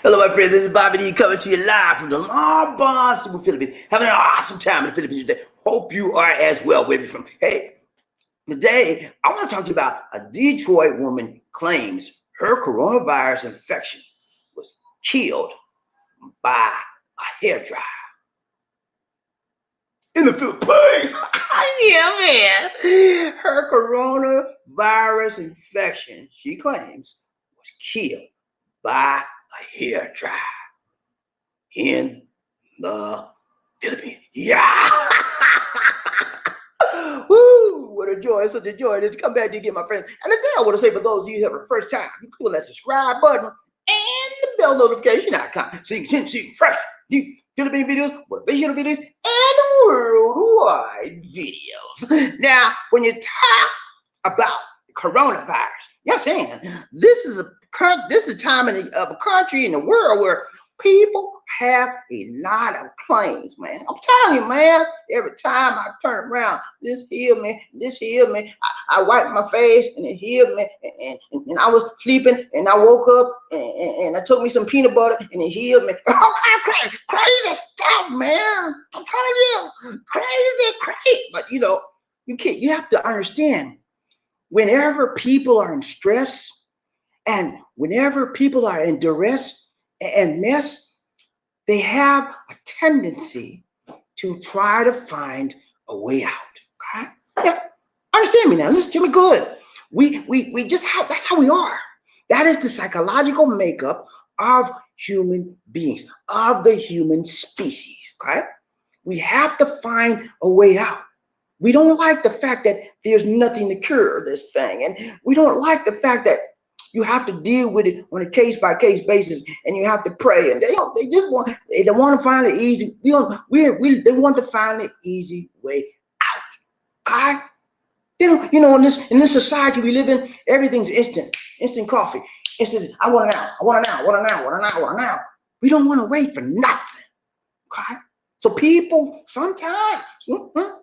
Hello, my friends. This is Bobby D coming to you live from the Long Bon Super Philippines. Having an awesome time in the Philippines today. Hope you are as well. Where you from? Hey, today I want to talk to you about a Detroit woman claims her coronavirus infection was killed by a hairdryer in the Philippines. Yeah, man. Her coronavirus infection, she claims, was killed by a hairdryer in the Philippines. Yeah. Woo! What a joy. It's such a joy to come back to get my friends. And the thing I want to say for those of you who have the first time, you click that subscribe button and the bell notification icon. So you can see fresh new Philippine videos, motivational videos, and worldwide videos. Now, when you talk about coronavirus, yes, saying this is a time of a country in the world where people have a lot of claims, man. I'm telling you, man, every time I turn around, this healed me, this healed me. I wiped my face and it healed me. And I was sleeping and I woke up and I took me some peanut butter and it healed me. All kind of crazy stuff, man. I'm telling you, crazy. But you have to understand, whenever people are in stress and whenever people are in duress and mess, they have a tendency to try to find a way out. Okay? Yeah, understand me now. Listen to me good. We just that's how we are. That is the psychological makeup of human beings, of the human species. Okay? We have to find a way out. We don't like the fact that there's nothing to cure this thing, and we don't like the fact that you have to deal with it on a case-by-case basis, and you have to pray. And they want to find the easy. They want to find the easy way out. Okay? In this society we live in, everything's instant coffee. I want it now. I want it now. We don't want to wait for nothing. Okay? So people sometimes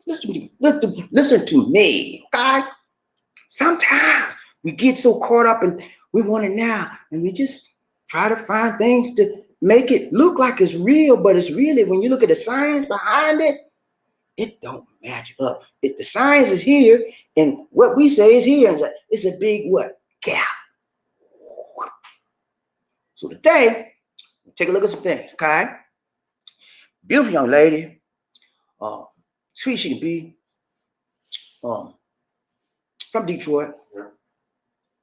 listen to me. Okay? Sometimes we get so caught up and we want it now, and we just try to find things to make it look like it's real, but it's really, when you look at the science behind it, it don't match up. If the science is here and what we say is here, it's a big what? Gap. So today, take a look at some things, okay? Beautiful young lady, sweet she can be, from Detroit.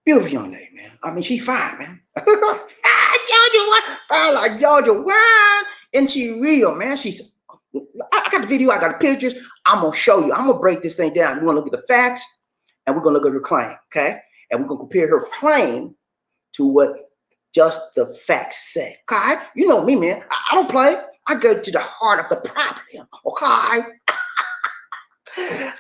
Beautiful young lady, man. I mean, she fine, man. Georgia wine, fine like Georgia wine, and she real, man. I got the video, I got the pictures. I'm gonna show you. I'm gonna break this thing down. We're gonna look at the facts, and we're gonna look at her claim, okay? And we're gonna compare her claim to what just the facts say, okay? You know me, man. I don't play. I go to the heart of the problem, okay?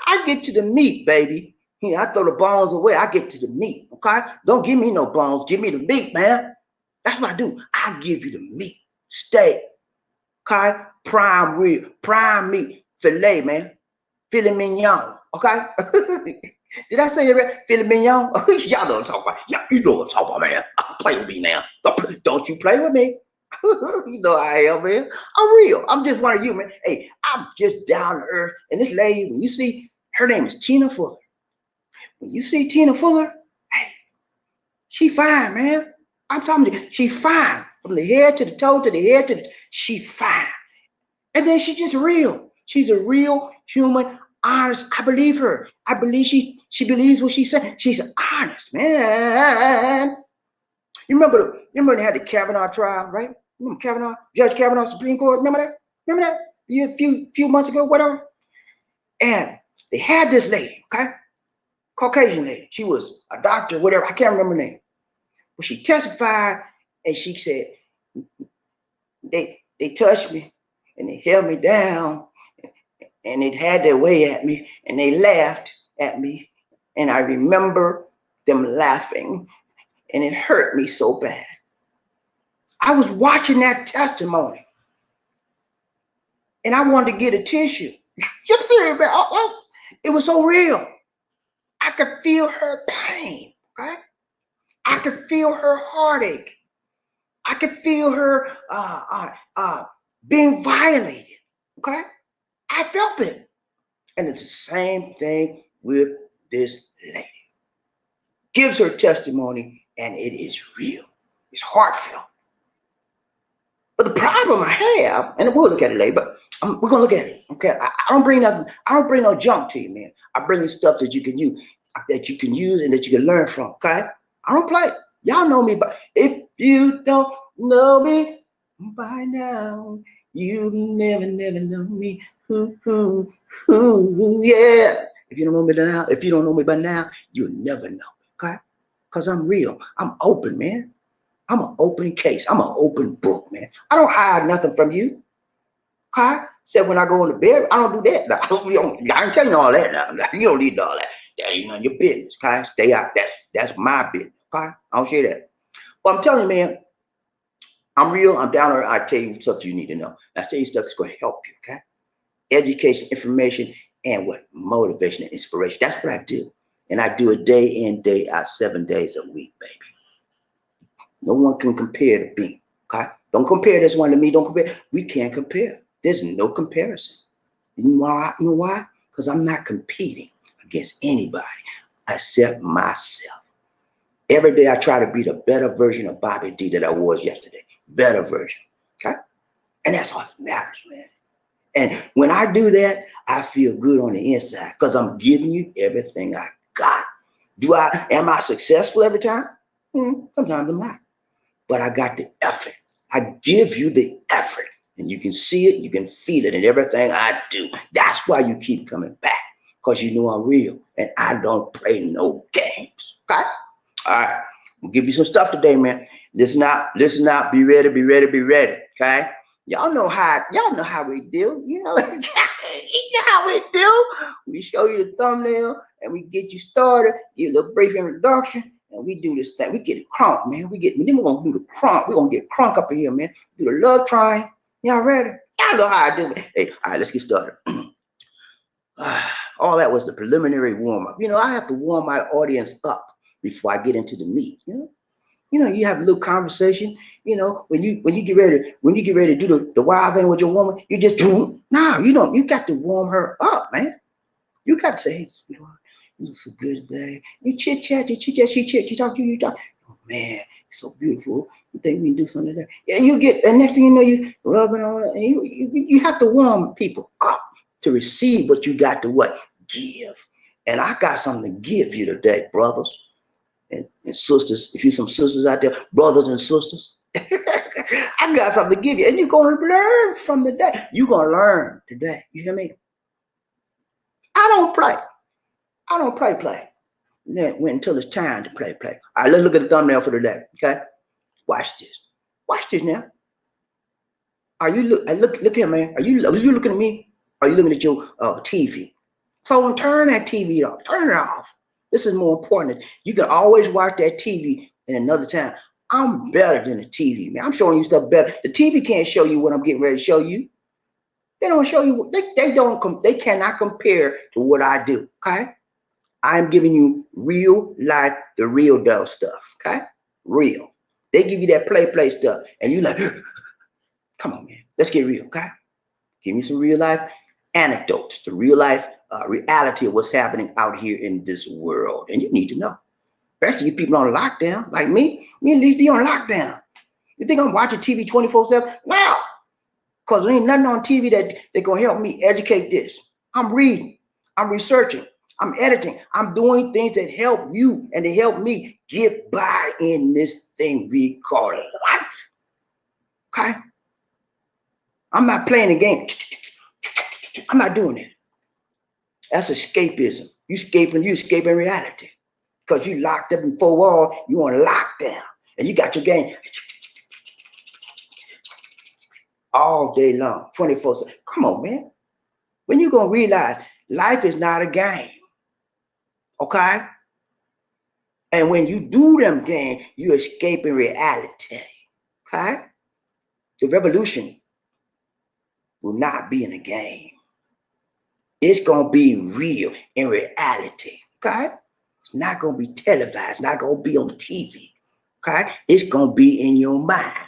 I get to the meat, baby. I throw the bones away. I get to the meat, okay? Don't give me no bones. Give me the meat, man. That's what I do. I give you the meat, steak, okay? Prime meat, filet, man. Filet mignon, okay? Did I say that right? Filet mignon? Y'all know what I'm talking about. Yeah, you know what I'm talking about, man. Play with me now. Don't you play with me. You know I am, man. I'm real. I'm just one of you, man. Hey, I'm just down to earth. And this lady, when you see, her name is Tina Fuller. When you see Tina Fuller, hey, she fine, man. I'm talking to you. She fine. From the head to the toe to the head to the, she fine. And then she's just real. She's a real human, honest. I believe her. I believe she believes what she said. She's honest, man. You remember when they had the Kavanaugh trial, right? Remember Kavanaugh, Judge Kavanaugh, Supreme Court. Remember that? Remember that? A few months ago, whatever. And they had this lady, okay? Caucasian lady. She was a doctor, whatever. I can't remember her name. But she testified and she said, they touched me and they held me down and they had their way at me and they laughed at me. And I remember them laughing and it hurt me so bad. I was watching that testimony and I wanted to get a tissue. You see, man? It was so real. I could feel her pain, okay? I could feel her heartache. I could feel her being violated. Okay, I felt it, and it's the same thing with this lady. Gives her testimony, and it is real. It's heartfelt. But the problem I have, and we'll look at it later, but we're gonna look at it. Okay, I don't bring nothing. I don't bring no junk to you, man. I bring you stuff that you can use, and that you can learn from. Okay, I don't play. Y'all know me, but if you don't know me by now, you never know me. Yeah. If you don't know me now, if you don't know me by now, you'll never know. Okay, because I'm real. I'm open, man. I'm an open case. I'm an open book, man. I don't hide nothing from you. Okay? Said when I go in the bed, I don't do that. I ain't telling you all that now. You don't need all that. That ain't none of your business. Okay? Stay out. That's my business. Okay? I don't share that. But I'm telling you, man, I'm real. I'm down there. I tell you stuff you need to know. I tell you stuff that's going to help you. Okay? Education, information, and what? Motivation and inspiration. That's what I do. And I do it day in, day out, 7 days a week, baby. No one can compare to me. Okay? Don't compare this one to me. Don't compare. We can't compare. There's no comparison. You know why? Because I'm not competing against anybody except myself. Every day I try to be the better version of Bobby D that I was yesterday. Better version. Okay? And that's all that matters, man. And when I do that, I feel good on the inside because I'm giving you everything I got. Am I successful every time? Sometimes I'm not. But I got the effort. I give you the effort, and you can see it, you can feel it in everything I do. That's why you keep coming back, because you know I'm real, and I don't play no games. Okay? All right. We'll give you some stuff today, man. Listen out, be ready, be ready, be ready. Okay? Y'all know how we do. You know, you know how we do. We show you the thumbnail and we get you started, give you a little brief introduction. And we do this thing. We get it crunk, man. Then we're gonna do the crunk. We're gonna get crunk up in here, man. Do the love triangle. Y'all ready? Y'all know how I do it. Hey, all right, let's get started. All that was the preliminary warm-up. You know, I have to warm my audience up before I get into the meat. You know, you have a little conversation. You know, when you get ready to do the wild thing with your woman, you just do. No, you don't. You got to warm her up, man. You got to say, hey, sweetheart, you look so good today. You chit chat, she talk to you, you talk. Oh man, it's so beautiful. You think we can do something today? Yeah, and next thing you know, you rubbing on it, and you have to warm people up to receive what you got to what? Give. And I got something to give you today, brothers and sisters. If you some sisters out there, brothers and sisters, I got something to give you, and you're gonna learn from the day. You're gonna learn today. You hear me? I don't play. Then wait until it's time to play. All right, let's look at the thumbnail for today. Okay, watch this. Watch this now. Are you look here, man? Are you looking at me? Are you looking at your TV? So turn that TV off. Turn it off. This is more important. You can always watch that TV in another time. I'm better than the TV, man. I'm showing you stuff better. The TV can't show you what I'm getting ready to show you. They don't show you. They cannot compare to what I do. Okay. I'm giving you real life, the real deal stuff. Okay. Real. They give you that play stuff. And you like, come on, man. Let's get real. Okay. Give me some real life anecdotes, the real life reality of what's happening out here in this world. And you need to know. Especially you people on lockdown, like me and Lisa D on lockdown. You think I'm watching TV 24/7? No. Because there ain't nothing on TV that gonna help me educate this. I'm reading, I'm researching, I'm editing, I'm doing things that help you and to help me get by in this thing we call life. Okay? I'm not playing a game. I'm not doing it. That's escapism. You escaping reality. Because you locked up in four walls, you on lockdown. And you got your game all day long, 24/7. Come on, man. When you gonna realize life is not a game, okay? And when you do them games, you escaping reality, okay? The revolution will not be in a game. It's gonna be real in reality, okay? It's not gonna be televised, not gonna be on TV, okay? It's gonna be in your mind.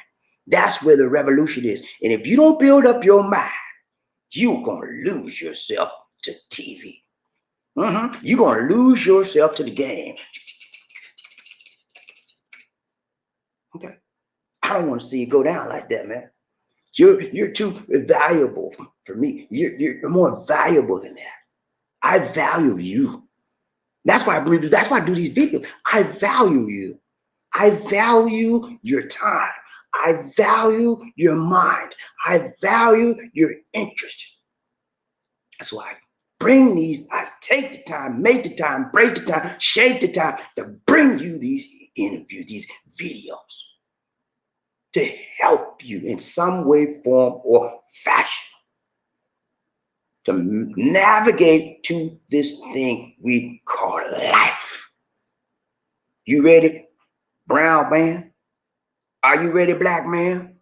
That's where the revolution is. And if you don't build up your mind, you're going to lose yourself to TV. You're going to lose yourself to the game. Okay. I don't want to see you go down like that, man. You're too valuable for me. You're more valuable than that. I value you. That's why I believe. That's why I do these videos. I value you. I value your time. I value your mind. I value your interest. That's why I bring these. I take the time, make the time, break the time, shape the time to bring you these interviews, these videos, to help you in some way, form, or fashion to navigate to this thing we call life. You ready, brown man? Are you ready, black man?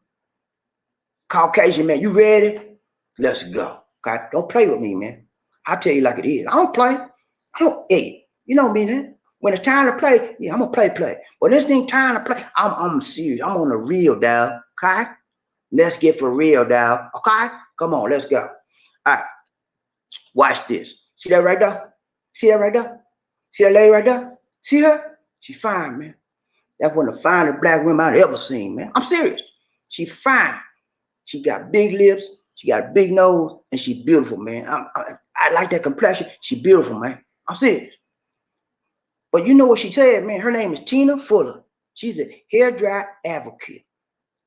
Caucasian man, you ready? Let's go. Okay? Don't play with me, man. I'll tell you like it is. I don't play. Hey, you know me, man. When it's time to play, yeah, I'm gonna play. But this thing time to play, I'm serious. I'm on the real, dog. Okay? Let's get for real, dog. Okay? Come on, let's go. All right. Watch this. See that right there? See that right there? See that lady right there? See her? She fine, man. That's one of the finest black women I've ever seen, man. I'm serious. She fine. She got big lips. She got a big nose, and she beautiful, man. I like that complexion. She beautiful, man. I'm serious. But you know what she said, man? Her name is Tina Fuller. She's a hairdryer advocate.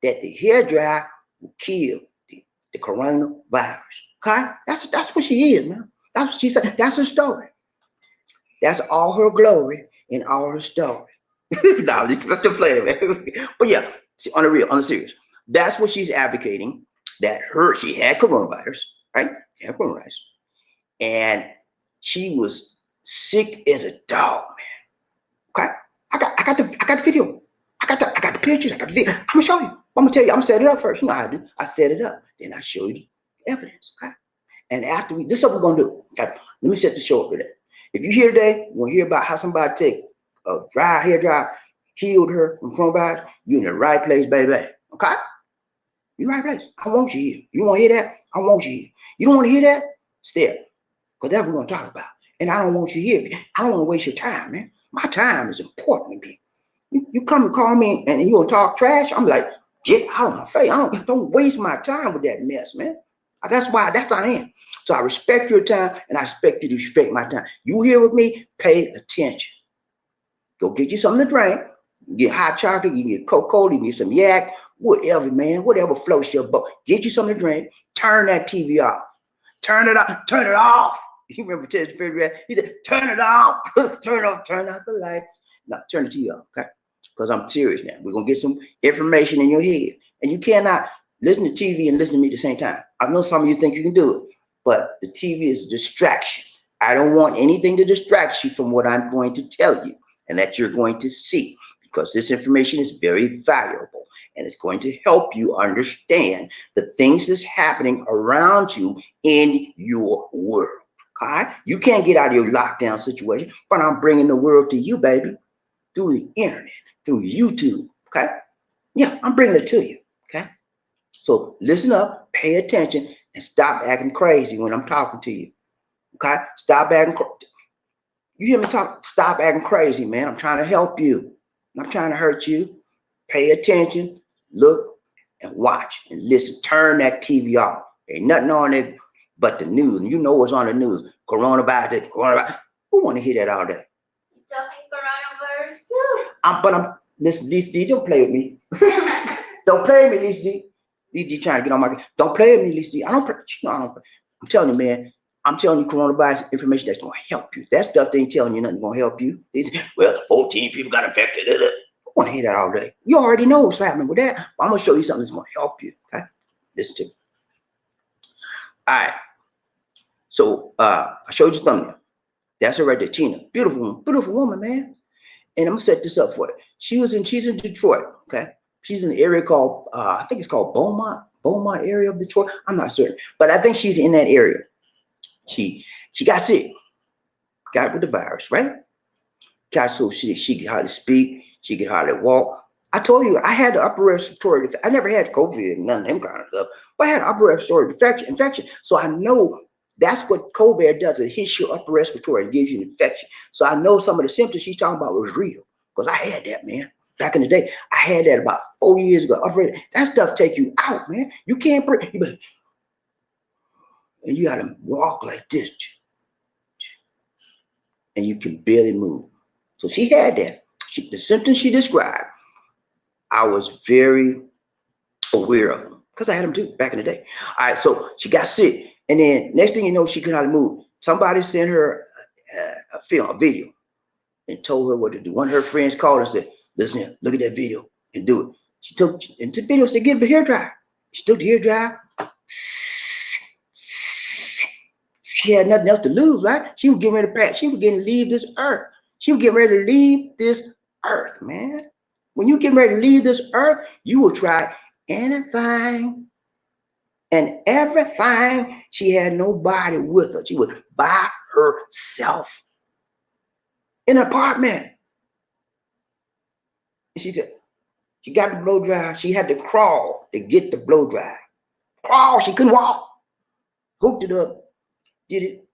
That the hairdryer will kill the coronavirus. Okay? That's what she is, man. That's what she said. That's her story. That's all her glory and all her story. No, let's just play it, man. But yeah, on the serious. That's what she's advocating. That she had coronavirus, right? She had coronavirus. And she was sick as a dog, man. Okay? I got the video. I got the pictures. I got the video. I'm gonna show you. I'm gonna tell you. I'm gonna set it up first. You know how I do. I set it up. Then I show you the evidence. Okay? And after this is what we're gonna do. Okay? Let me set the show up today. If you hear today, you want to hear about how somebody take a hair dryer, healed her from coronavirus, you're in the right place, baby. Okay? You're in the right place. I want you here. You want to hear that? I want you here. You don't want to hear that? Stay up. Because that's what we're going to talk about. And I don't want you here. I don't want to waste your time, man. My time is important to me. You come and call me and you gonna talk trash, I'm like, get out of my face. Don't waste my time with that mess, man. That's how I am. So I respect your time and I expect you to respect my time. You here with me, pay attention. Go get you something to drink. You get hot chocolate, you can get Coca-Cola, you can get some yak, whatever, man. Whatever floats your boat. Get you something to drink. Turn that TV off. Turn it off. Turn it off. You remember Ted's favorite? He said, turn it off. Turn out the lights. No, turn the TV off, okay? Because I'm serious now. We're going to get some information in your head. And you cannot listen to TV and listen to me at the same time. I know some of you think you can do it, but the TV is a distraction. I don't want anything to distract you from what I'm going to tell you and that you're going to see, because this information is very valuable and it's going to help you understand the things that's happening around you in your world. Okay? You can't get out of your lockdown situation, but I'm bringing the world to you, baby, through the internet, through YouTube. Okay? Yeah, I'm bringing it to you. Okay? So listen up, pay attention, and stop acting crazy when I'm talking to you. Okay? Stop acting crazy. You hear me talk? Stop acting crazy, man. I'm trying to help you. I'm not trying to hurt you. Pay attention, look, and watch, and listen. Turn that TV off. Ain't nothing on it but the news. And you know what's on the news. Coronavirus. Who want to hear that all day? You talking coronavirus too? Listen, DC, don't play with me. Don't play with me, DC. DC trying to get on my. Don't play with me, DC. I don't play. I'm telling you, man. I'm telling you coronavirus information that's going to help you. That stuff they ain't telling you nothing going to help you. They say, well, 14 people got infected. I want to hear that all day. You already know what's happening with that. But I'm going to show you something that's going to help you. Okay? Listen to me. All right. So I showed you something. That's her right there, Tina. Beautiful woman, man. And I'm going to set this up for you. She's in Detroit. Okay? She's in the area called, I think it's called Beaumont area of Detroit. I'm not certain. But I think she's in that area. She got sick, got with the virus, right? Got so she could hardly speak, she could hardly walk. I told you I had the upper respiratory. I never had COVID and none of them kind of stuff, but I had upper respiratory infection. So I know that's what COVID does. It hits your upper respiratory. It gives you an infection. So I know some of the symptoms she's talking about was real because I had that, man. Back in the day, I had that about 4 years ago. That stuff take you out, man. You can't breathe. And you got to walk like this, and you can barely move. So she had that. The symptoms she described, I was very aware of them because I had them too back in the day. All right, so she got sick, and then next thing you know, she couldn't hardly move. Somebody sent her a video, and told her what to do. One of her friends called her and said, "Listen here, look at that video and do it." She took into the video, said, "Get the hair dryer." She took the hair dryer. She had nothing else to lose, right? She was getting ready to pass. She was getting to leave this earth. She was getting ready to leave this earth, man. When you get ready to leave this earth, you will try anything and everything. She had nobody with her. She was by herself in an apartment. And she said, she got the blow dryer. She had to crawl to get the blow dryer. Crawl. She couldn't walk. Hooked it up. Did it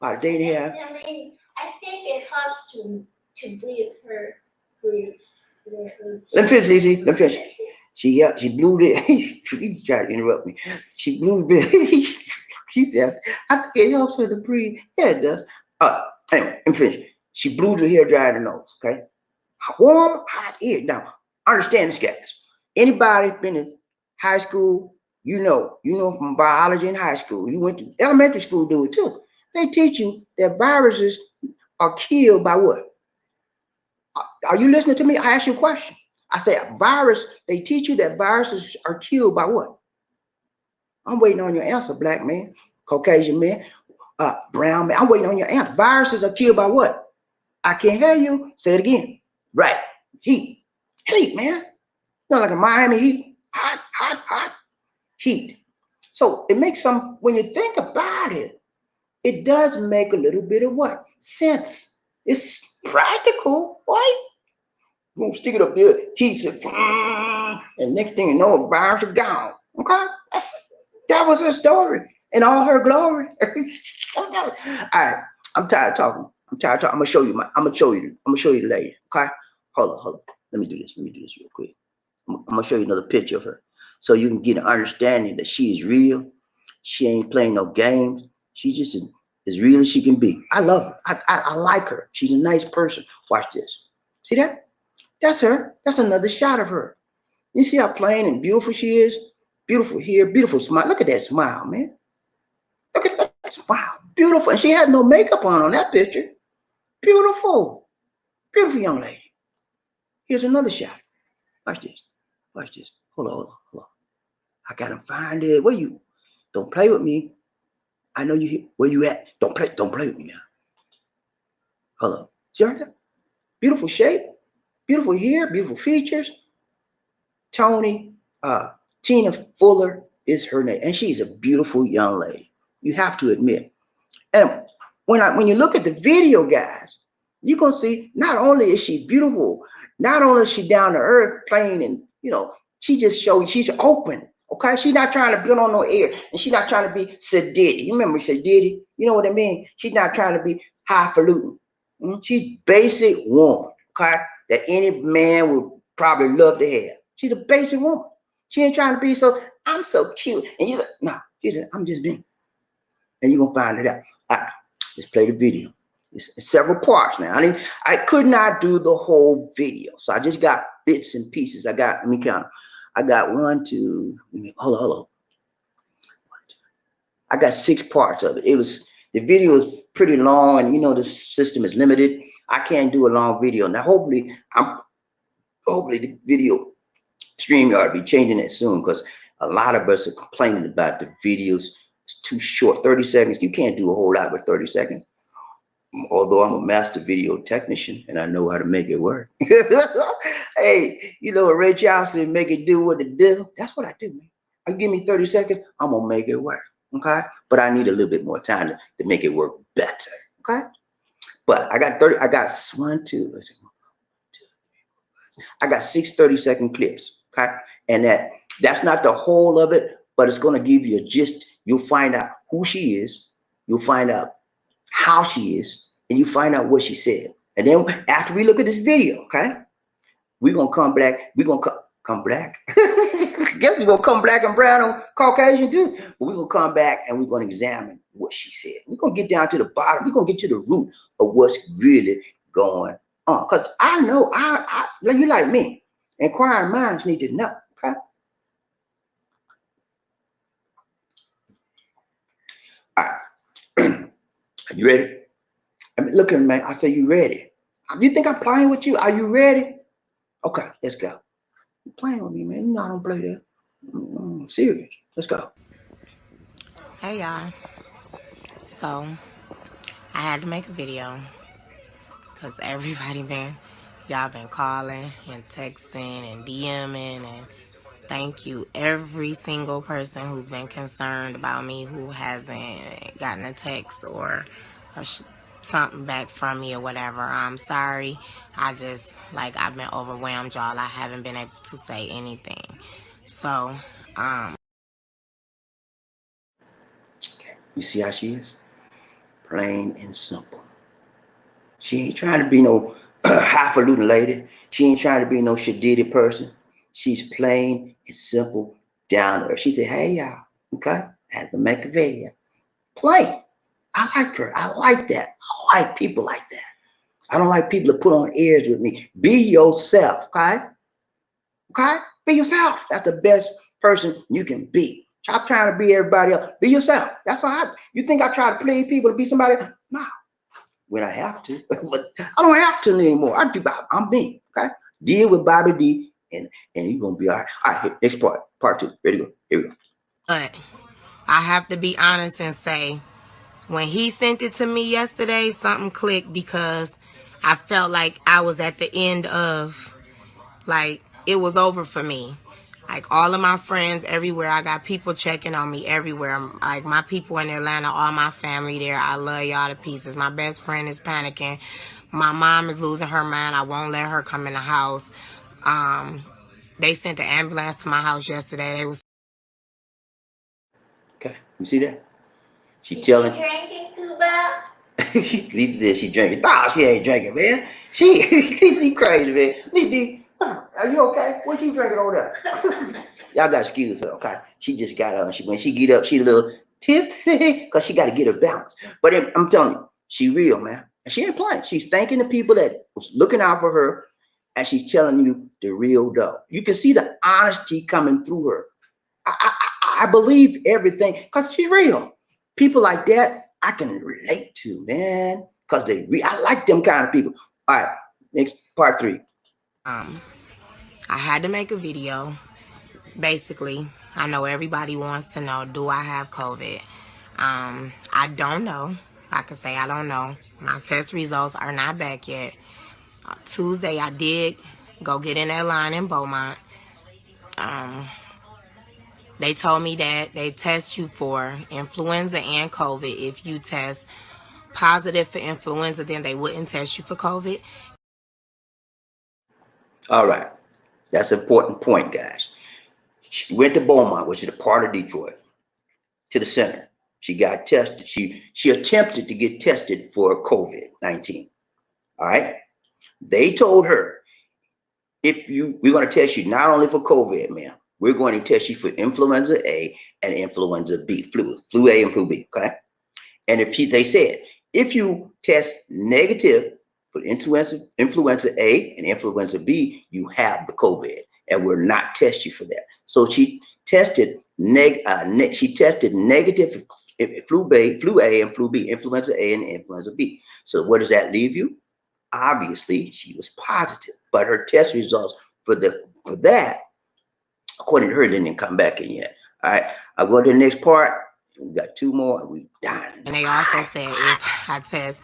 about a day and a half. I mean, I think it helps to breathe her. Let me finish, Lizzie. Let me finish. She blew it. He tried to interrupt me. She blew it. She said, "I think it helps her to breathe." Yeah, it does. Anyway, let me finish. She blew the hair dryer in the nose. Okay, warm, hot air. Now, understand this, guys. Anybody been in high school? You know from biology in high school. You went to elementary school, do it too. They teach you that viruses are killed by what? Are you listening to me? I ask you a question. I say virus. They teach you that viruses are killed by what? I'm waiting on your answer, black man, Caucasian man, brown man. I'm waiting on your answer. Viruses are killed by what? I can't hear you. Say it again. Right. Heat. Heat, man. Not like a Miami heat. Hot, hot, hot. Heat. So it makes some, when you think about it, it does make a little bit of what? Sense. It's practical, right? You gonna stick it up there, he said, and next thing you know, virus are gone. Okay? That was her story in all her glory. All right, I'm tired of talking. I'm gonna show you I'm gonna show you later. Okay? Hold on. Let me do this real quick. I'm gonna show you another picture of her. So you can get an understanding that she is real. She ain't playing no games. She just as real as she can be. I love her. I like her. She's a nice person. Watch this. See that? That's her. That's another shot of her. You see how plain and beautiful she is? Beautiful hair, beautiful smile. Look at that smile, man. Look at that smile. Beautiful. And she had no makeup on that picture. Beautiful. Beautiful young lady. Here's another shot. Watch this. Watch this. Hold on. I gotta find it. Where you? Don't play with me. I know you here. Where you at? Don't play with me now. Hold on. See her? Beautiful shape. Beautiful hair, beautiful features. Tina Fuller is her name, and she's a beautiful young lady. You have to admit. And when you look at the video, guys, you're gonna see not only is she beautiful, not only is she down to earth, plain, and she just shows she's open. Okay, she's not trying to build on no air, and she's not trying to be sedity. You remember sedity? You know what I mean? She's not trying to be highfalutin. She's basic woman. Okay, that any man would probably love to have. She's a basic woman. She ain't trying to be I'm so cute. And you're like, no, she said, I'm just being. And you're going to find it out. All right, let's play the video. It's several parts now. I could not do the whole video. So I just got bits and pieces. Let me count. I got hold on. I got 6 parts of it. The video is pretty long, and the system is limited. I can't do a long video. Now, hopefully the video StreamYard be changing that soon, because a lot of us are complaining about the videos. It's too short, 30 seconds. You can't do a whole lot with 30 seconds. Although I'm a master video technician and I know how to make it work. Hey, Ray Charles said, make it do what it do. That's what I do, man. You give me 30 seconds, I'm gonna make it work. Okay, but I need a little bit more time to make it work better. Okay, but I got 30. I got 1, 2. Let's see. I got 6 30-second clips. Okay. And that's not the whole of it, but it's going to give you a gist. You'll find out who she is. You'll find out how she is, and you find out what she said. And then after we look at this video, okay, we're going to come back. We're going to come black. I guess we're going to come black and brown on Caucasian too. But we're going to come back and we're going to examine what she said. We're going to get down to the bottom. We're going to get to the root of what's really going on. Because I know, you like me. Inquiring minds need to know, okay? All right. Are you ready? I mean, look at me, man. I say, you ready? You think I'm playing with you? Are you ready? Okay, let's go. You're playing with me, man. You know I don't play that. I'm serious. Let's go. Hey, y'all. So, I had to make a video because y'all been calling and texting and DMing, and thank you every single person who's been concerned about me who hasn't gotten a text or something back from me or whatever. I'm sorry. I've been overwhelmed, y'all. I haven't been able to say anything. So, You see how she is? Plain and simple. She ain't trying to be no highfalutin lady. She ain't trying to be no shadidi person. She's plain and simple, down to earth. She said, hey, y'all, okay? I had to make a video. Plain. I like her. I like that. I like people like that. I don't like people to put on airs with me. Be yourself, okay? Okay? Be yourself. That's the best person you can be. Stop trying to be everybody else. Be yourself. That's all. You think I try to please people to be somebody else? No. When I have to. But I don't have to anymore. I'm me, okay? Deal with Bobby D, and you're going to be all right. All right, next part. Part 2. Ready to go. Here we go. but I have to be honest and say, when he sent it to me yesterday, something clicked because I felt like I was at the end of, it was over for me. Like, all of my friends everywhere, I got people checking on me everywhere. Like, my people in Atlanta, all my family there, I love y'all to pieces. My best friend is panicking. My mom is losing her mind. I won't let her come in the house. They sent the ambulance to my house yesterday. Okay, you see that? She Is telling. she drinking too bad? Lisa said she drinking. Nah, she ain't drinking, man. She crazy, man. Lisa, are you okay? What you drinking over there? Y'all got to excuse her, okay? She just got up. When she get up, she a little tipsy because she got to get her balance. But I'm telling you, she real, man. And she ain't playing. She's thanking the people that was looking out for her, and she's telling you the real dough. You can see the honesty coming through her. I believe everything because she's real. People like that I can relate to, man, because I like them kind of people. All right, next part 3. I had to make a video. Basically, I know everybody wants to know, do I have COVID? I don't know. I can say I don't know. My test results are not back yet. Tuesday, I did go get in that line in Beaumont. They told me that they test you for influenza and COVID. If you test positive for influenza, then they wouldn't test you for COVID. All right, that's an important point, guys. She went to Beaumont, which is a part of Detroit, to the center. She got tested. She attempted to get tested for COVID-19. All right, they told her, we're going to test you not only for COVID, ma'am. We're going to test you for influenza A and influenza B, flu A and flu B, okay? And they said, if you test negative for influenza A and influenza B, you have the COVID, and we're not test you for that. So she tested negative for flu A and flu B, influenza A and influenza B. So what does that leave you? Obviously, she was positive, but her test results for that, according to her, didn't come back in yet. All right, I'll go to the next part. We got 2 more, and we done. And they also said if I test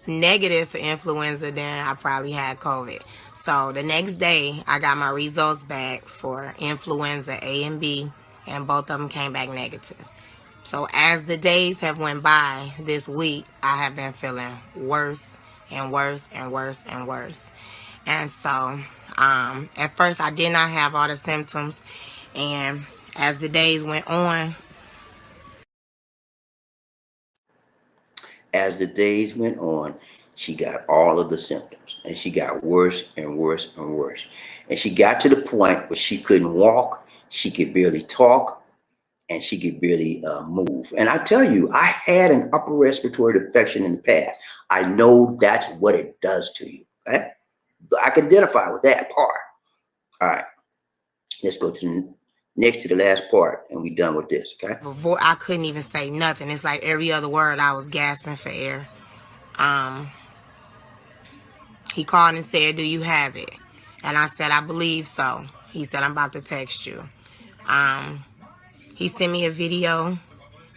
negative for influenza, then I probably had COVID. So the next day, I got my results back for influenza A and B, and both of them came back negative. So as the days have went by this week, I have been feeling worse and worse and worse and worse. And so at first I did not have all the symptoms, and as the days went on, she got all of the symptoms, and she got worse and worse and worse. And she got to the point where she couldn't walk, she could barely talk, and she could barely move. And I tell you, I had an upper respiratory infection in the past. I know that's what it does to you. Okay, I can identify with that part. All right, let's go to the next to the last part, and we're done with this. Okay. before I couldn't even say nothing. It's like every other word I was gasping for air. He called and said, "Do you have it?" And I said, "I believe so." He said, "I'm about to text you." He sent me a video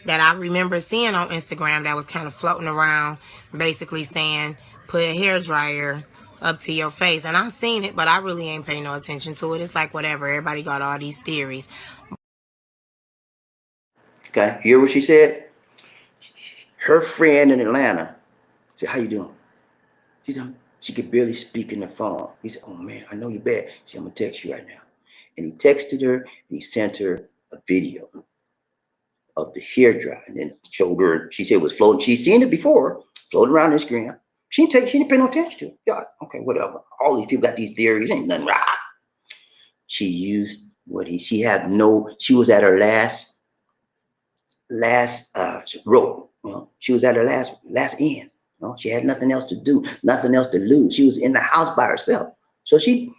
that I remember seeing on Instagram that was kind of floating around, basically saying, "Put a hairdryer up to your face." And I seen it, but I really ain't paying no attention to it. It's like whatever. Everybody got all these theories. Okay. Hear what she said? Her friend in Atlanta said, "How you doing?" She said, she could barely speak in the phone. He said, "Oh man, I know you're bad." She said, "I'm gonna text you right now." And he texted her and he sent her a video of the hairdryer, and then showed her. She said it was floating. She's seen it before, floating around Instagram. She didn't pay no attention to it. Yeah, okay, whatever. All these people got these theories. Ain't nothing right. She used she had no. She was at her last rope. You know, she was at her last end. You know, she had nothing else to do, nothing else to lose. She was in the house by herself. So she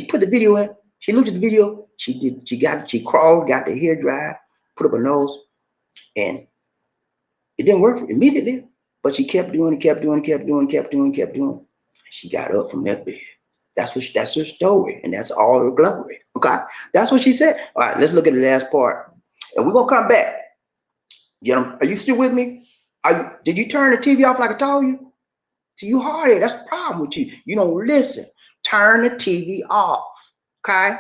put the video in. She looked at the video. She crawled, got the hairdryer, put up her nose, and it didn't work immediately. But she kept doing it, kept doing it, kept doing it, kept doing it, kept doing it. And she got up from that bed. That's her story, and that's all her glory. Okay, that's what she said. All right, let's look at the last part, and we're gonna come back. Gentlemen, are you still with me? Did you turn the TV off like I told you? See, you hard headed. That's the problem with you. You don't listen. Turn the TV off. Okay?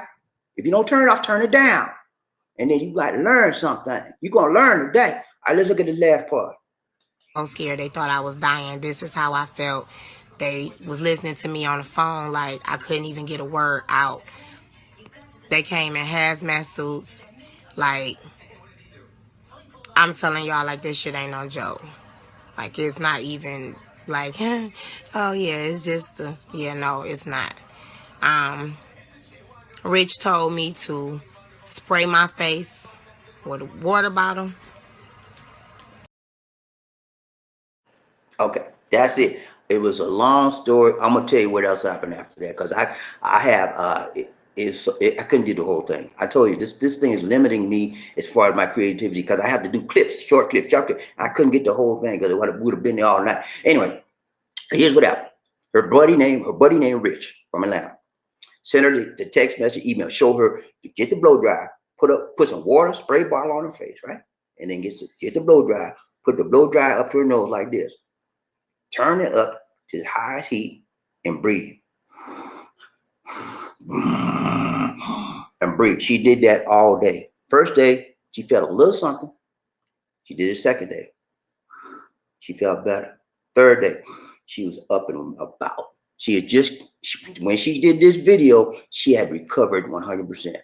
If you don't turn it off, turn it down. And then you got to learn something. You're going to learn today. All right, let's look at the last part. So scared. They thought I was dying. This is how I felt. They was listening to me on the phone like I couldn't even get a word out. They came in hazmat suits. Like, I'm telling y'all, like, this shit ain't no joke. Like, it's not even like, oh yeah, it's just yeah, no, it's not. Rich told me to spray my face with a water bottle. Okay, that's it. It was a long story. I'm gonna tell you what else happened after that, because I have I couldn't do the whole thing. I told you this thing is limiting me as far as my creativity, because I have to do clips, short clips, short clips. I couldn't get the whole thing because it would have been there all night. Anyway, here's what happened. Her buddy named Rich from Atlanta sent her the text message, email, show her to get the blow dryer, put some water, spray bottle on her face, right? And then get the blow dryer, put the blow dryer up to her nose like this. Turn it up to the highest heat and breathe. And breathe. She did that all day. First day, she felt a little something. She did it second day. She felt better. Third day, she was up and about. When she did this video, she had recovered 100%.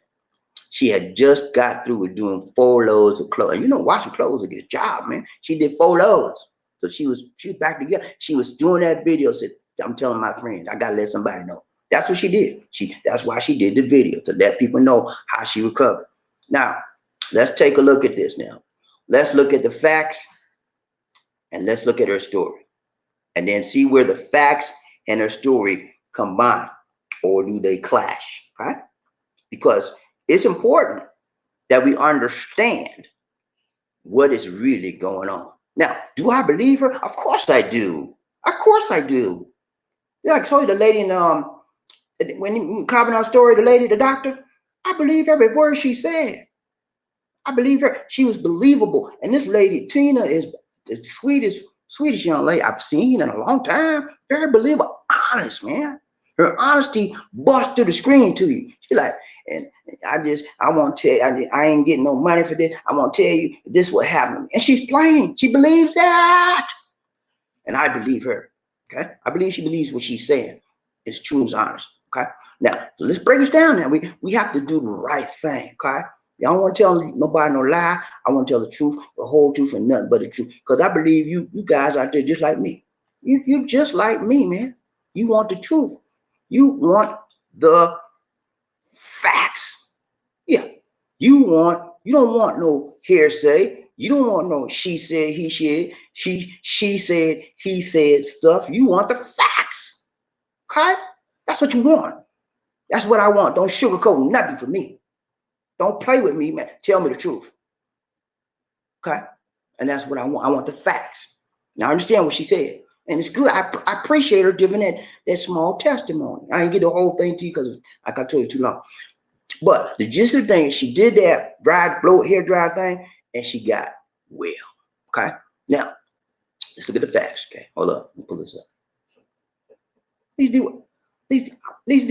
She had just got through with doing 4 loads of clothes. And washing clothes is a good job, man. She did 4 loads. So she was back together. She was doing that video. Said, "I'm telling my friends, I gotta let somebody know." That's what she did. That's why she did the video, to let people know how she recovered. Now, let's take a look at this now. Let's look at the facts and let's look at her story. And then see where the facts and her story combine, or do they clash? Okay? Because it's important that we understand what is really going on. Now, do I believe her? Of course I do. Of course I do. Yeah, I told you the lady in when you covering our story, the doctor, I believe every word she said. I believe her. She was believable. And this lady, Tina, is the sweetest young lady I've seen in a long time. Very believable, honest, man. Her honesty busts through the screen to you. She's like, and I want to tell you, I ain't getting no money for this. I want to tell you this will happen. And she's playing. She believes that. And I believe her. Okay? I believe she believes what she's saying. It's true and honest. Okay. Now, so let's break this down now. We have to do the right thing. Okay. I don't want to tell nobody no lie. I want to tell the truth, the whole truth, and nothing but the truth. Because I believe you guys out there just like me. You just like me, man. You want the truth. You want the facts. Yeah. You don't want no hearsay. You don't want no she said, he said, she said, he said stuff. You want the facts. Okay? That's what you want. That's what I want. Don't sugarcoat nothing for me. Don't play with me, man. Tell me the truth. Okay? And that's what I want. I want the facts. Now I understand what she said. And it's good. I appreciate her giving that small testimony. I didn't get the whole thing to you because like I told you too long. But the gist of the thing is she did that hair dry thing and she got well. Okay? Now, let's look at the facts. Okay, hold up. Let me pull this up. These D,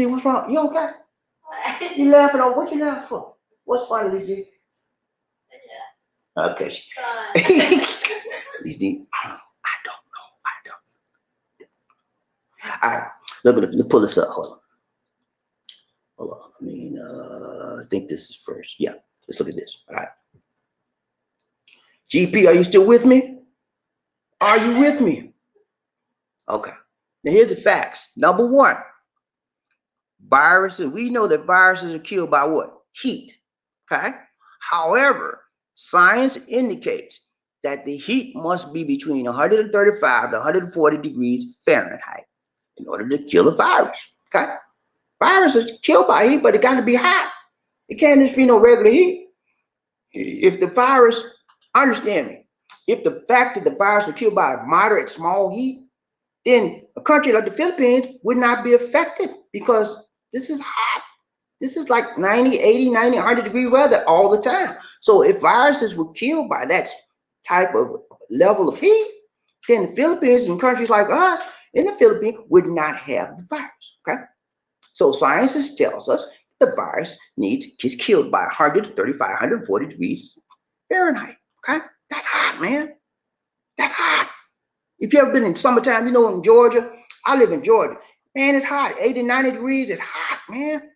what's wrong? You okay? You laughing on what you laughing for? What's funny, Lizzie? Okay. These D, I don't know. All right, let's pull this up. Hold on. I think this is first. Yeah, let's look at this. All right. GP, are you still with me? Are you with me? Okay. Now here's the facts. Number one, viruses. We know that viruses are killed by what? Heat. Okay. However, science indicates that the heat must be between 135 to 140 degrees Fahrenheit in order to kill a virus. Okay. Viruses are killed by heat, but it got to be hot. It can't just be no regular heat. If the virus, understand me, if the fact that the virus was killed by a moderate small heat, then a country like the Philippines would not be affected because this is hot. This is like 90, 80, 90, 100 degree weather all the time. So if viruses were killed by that type of level of heat, then the Philippines and countries like us in the Philippines would not have the virus. Okay. So science tells us the virus is killed by 135, 140 degrees Fahrenheit. Okay. That's hot, man. That's hot. If you ever been in summertime, you know, in Georgia, I live in Georgia. Man, it's hot. 80, 90 degrees. It's hot, man.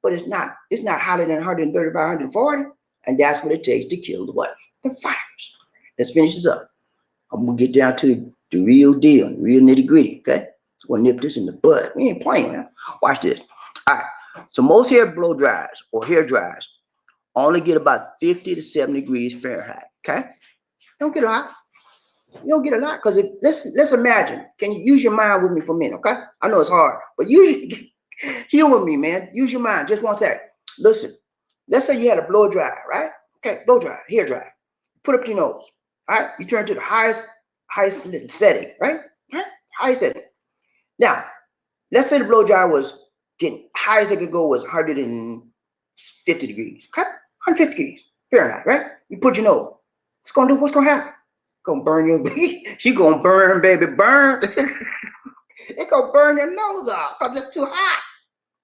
But it's not hotter than 135, 140. And that's what it takes to kill the what? The virus. Let's finish this up. I'm going to get down to the real deal, the real nitty gritty, okay? We're going to nip this in the bud. We ain't playing, man. Watch this. All right. So most hair blow dryers or hair dryers only get about 50 to 70 degrees Fahrenheit, okay? Don't get a lot. You don't get a lot because let's imagine. Can you use your mind with me for a minute, okay? I know it's hard, but humor me, man. Use your mind. Just 1 second. Listen. Let's say you had a blow dryer, right? Okay, blow dryer, hair dryer. Put up your nose. All right. You turn to the highest setting, right? Highest setting. Now, let's say the blow dryer was getting highest it could go was 150 degrees. Okay, 150 degrees Fahrenheit, right? You put your nose. What's gonna happen? Gonna burn your she gonna burn, baby, burn. It gonna burn your nose off because it's too hot.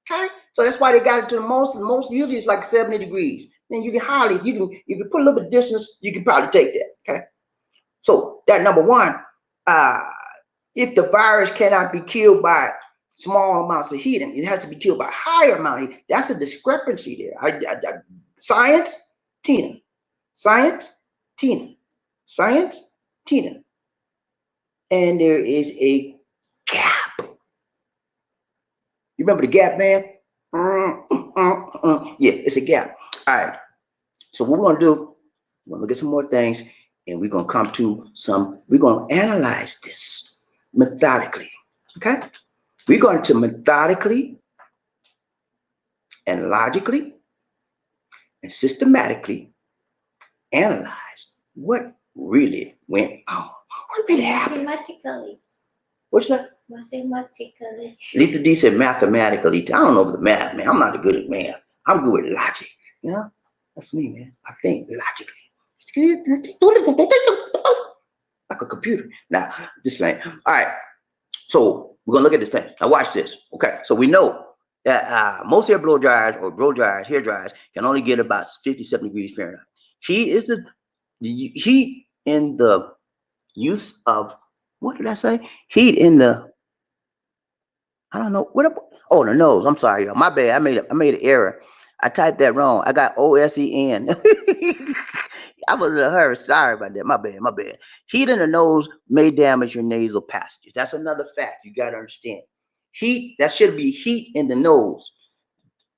Okay, so that's why they got it to the most usually it's like 70 degrees. Then you can put a little bit of distance, you can probably take that. Okay, so that number one, if the virus cannot be killed by small amounts of heat, it has to be killed by higher amount of heat. That's a discrepancy there. Science, Tina, science, Tina, science, Tina. And there is a gap. You remember the gap, man? Yeah, it's a gap. All right. So what we're going to do, we're going to look at some more things, and we're going to come to we're going to analyze this methodically. Okay? We're going to methodically and logically and systematically analyze what really went on. What really happened? Mathematically. What's that? Mathematically. Letha D said mathematically. I don't know the math, man. I'm not good at math. I'm good with logic. You know? That's me, man. I think logically. Like a computer. Now, this thing. All right. So we're going to look at this thing. Now watch this. Okay. So we know that most hair blow dryers or hair dryers can only get about 57 degrees Fahrenheit. Heat is the heat in the use of, what did I say? Heat in the I don't know what. Oh, the nose. I'm sorry, y'all. My bad. I made an error. I typed that wrong. I got OSEN. I was in a hurry. Sorry about that. My bad. My bad. Heat in the nose may damage your nasal passages. That's another fact you got to understand. Heat. That should be heat in the nose.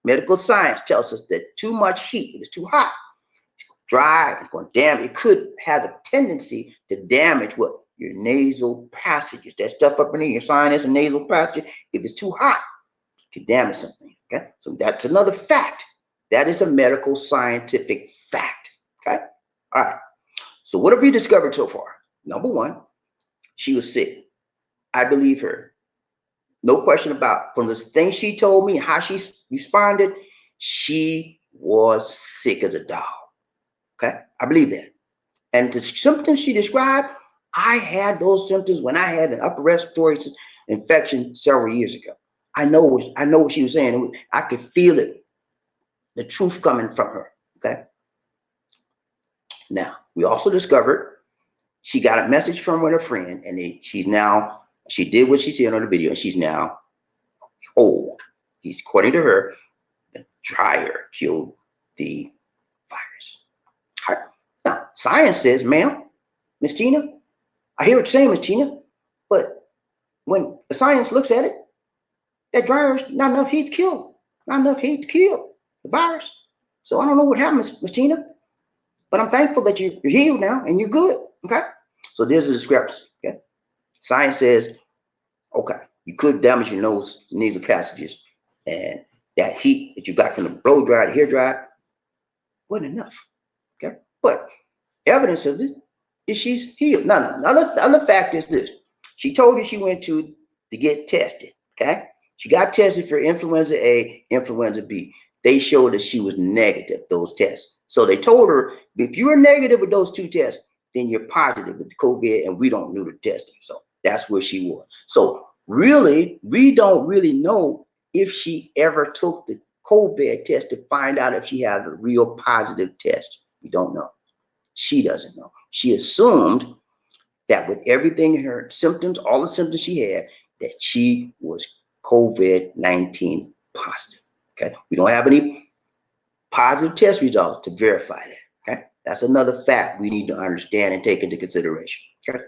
Medical science tells us that too much heat, if it's too hot, dry, it's going to damage. It could have a tendency to damage what? Your nasal passages. That stuff up in your sinus and nasal passages. If it's too hot, it can damage something. Okay. So that's another fact. That is a medical scientific fact. Okay. All right. So what have we discovered so far? Number one, she was sick. I believe her. No question about from the things she told me, how she responded, she was sick as a dog. Okay, I believe that. And the symptoms she described, I had those symptoms when I had an upper respiratory infection several years ago. I know what she was saying. I could feel it, the truth coming from her. Okay. Now we also discovered she got a message from her friend, and she did what she said on the video, and she's now old. According to her, the dryer killed the virus. All right. Now, science says, ma'am, Miss Tina, I hear what you're saying, Miss Tina, but when the science looks at it, that dryer is not enough heat to kill, the virus. So I don't know what happened, Miss Tina, but I'm thankful that you're healed now and you're good. Okay. So there's a discrepancy. Okay. Science says, okay, you could damage your nasal passages, and that heat that you got from the blow dryer, the hair dryer, wasn't enough. Okay. But evidence of it is she's healed. Now, another fact is this. She told you she went to get tested. Okay. She got tested for influenza A, influenza B. They showed that she was negative, those tests. So they told her, if you were negative with those two tests, then you're positive with the COVID, and we don't know the testing. So that's where she was. So really, we don't really know if she ever took the COVID test to find out if she had a real positive test. We don't know. She doesn't know. She assumed that with everything in her symptoms, all the symptoms she had, that she was COVID-19 positive. Okay. We don't have any positive test results to verify that. Okay. That's another fact we need to understand and take into consideration. Okay.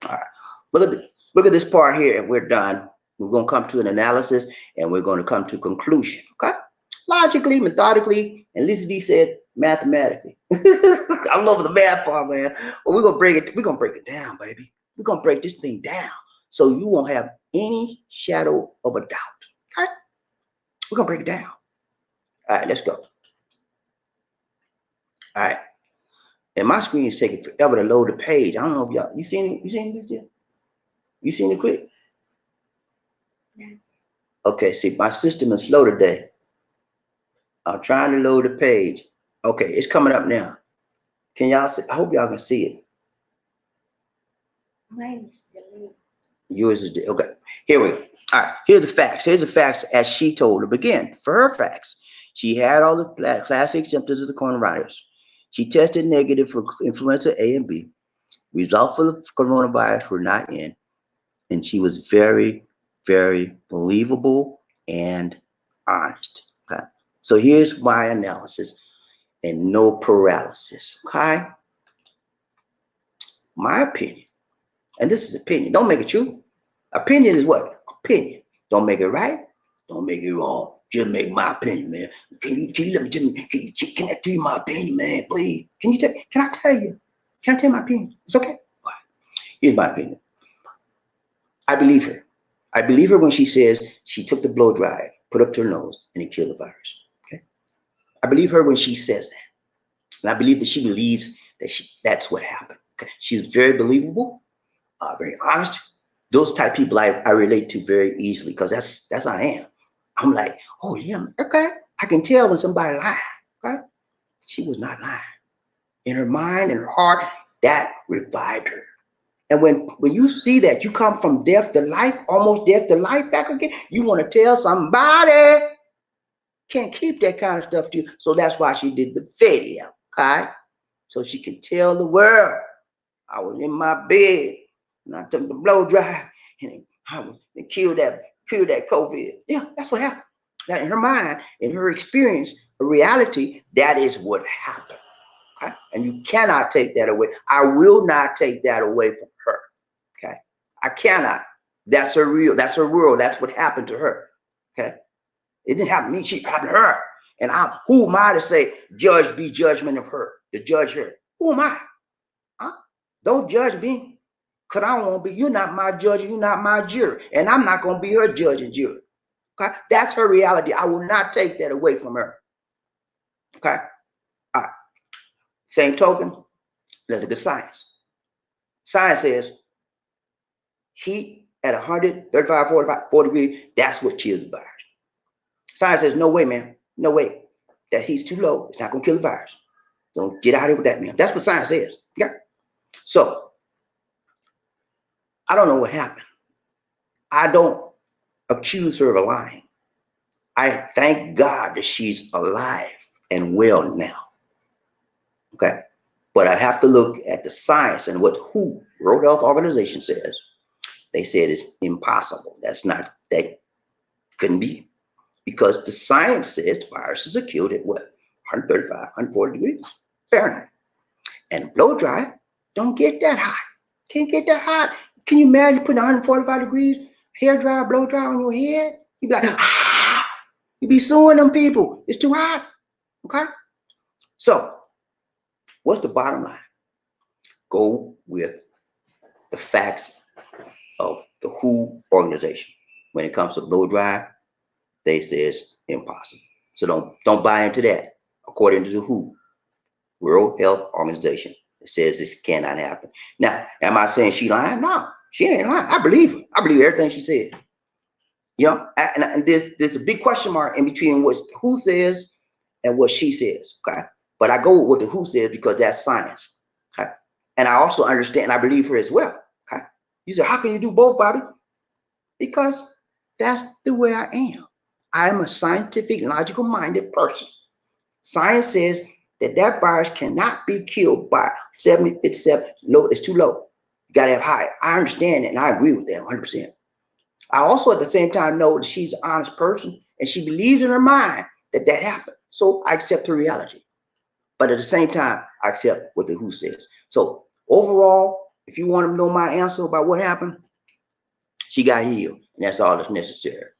All right. Look at this part here, and we're done. We're going to come to an analysis, and we're going to come to a conclusion. Okay. Logically, methodically, and Lisa D said mathematically. I love the math part, man. But we're gonna break it down, baby. We're gonna break this thing down so you won't have any shadow of a doubt. Okay? We're gonna break it down. All right, let's go. All right. And my screen is taking forever to load the page. I don't know if y'all you seen this yet? You seen it quick? Yeah. Okay, see, my system is slow today. I'm trying to load the page. Okay, it's coming up now. Can y'all see? I hope y'all can see it. Mine is delayed. Yours is okay. Here we go. All right. Here's the facts. Here's the facts as she told her. Again, for her facts, she had all the classic symptoms of the coronavirus. She tested negative for influenza A and B. Results for the coronavirus were not in, and she was very, very believable and honest. Okay. So here's my analysis, and no paralysis. Okay. My opinion, and this is opinion. Don't make it true. Opinion is what? Opinion. Don't make it right. Don't make it wrong. Just make my opinion, man. Can you let me tell me? Can I tell you my opinion, man? Please. Can I tell you? Can I tell you my opinion? It's okay. All right. Here's my opinion. I believe her. I believe her when she says she took the blow dryer, put up to her nose, and it killed the virus. Okay. I believe her when she says that. And I believe that she believes that that's what happened. Okay. She's very believable, very honest. Those type of people I relate to very easily because that's how I am. I'm like, oh yeah, okay. I can tell when somebody lied. Okay, she was not lying. In her mind, in her heart, that revived her. And when you see that you come from death to life, almost death to life back again, you want to tell somebody. Can't keep that kind of stuff to you. So that's why she did the video. Okay, so she can tell the world I was in my bed and I took the blow dry and I was and killed that cure that COVID. Yeah, that's what happened. Now, in her mind, in her experience, her reality, that is what happened. Okay? And you cannot take that away. I will not take that away from her. Okay? I cannot. That's her real, that's her world. That's what happened to her. Okay? It didn't happen to me, it happened to her. And who am I to say, judge, be judgment of her, to judge her? Who am I? Huh? Don't judge me. Because I won't be, you're not my judge, you're not my jury. And I'm not going to be her judge and jury. Okay? That's her reality. I will not take that away from her. Okay? All right. Same token, let's look at science. Science says heat at 135, 45, 40 degrees, that's what kills the virus. Science says, no way, man. No way. That heat's too low. It's not going to kill the virus. Don't get out of here with that, man. That's what science says. Yeah. So, I don't know what happened. I don't accuse her of lying. I thank God that she's alive and well now. Okay. But I have to look at the science and what WHO, World Health Organization, says. They said it's impossible. That couldn't be. Because the science says viruses are killed at what? 135, 140 degrees Fahrenheit. And blow dry don't get that hot. Can't get that hot. Can you imagine putting 145 degrees hair dry, blow dry on your head? You'd be like, ah! You'd be suing them people. It's too hot. Okay? So, what's the bottom line? Go with the facts of the WHO organization. When it comes to blow dry, they say it's impossible. So don't buy into that. According to the WHO, World Health Organization, it says this cannot happen. Now, am I saying she lying? No, she ain't lying. I believe her. I believe everything she said. You know, and there's a big question mark in between what the WHO says and what she says. Okay, but I go with what the WHO says because that's science. Okay, and I also understand. I believe her as well. Okay, you say, how can you do both, Bobby? Because that's the way I am. I am a scientific, logical-minded person. Science says that virus cannot be killed by 70, 57. Low, it's too low. You got to have higher. I understand that, and I agree with that 100%. I also, at the same time, know that she's an honest person, and she believes in her mind that happened. So I accept her reality. But at the same time, I accept what the WHO says. So overall, if you want to know my answer about what happened, she got healed, and that's all that's necessary.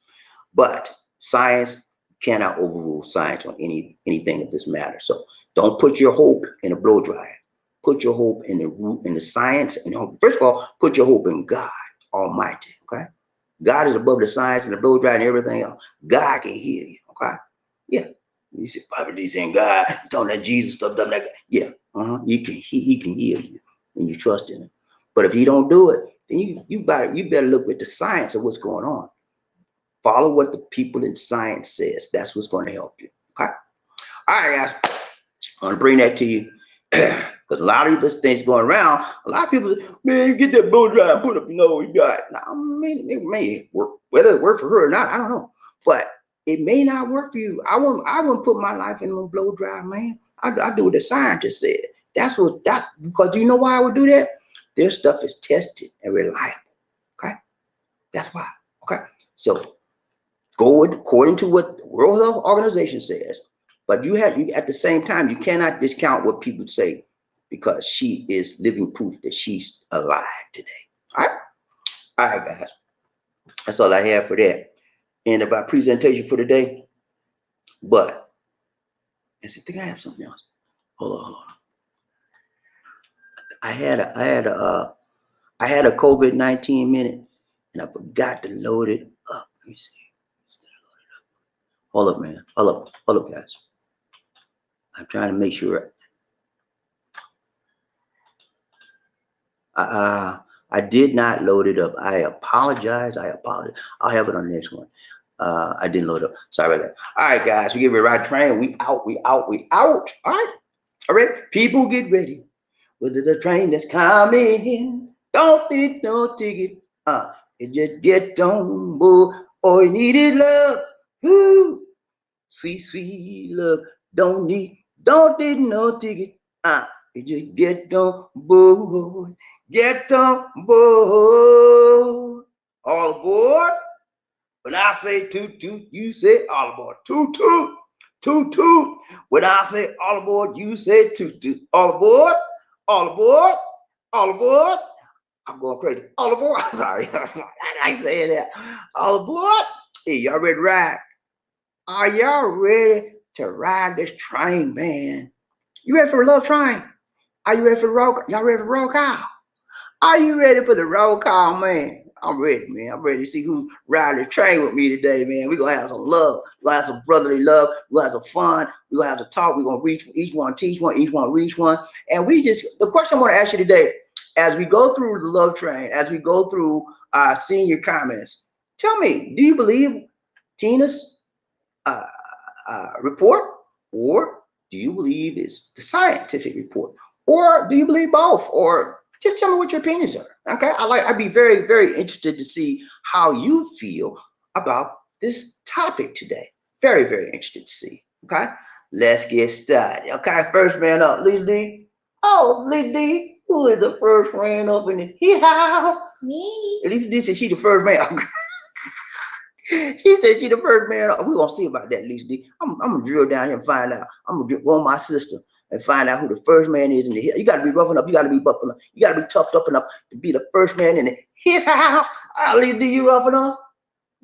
But science cannot overrule science on anything of this matter. So don't put your hope in a blow dryer. Put your hope in the science. And first of all, put your hope in God Almighty. Okay, God is above the science and the blow dryer and everything else. God can heal you. Okay, yeah. You see, probably saying God, talking that Jesus stuff, doesn't that? Yeah, He can heal you when you trust in Him. But if He don't do it, then you better look at the science of what's going on. Follow what the people in science says. That's what's going to help you. Okay. All right, guys. I want to bring that to you because a lot of this things going around. A lot of people say, man, you get that blow dry and put up your nose. You got it. Now, I mean, it may work. Whether it worked for her or not, I don't know. But it may not work for you. I wouldn't put my life in a blow dry, man. I do what the scientist said. Because you know why I would do that? Their stuff is tested and reliable. Okay. That's why. Okay. So go according to what the World Health Organization says, but you at the same time, you cannot discount what people say because she is living proof that she's alive today. All right, guys. That's all I have for that. And about presentation for today. But I think I have something else. Hold on. I had a COVID-19 minute, and I forgot to load it up. Let me see. Hold up, man. Hold up, guys. I'm trying to make sure. I did not load it up. I apologize. I'll have it on the next one. I didn't load it up. Sorry about that. All right, guys. We get ready to ride train. We out. All right. All right. People get ready. Whether the train that's coming, don't need no ticket. It just get on board. Oh, you needed love. Ooh, sweet love. Don't need no ticket. You just get on board. Get on board. All aboard. When I say toot toot, you say all aboard. Toot toot, toot toot. When I say all aboard, you say toot toot. All aboard, all aboard, all aboard. I'm going crazy. All aboard. Sorry, I like saying that. All aboard. Hey, y'all ready to ride? Are y'all ready to ride this train, man? You ready for the love train? Are you ready for the roll? Y'all ready for the roll call? Are you ready for the roll call, man? I'm ready, man. I'm ready to see who ride the train with me today, man. We're going to have some love. We're going to have some brotherly love. We're going to have some fun. We're going to have to talk. We're going to reach each one, teach one, each one, reach one. And the question I want to ask you today, as we go through the love train, as we go through seeing your comments, tell me, do you believe Tina's report, or do you believe it's the scientific report, or do you believe both, or just tell me what your opinions are? Okay, I'd be very, very interested to see how you feel about this topic today. Very, very interested to see. Okay, let's get started. Okay, first man up, Lisa D. Oh, Lisa D, who is the first man up in the house? Me. Lisa D said she the first man. She said she the first man. We're gonna see about that, Lisa D. I'm gonna drill down here and find out. I'm gonna go on my system and find out who the first man is in the hill. You gotta be roughing up, you gotta be buffing up, you gotta be toughed up enough to be the first man in his house. Lisa D, you roughing up?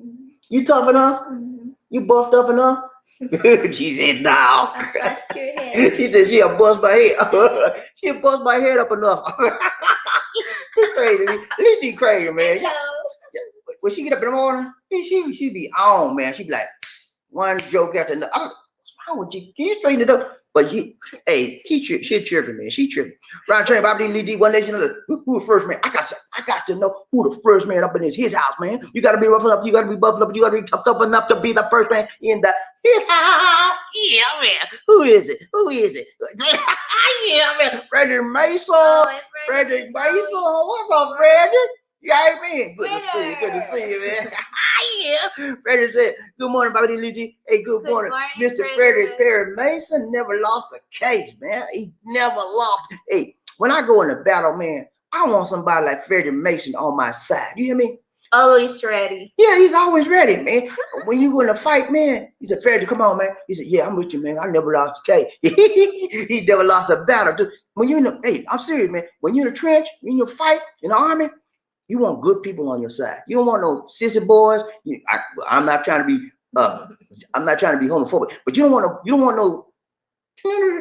Mm-hmm. You tough enough? Mm-hmm. You buffed up enough? She said no. I bust your head. She said she'll bust my head. She'll bust my head up enough. She crazy. Lisa D crazy, man. When she get up in the morning, she be on, man. She be like, one joke after another. I'm like, what's wrong with you? Can you straighten it up? But she tripping, man. She tripping. Round train, Bobby D, one nation, another. Who the first man? I got to know who the first man up in his house, man. You gotta be rough enough, you gotta be buffed up, you gotta be toughed up enough to be the first man in his house. Yeah, man. Who is it? Yeah, man. Frederick Mason. Oh, Frederick Mason. What's up, Frederick? Yeah, man. Good to see you. Good to see you, man. Yeah. Frederick said, good morning, Bobby Lizzie. Hey, good morning. Mr. Frederick Perry Mason never lost a case, man. He never lost. Hey, when I go in the battle, man, I want somebody like Frederick Mason on my side. You hear me? Always ready. Yeah, he's always ready, man. When you go in a fight, man, he said, Frederick, come on, man. He said, yeah, I'm with you, man. I never lost a case. He never lost a battle, too. When you in the, hey, I'm serious, man. When you're in the trench, in your fight, in the army, you want good people on your side. You don't want no sissy boys. I'm not trying to be homophobic, but you don't want no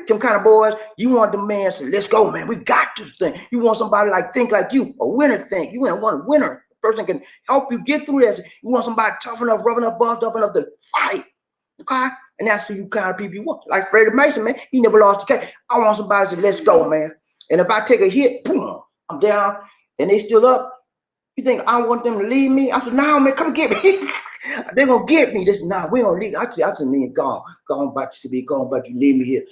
them kind of boys. You want the man say, let's go, man. We got this thing. You want somebody think like you, a winner think. You want a winner. The person can help you get through this. You want somebody tough enough, rough enough, bumped up enough to fight. Okay? And that's who you kind of people you want. Like Freddie Mason, man. He never lost a case. I want somebody to say, let's go, man. And if I take a hit, boom, I'm down, and they still up. You think I want them to leave me? I said, no, man, come get me. They're going to get me. This, nah, we don't leave. I said, man, gone back to be gone, but you leave me here.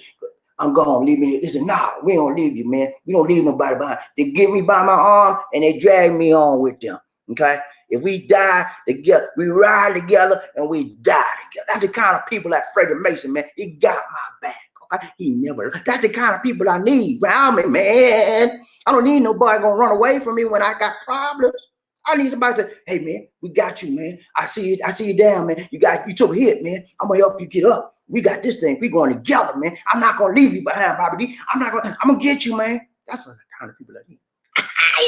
I'm gone, leave me here. They said, nah, we don't leave you, man. We don't leave nobody behind. They get me by my arm, and they drag me on with them, okay? If we die together, we ride together, and we die together. That's the kind of people like Freddie Mason, man. He got my back, okay? That's the kind of people I need around me, man. I don't need nobody going to run away from me when I got problems. I need somebody to say, hey, man, we got you, man. I see you down, man. You took a hit, man. I'm going to help you get up. We got this thing. We going together, man. I'm not going to leave you behind, Bobby D. I'm going to get you, man. That's the kind of people I need.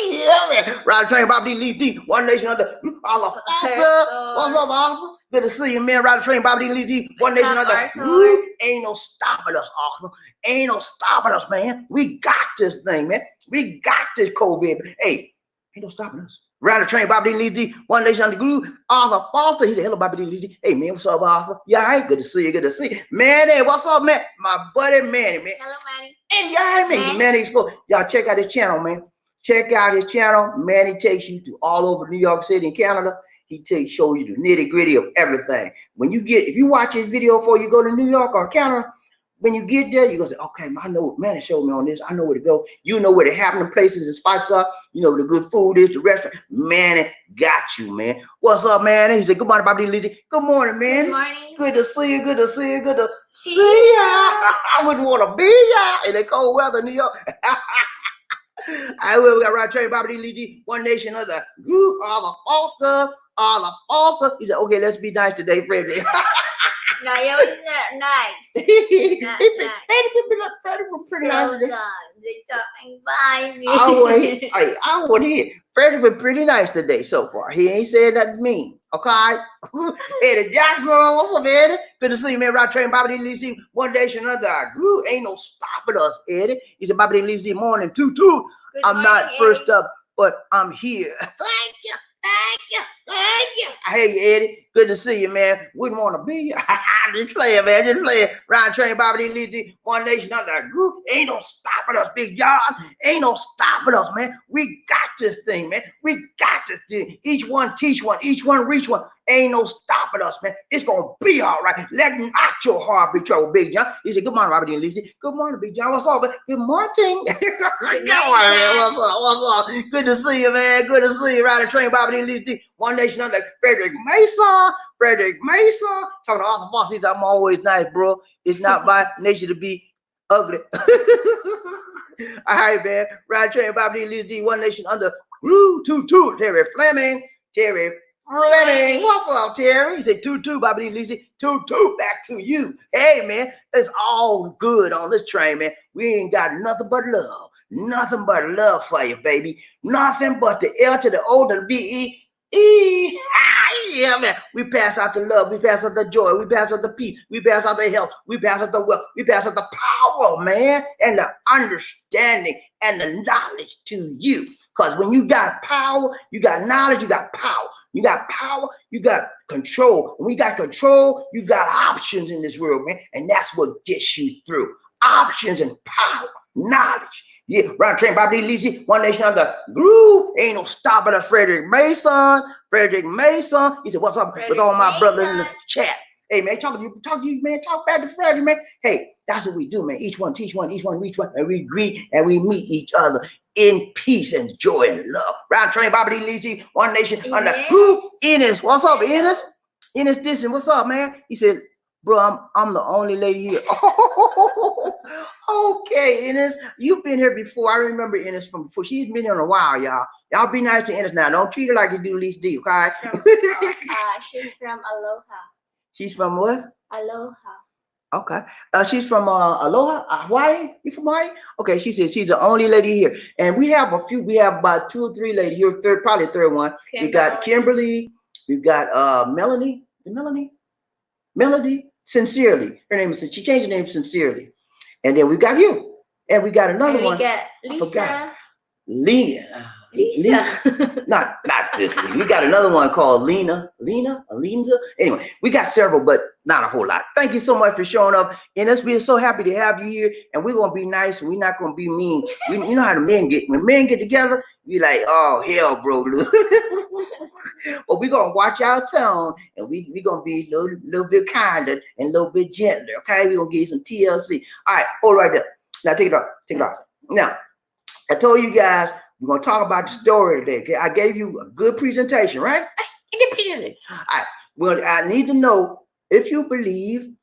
Yeah, man. Ride train, Bobby D, leave D. One nation under. All of Foster. What's up, Arthur? Good to see you, man. Ride train, Bobby D, leave D. One nation under. Ain't no stopping us, Arthur. Ain't no stopping us, man. We got this thing, man. We got this COVID. Hey, ain't no stopping us. Ride the train, Bobby D. Lizzie, One Nation Under Groove, Arthur Foster. He said, hello, Bobby D. Lizzie. Hey, man, what's up, Arthur? Yeah, all right, good to see you, good to see you. Manny, what's up, man? My buddy Manny, man. Hello, Manny. And y'all, man, Manny Exposed. Y'all check out his channel, man. Check out his channel. Manny takes you to all over New York City and Canada. He show you the nitty gritty of everything. If you watch his video before you go to New York or Canada, when you get there, you're going to say, okay, I know what Manny showed me on this. I know where to go. You know where the happening places and spots are. You know where the good food is, the restaurant. Manny got you, man. What's up, Manny? He said, good morning, Bobby Lizzie. Good morning, man. Good morning. Good to see you. Good to see you. Good to see you. I wouldn't want to be here in the cold weather, New York. I will. We got Rod Train, Bobby D. Lee G, One Nation under group, all the Foster, all the Foster. He said, okay, let's be nice today, Freddie. No, it was not nice. Not nice. Freddie was pretty Still nice today. gone. They're talking by me. I want to hear. Freddie been pretty nice today so far. He ain't said nothing mean. Okay. Eddie Jackson, what's up, Eddie? Good to see you, man. Rod Train, Bobby D. Lee C, One Nation under our group. Ain't no stopping us, Eddie. He said, Bobby D. Lee C, morning, 2-2. I'm not first up, but I'm here. Thank you. Thank you. Thank you. I hear you, Eddie. Good to see you, man. Wouldn't want to be here. Just playing, man. Just playing. Rod Train, Bobby D. Lee C, One Nation under our group. Ain't no stopping us, Big John. Ain't no stopping us, man. We got this thing, man. We got this thing. Each one teach one. Each one reach one. Ain't no stopping us, man. It's going to be all right. Let me knock your heart be trouble, Big John. He said, good morning, Robert D. Lee C. Good morning, Big John. What's up, man? Good morning. Good morning, man. What's up? What's up? Good to see you, man. Good to see you. Ride a train, Bobby D. Lee C. One Nation under Frederick Mason. Frederick Mason. Talking to Arthur Foss. He said, I'm always nice, bro. It's not by nature to be ugly. All right, man. Ride train, Bobby D. Lee C. One Nation under Groove 2-2. Terry Fleming. Terry Fleming. What's up, Terry? He said 2-2, Bobby D. Lee C. 2-2. Back to you. Hey, man. It's all good on this train, man. We ain't got nothing but love. Nothing but love for you, baby. Nothing but the L to the O to the B-E. Yeah, man. We pass out the love. We pass out the joy. We pass out the peace. We pass out the health. We pass out the wealth. We pass out the power, man, and the understanding and the knowledge to you. Because when you got power, you got knowledge, you got power. You got power, you got control. When you got control, you got options in this world, man. And that's what gets you through. Options and power. Knowledge. Yeah, Rod Train, Bobby D. Lee C, One Nation under Groove. Ain't no stopping at Frederick Mason. Frederick Mason. He said, what's up with all my brothers in the chat? Hey, man, talk to you, man. Talk back to Frederick, man. Hey, that's what we do, man. Each one teach one, each one reach one, and we greet and we meet each other in peace and joy and love. Rod Train, Bobby D. Lee C, One Nation under Groove. Enos, what's up, Enos? Enos Dixon, what's up, man? He said, bro, I'm the only lady here. Okay, Enos, you've been here before. I remember Enos from before. She's been here in a while, y'all. Y'all be nice to Enos now. Don't treat her like you do Lisa D, okay? She's from Aloha. She's from what? Aloha. Okay. She's from Aloha, Hawaii. You from Hawaii? Okay, she said she's the only lady here. And we have a few, we have about 2 or 3 ladies here, probably third one. We got Kimberly, we got Melody, Sincerely. Her name is, she changed her name Sincerely. And then we got you. And we got another one. We got Lisa. Lisa. Not this. We got another one called Lena. Anyway, we got several, but not a whole lot. Thank you so much for showing up. And we're so happy to have you here. And we're gonna be nice and we're not gonna be mean. You know how the men get. When men get together, we like, oh hell, bro. But we're gonna watch our tone and we're gonna be a little bit kinder and a little bit gentler. Okay, we're gonna give you some TLC. All right, hold right there. Now take it off. Now, I told you guys we're gonna talk about the story today. Okay, I gave you a good presentation, right? All right. Well, I need to know if you believe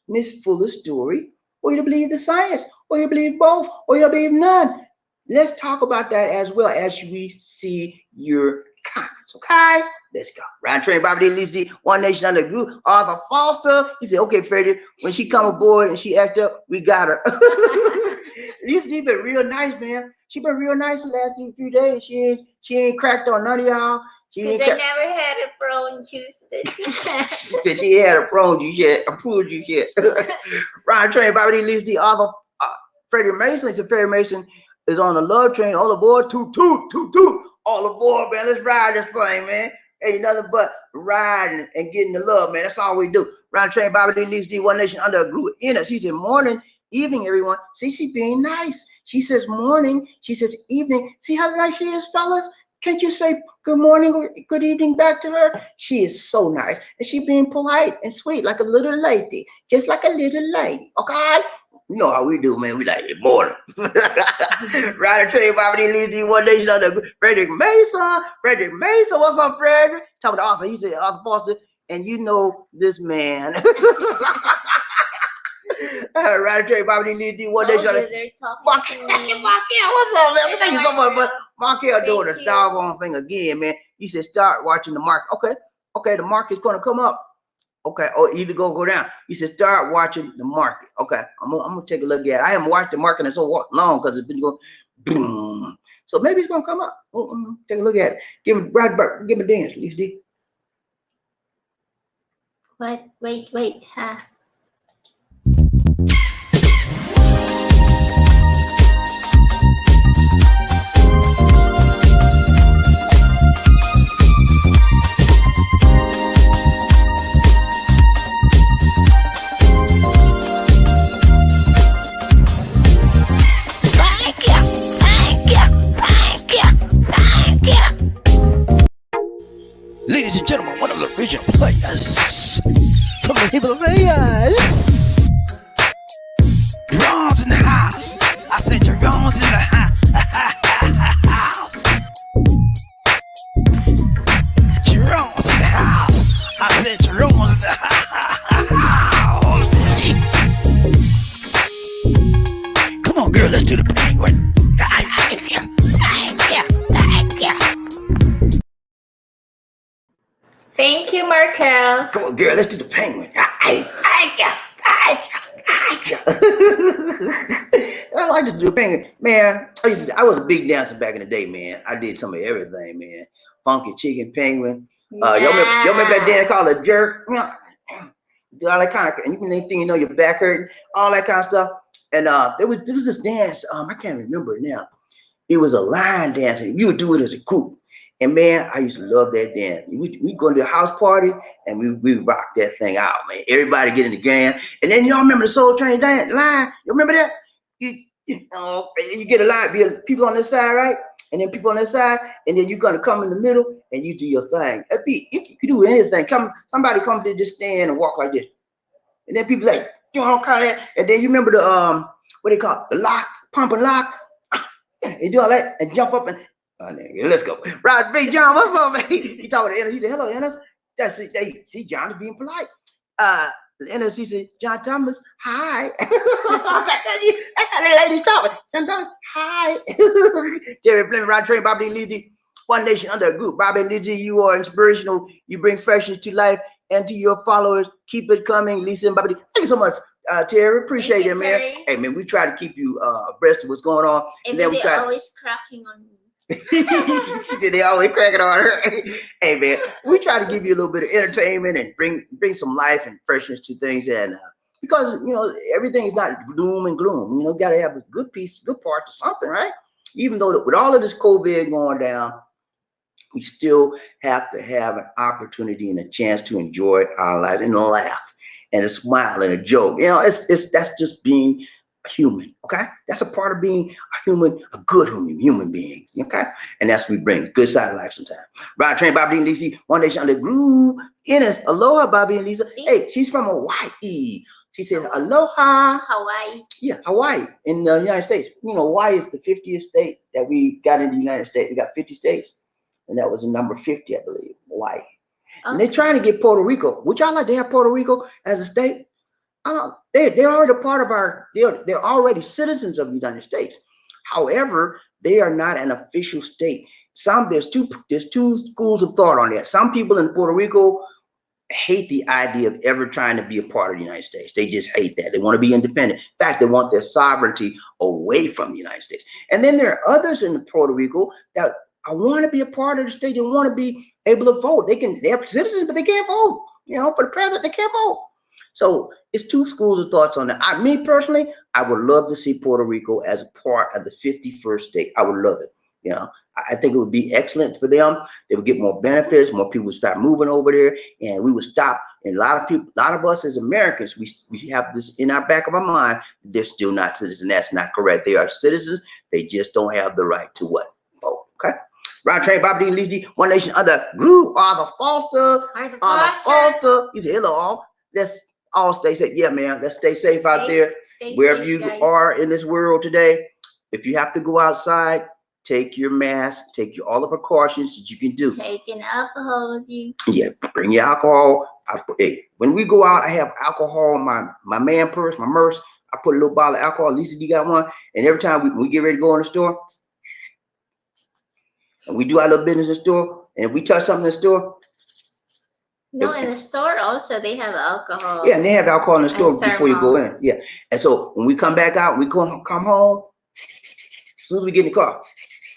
Miss Fuller's story, or you believe the science, or you believe both, or you believe none. Let's talk about that as well as we see your comments. Okay, let's go. Rod Train, Bobby D. Lee C, One Nation under Group. Arthur Foster. He said, okay, Freddie, when she come aboard and she act up, we got her. Lisa D been real nice, man. She been real nice the last few days. She ain't cracked on none of y'all. Because I never had a prone juice. She said she had a prone juice yet, a pool juice yet. Rod Train, Bobby D. Lisa D, Arthur, Freddie Mason. He said Freddie Mason is on the love train. All aboard, toot. All aboard, man. Let's ride this thing, man. Ain't nothing but riding and getting the love, man. That's all we do. Rod Train, Bobby D. Lisa D, One Nation under a Group in us. She said morning. Evening, everyone. See, she being nice. She says morning. She says evening. See how nice she is, fellas? Can't you say good morning or good evening back to her? She is so nice. And she being polite and sweet like a little lady. Just like a little lady. Okay? You know how we do, man. We like it morning. Ryder Trey, Bobby Lee, One Nation under Frederick Mason. Frederick Mason. What's up, Frederick? Talking to Arthur. He said, Arthur Foster, and you know this man. Right, Trey, Bobby Lee D, one Oh, day. they're talking to me. Markel, what's up, man? Thank you so much, but Markel doing Thank a you. doggone thing again, man. He said, start watching the market. Okay, the market's gonna come up. Okay, or either go down. He said, start watching the market. Okay, I'm gonna take a look at it. I haven't watched the market in so long because it's been going boom. So maybe it's gonna come up. Take a look at it. Give him give him a dance, Lisa D. Wait. Ladies and gentlemen, one of the original players from the Himalayas. Jerome's in the house. I said Jerome's in the house. Jerome's in the house. I said Jerome's in the house. Come on, girl, let's do the penguin. Thank you, Markel. Come on, girl, let's do the penguin. I like to do the penguin. Man, I was a big dancer back in the day, man. I did some of everything, man. Funky chicken penguin. Y'all remember that dance called a jerk? Do all that kind of, and you can think you know your back hurting, all that kind of stuff. And there was this dance, I can't remember it now. It was a line dance, and you would do it as a group. And man, I used to love that dance. We go to a house party and we rock that thing out, man. Everybody get in the grand. And then y'all remember the Soul Train dance line? You remember that? You get a line, people on this side, right? And then people on this side, and then you're gonna come in the middle and you do your thing. You can do anything. Somebody come to this stand and walk like this. And then people like, you know, kind of that. And then you remember the what they call it? The lock, pump and lock. And do all that and jump up and let's go. Right, Big John, what's up, man? He talking to Ennis. He said, hello, Ennis. That's it. See, John is being polite. Ennis, he said, John Thomas, hi. That's how the lady talking. John Thomas, hi. Jerry Fleming, Rod Train, Bobby Lee, One Nation under a group. Bobby Lee, you are inspirational. You bring freshness to life and to your followers. Keep it coming, Lisa and Bobby. Thank you so much, Terry. Appreciate it, man. Terry. Hey, man, we try to keep you abreast of what's going on. And then we try always cracking on me. She did. They always cracking on her. Hey, man, we try to give you a little bit of entertainment and bring some life and freshness to things, and because you know everything is not doom and gloom. You know, got to have a good piece, good part to something, right? Even though with all of this COVID going down, we still have to have an opportunity and a chance to enjoy our life and laugh and a smile and a joke. You know, that's just being human. Okay, that's a part of being a human, a good human being. Okay, and that's what we bring good side of life sometimes. Rod Train, Bobby and Lisa, One Nation under groove. Ines, aloha, Bobby and Lisa. Hey, she's from Hawaii. She says aloha. Hawaii. Yeah, Hawaii in the United States. You know, Hawaii is the 50th state that we got in the United States. We got 50 states, and that was the number 50, I believe, Hawaii. Okay. And they're trying to get Puerto Rico. Would y'all like to have Puerto Rico as a state? I don't. They're already part of our. They're already citizens of the United States. However, they are not an official state. There's two schools of thought on that. Some people in Puerto Rico hate the idea of ever trying to be a part of the United States. They just hate that. They want to be independent. In fact, they want their sovereignty away from the United States. And then there are others in Puerto Rico that I want to be a part of the state. They want to be able to vote. They're citizens, but they can't vote. You know, for the president, they can't vote. So it's two schools of thoughts on that. Me personally, I would love to see Puerto Rico as a part of the 51st state. I would love it. You know, I think it would be excellent for them. They would get more benefits. More people would start moving over there, and we would stop. And a lot of us as Americans, we have this in our back of our mind. They're still not citizens. That's not correct. They are citizens. They just don't have the right to what? Vote. Okay. Rod Train, Bobby Dean, Lizzie, One Nation under group. Arthur Foster. He said, hello, all. Let's all stay safe. Yeah, man. Let's stay safe out there. Wherever you are in this world today. If you have to go outside, take your mask, take all the precautions that you can do. Taking alcohol with you. Yeah, bring your alcohol. Hey, when we go out, I have alcohol in my man purse, my purse. I put a little bottle of alcohol. Lisa D got one. And every time we get ready to go in the store, and we do our little business in the store, and if we touch something in the store. No, in the store also they have alcohol. Yeah, and they have alcohol in the store before you go thermal. in. Yeah. And so when we come back out, we come home, as soon as we get in the car.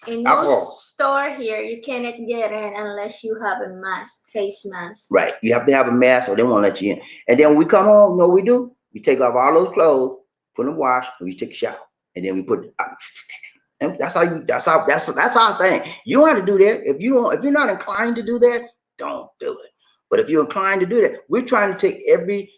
In Alcohol. most store here, you cannot get in unless you have a mask, face mask. Right. You have to have a mask or they won't let you in. And then when we come home, you know what we do? We take off all those clothes, put them in the wash, and we take a shower. And then we put and that's our thing. You don't have to do that. If you're not inclined to do that, don't do it. But if you're inclined to do that, we're trying to take every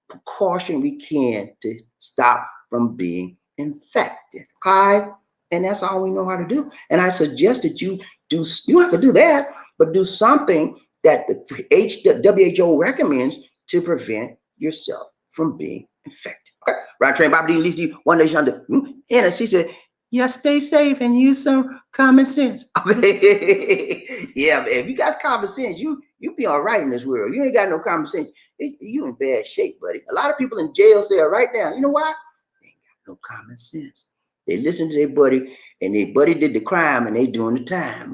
precaution we can to stop from being infected. Okay? And that's all we know how to do. And I suggest that you don't have to do that, but do something that the WHO recommends to prevent yourself from being infected. Okay? Right, train Bobby D, at least one nation under. And she said, yeah, stay safe and use some common sense. Yeah, if you got common sense, you be all right in this world. You ain't got no common sense. You in bad shape, buddy. A lot of people in jail cell right now. You know why? They ain't got no common sense. They listen to their buddy, and their buddy did the crime, and they doing the time.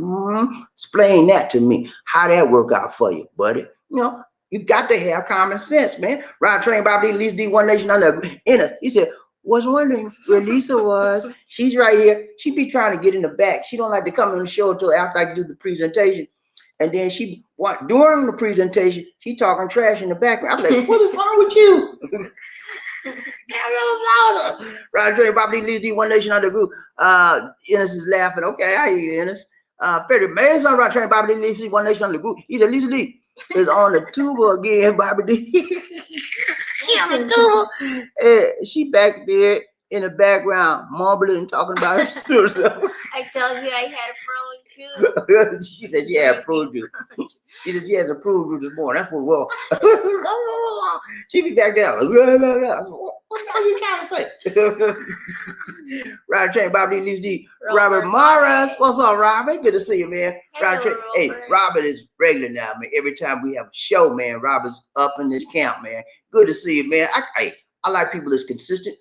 Explain that to me. How that work out for you, buddy? You know, you got to have common sense, man. Ryan Train Bobby Lee, D, one nation under. He said, was wondering where Lisa was. She's right here. She be trying to get in the back. She don't like to come on the show until after I do the presentation. And then during the presentation, she talking trash in the background. I'm like, what is wrong with you? Right, Trey, Bobby Lee, D, one nation under group. Ennis is laughing. Okay, I hear you, Ennis. Frederick Mays on right, Trey, Bobby Lee, D, one nation under group. He said, Lisa D is on the tuba again, Bobby D. She on the tuba. She back there in the background, mumbling and talking about herself. I told you I had prune juice. She said she had prune juice. She said she has a prune juice this morning. That's what well. She be back there. What are you trying to say? Robert Train, Bobby Lee D. Robert Morris. What's up, Robert? Good to see you, man. Robert Train. Hey, Robert is regular now, man. Every time we have a show, man, Robert's up in this camp, man. Good to see you, man. I like people that's consistent.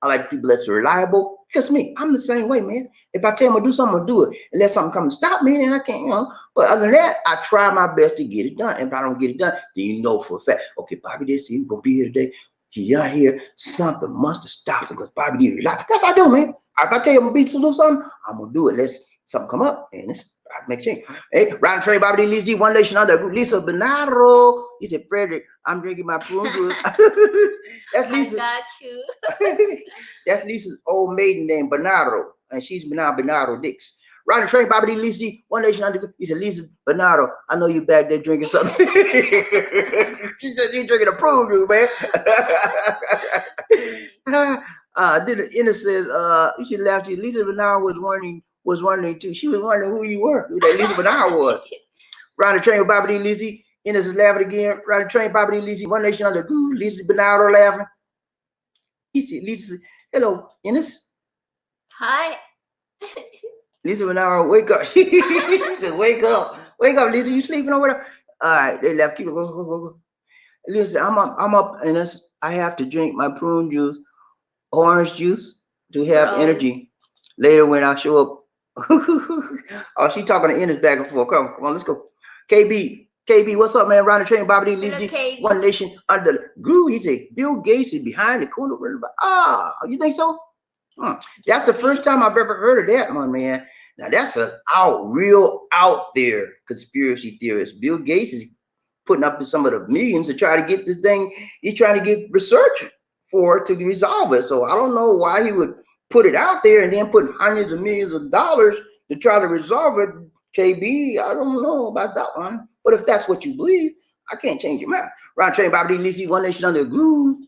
I like people that's reliable. Because me, I'm the same way, man. If I tell them to do something, I'll do it. Unless something comes to stop me, then I can't, you know. But other than that, I try my best to get it done. And if I don't get it done, then you know for a fact, okay, Bobby did see he's going to be here today. He's out here. Something must have stopped him because Bobby did reliable. That's what I do, man. If I tell you I'm going to do something, I'm going to do it. Unless something come up and it's I make change. Hey, Ryan Trey, Bobby D, Lisa, one nation under group. Lisa Bernardo. He said, Frederick, I'm drinking my prune juice. That's Lisa. I got you. That's Lisa's old maiden name, Bernardo. And she's now Bernardo Dix. Ryan Trey, Bobby D, Lisa, one nation under group. He said, Lisa Bernardo, I know you back there drinking something. She said, you drinking a prune juice, man. Then the Inner says, she laughed. Lisa Bernardo was wondering too. She was wondering who you were, who that Lisa Bernard was. Ride the train with Bobby D. Lizzie. Ennis is laughing again. Ride the train, Bobby D. Lizzie. One nation under. Lisa Bernard laughing. He said, Lisa, hello, Ennis. Hi. Lisa Bernard, wake up. She said, wake up. Wake up, Lisa. You sleeping over there? All right, they left. Keep it. Go. Listen, I'm up, Ennis. I have to drink my prune juice, orange juice to have energy later when I show up. Oh, she talking to Ennis back and forth. Come on, let's go. KB, what's up, man? Round the train, Bobby D. Lizzie, one nation under the groove. He said, Bill Gates is behind the corner. You think so? That's the first time I've ever heard of that one, man. Now that's real out there conspiracy theorist. Bill Gates is putting up some of the millions to try to get this thing. He's trying to get research for it to resolve it. So I don't know why he would put it out there and then put hundreds of millions of dollars to try to resolve it. KB, I don't know about that one. But if that's what you believe, I can't change your mind. Round train, Bobby D. Lizzie, one nation under the groove.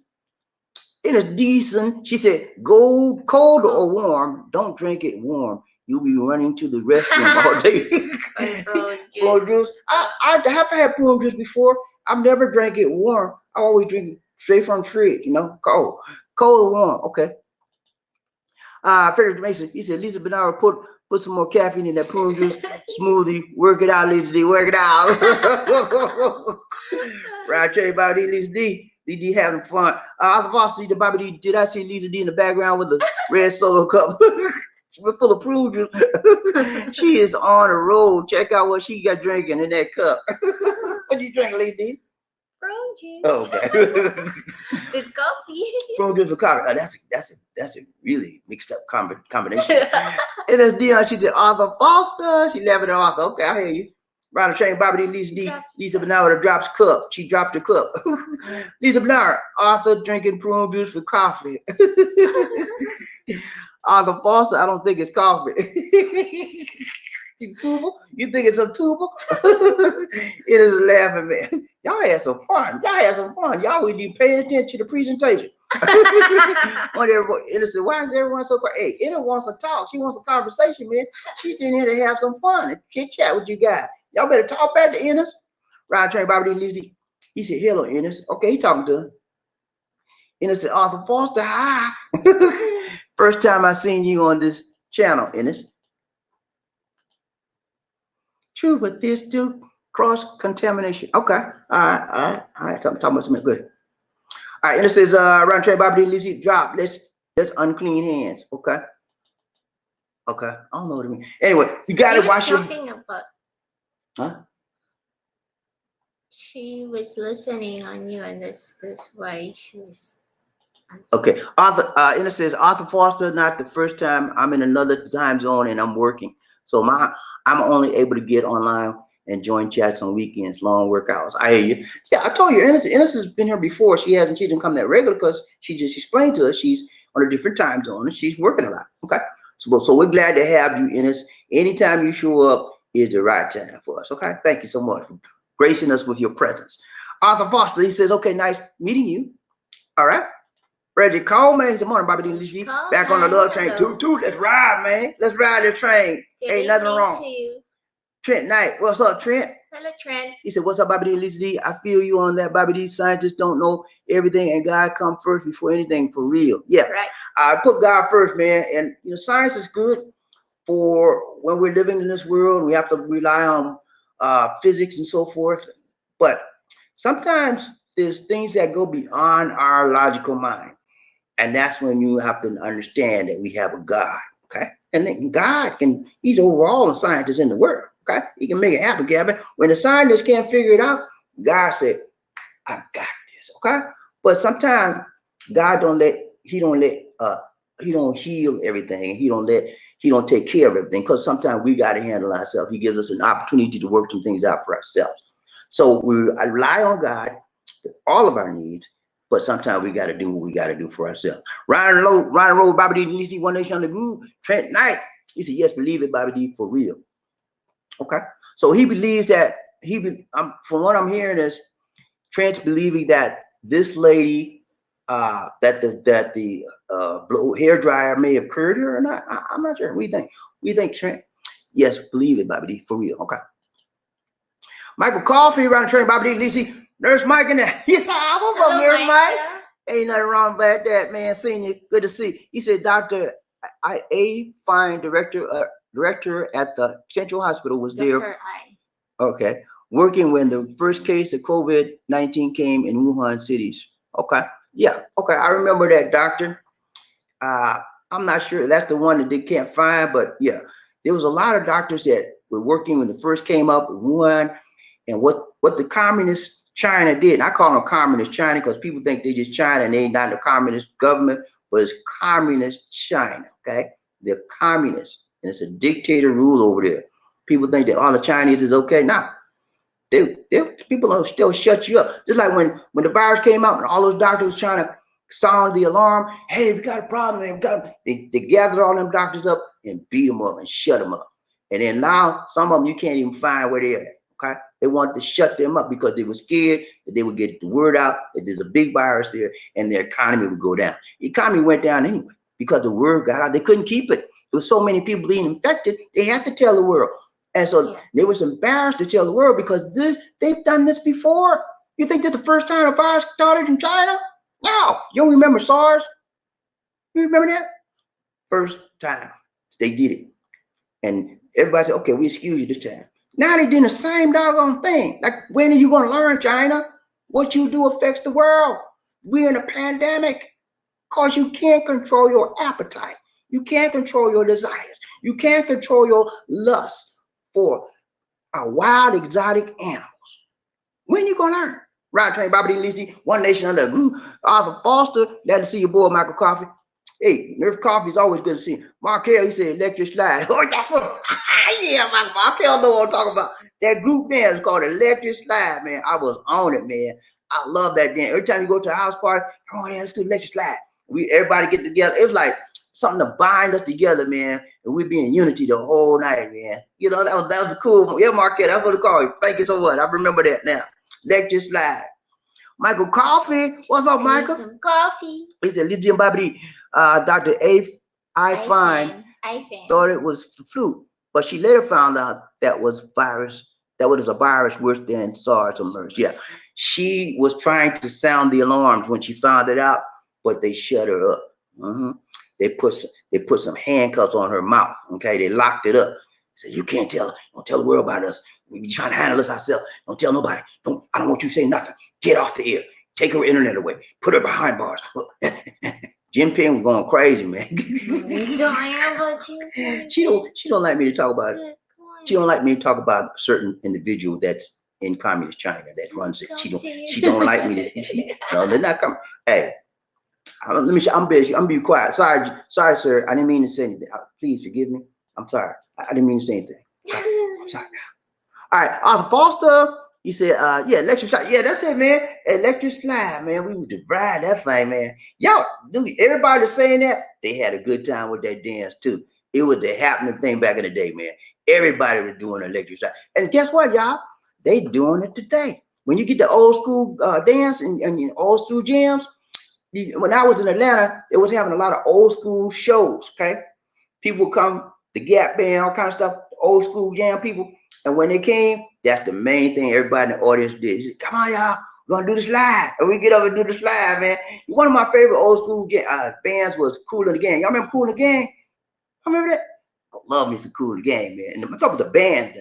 It is decent. She said, go cold or warm. Don't drink it warm. You'll be running to the restroom all day. Prune juice. I have had prune juice before. I've never drank it warm. I always drink it straight from the fridge, cold. Cold or warm. Okay. Frederick Mason, he said, Lisa Bernard, put some more caffeine in that prune juice smoothie. Work it out, Lisa D. Work it out. Right, I tell you about Lisa D. Lisa D having fun. Arthur Foster, the Bobby D. Did I see Lisa D in the background with the red solo cup full of prune juice? She is on the road. Check out what she got drinking in that cup. What you drinking, Lisa D? Prune juice. Oh, okay. With coffee. Prune juice with coffee. Oh, that's a really mixed up combination. And that's Dion. She said Arthur Foster. She laughing at Arthur. Okay, I hear you. Round the train, Bobby D. Lisa Bernard drops cup. She dropped the cup. Lisa Bernard, Arthur drinking prune juice with coffee. Arthur Foster, I don't think it's coffee. Tubal? You think it's a tubal? It is laughing, man. Y'all had some fun. Y'all would be paying attention to the presentation. Innocent, why is everyone so quiet? Hey, Inna wants to talk. She wants a conversation, man. She's in here to have some fun and chit chat with you guys. Y'all better talk back to Innes. Ryan Train Bobby D. He said, hello, Innes. Okay, he talking to her. Innes said, Arthur Foster, hi. First time I seen you on this channel, Innes. True, but there's still cross-contamination. Okay. All right. Talking about something good. All right, and it says, round trade Bobby Lizzie drop. Let's unclean hands. Okay. I don't know what it means. Anyway, you gotta wash your. About. Huh? She was listening on you, and this why she was. Okay. Arthur, and it says Arthur Foster. Not the first time. I'm in another time zone and I'm working, so I'm only able to get online and join chats on weekends, long work hours. I hear you. Yeah, I told you, Innes has been here before. She didn't come that regular because she just explained to us she's on a different time zone and she's working a lot. Okay, so we're glad to have you, Innes. Anytime you show up is the right time for us. Okay, thank you so much for gracing us with your presence. Arthur Foster, he says, okay, nice meeting you. All right. Reggie Coleman, good morning, Bobby D. Back on the love train. Toot, let's ride, man. Let's ride the train. Ain't nothing wrong. Trent Knight, what's up, Trent? Hello, Trent. He said, what's up, Bobby D. Lisa D? I feel you on that, Bobby D. Scientists don't know everything, and God come first before anything, for real. Yeah, right. I put God first, man. And science is good for when we're living in this world. We have to rely on physics and so forth. But sometimes there's things that go beyond our logical mind, and that's when you have to understand that we have a God. Okay, and then God he's over all the scientists in the world. Okay, he can make it happen, Gavin. When the scientists can't figure it out, God said, I got this. Okay, but sometimes God don't heal everything. He don't take care of everything, because sometimes we got to handle ourselves. He gives us an opportunity to work some things out for ourselves. So we rely on God for all of our needs, but sometimes we got to do what we got to do for ourselves. Ryan Road, Bobby D, DC, One Nation on the Groove. Trent Knight, he said, yes, believe it, Bobby D, for real. Okay, so he believes that from what I'm hearing is Trent's believing that this lady, that the hairdryer may have cured her or not. I'm not sure. What do you think? We think, Trent? Yes, believe it, Bobby D, for real. Okay. Michael Coffee around the train, Bobby D, Lizzie, Nurse Mike in there. Yes, what's up, Nurse Mike? Ain't nothing wrong about that, man. Seeing you, good to see. He said, Dr. A. Fine, director at the Central Hospital, was there. Okay, working when the first case of COVID-19 came in Wuhan cities. Okay, yeah, okay, I remember that, doctor. I'm not sure that's the one that they can't find, but yeah, there was a lot of doctors that were working when it first came up in Wuhan, and what the communist China did. And I call them communist China because people think they just China and they not a communist government, but it's communist China. Okay, they're communists, and it's a dictator rule over there. People think that all the Chinese is okay. Nah, people will still shut you up. Just like when the virus came out and all those doctors was trying to sound the alarm. Hey, we got a problem, man. They gathered all them doctors up and beat them up and shut them up. And then now some of them you can't even find where they're at. Okay, they wanted to shut them up because they were scared that they would get the word out that there's a big virus there and their economy would go down. The economy went down anyway because the word got out. They couldn't keep it. There was so many people being infected. They had to tell the world. And so they was embarrassed to tell the world because they've done this before. You think this is the first time a virus started in China? No. You don't remember SARS? You remember that? first time they did it. And everybody said, okay, we excuse you this time. Now they did the same doggone thing. Like, when are you going to learn, China? What you do affects the world. We're in a pandemic because you can't control your appetite. You can't control your desires. You can't control your lust for a wild, exotic animals. When you going to learn? Right, Train, Bobby D. Lisi, One Nation Under a Groove. Arthur Foster, glad to see your boy, Michael Coffey. Hey, Nerf Coffee is always good to see. Markel, he said, electric slide. Oh, that's what, yeah, Markel know what I'm talking about. That group dance is called Electric Slide, man. I was on it, man. I love that dance. Every time you go to a house party, oh, yeah, let's do Electric Slide. Everybody get together. It was like something to bind us together, man. And we'd be in unity the whole night, man. You know, that was cool. Yeah, Markel, that's what it called. Thank you so much. I remember that now. Electric Slide. Michael Coffee. What's up, Michael? Some coffee. He said, Lydia Bobby, Dr. I thought it was flu, but she later found out that was virus. That was a virus worse than SARS or MERS. Yeah, she was trying to sound the alarms when she found it out, but they shut her up. They put some handcuffs on her mouth. Okay, they locked it up. Said, you can't tell her. Don't tell the world about us. We trying to handle this ourselves. Don't tell nobody. I don't want you to say nothing. Get off the air. Take her internet away. Put her behind bars. Jim Penn was going crazy, man. She don't like me to talk about it. She don't like me to talk about a certain individual that's in communist China that runs it. She don't like me to. No, they're not coming. Hey, let me. I'm busy. I'm be quiet. Sorry, sir. I didn't mean to say anything. Please forgive me. I'm sorry. I didn't mean to say anything. I'm sorry. All right, Arthur Foster. He said, yeah, electric slide. Yeah, that's it, man. Electric slide, man. We would ride that thing, man. Y'all, everybody that's saying that, they had a good time with that dance, too. It was the happening thing back in the day, man. Everybody was doing electric slide. And guess what, y'all? They doing it today. When you get the old school dance and old school jams, when I was in Atlanta, it was having a lot of old school shows, okay? People come, the Gap Band, all kind of stuff, old school jam people. And when they came, that's the main thing everybody in the audience did. He said, come on, y'all, we're going to do this live. And we get up and do this live, man. One of my favorite old school bands was Kool and the Gang. Y'all remember Kool and the Gang? I remember that? I love me some Kool and the Gang, man. And I'm talking about the band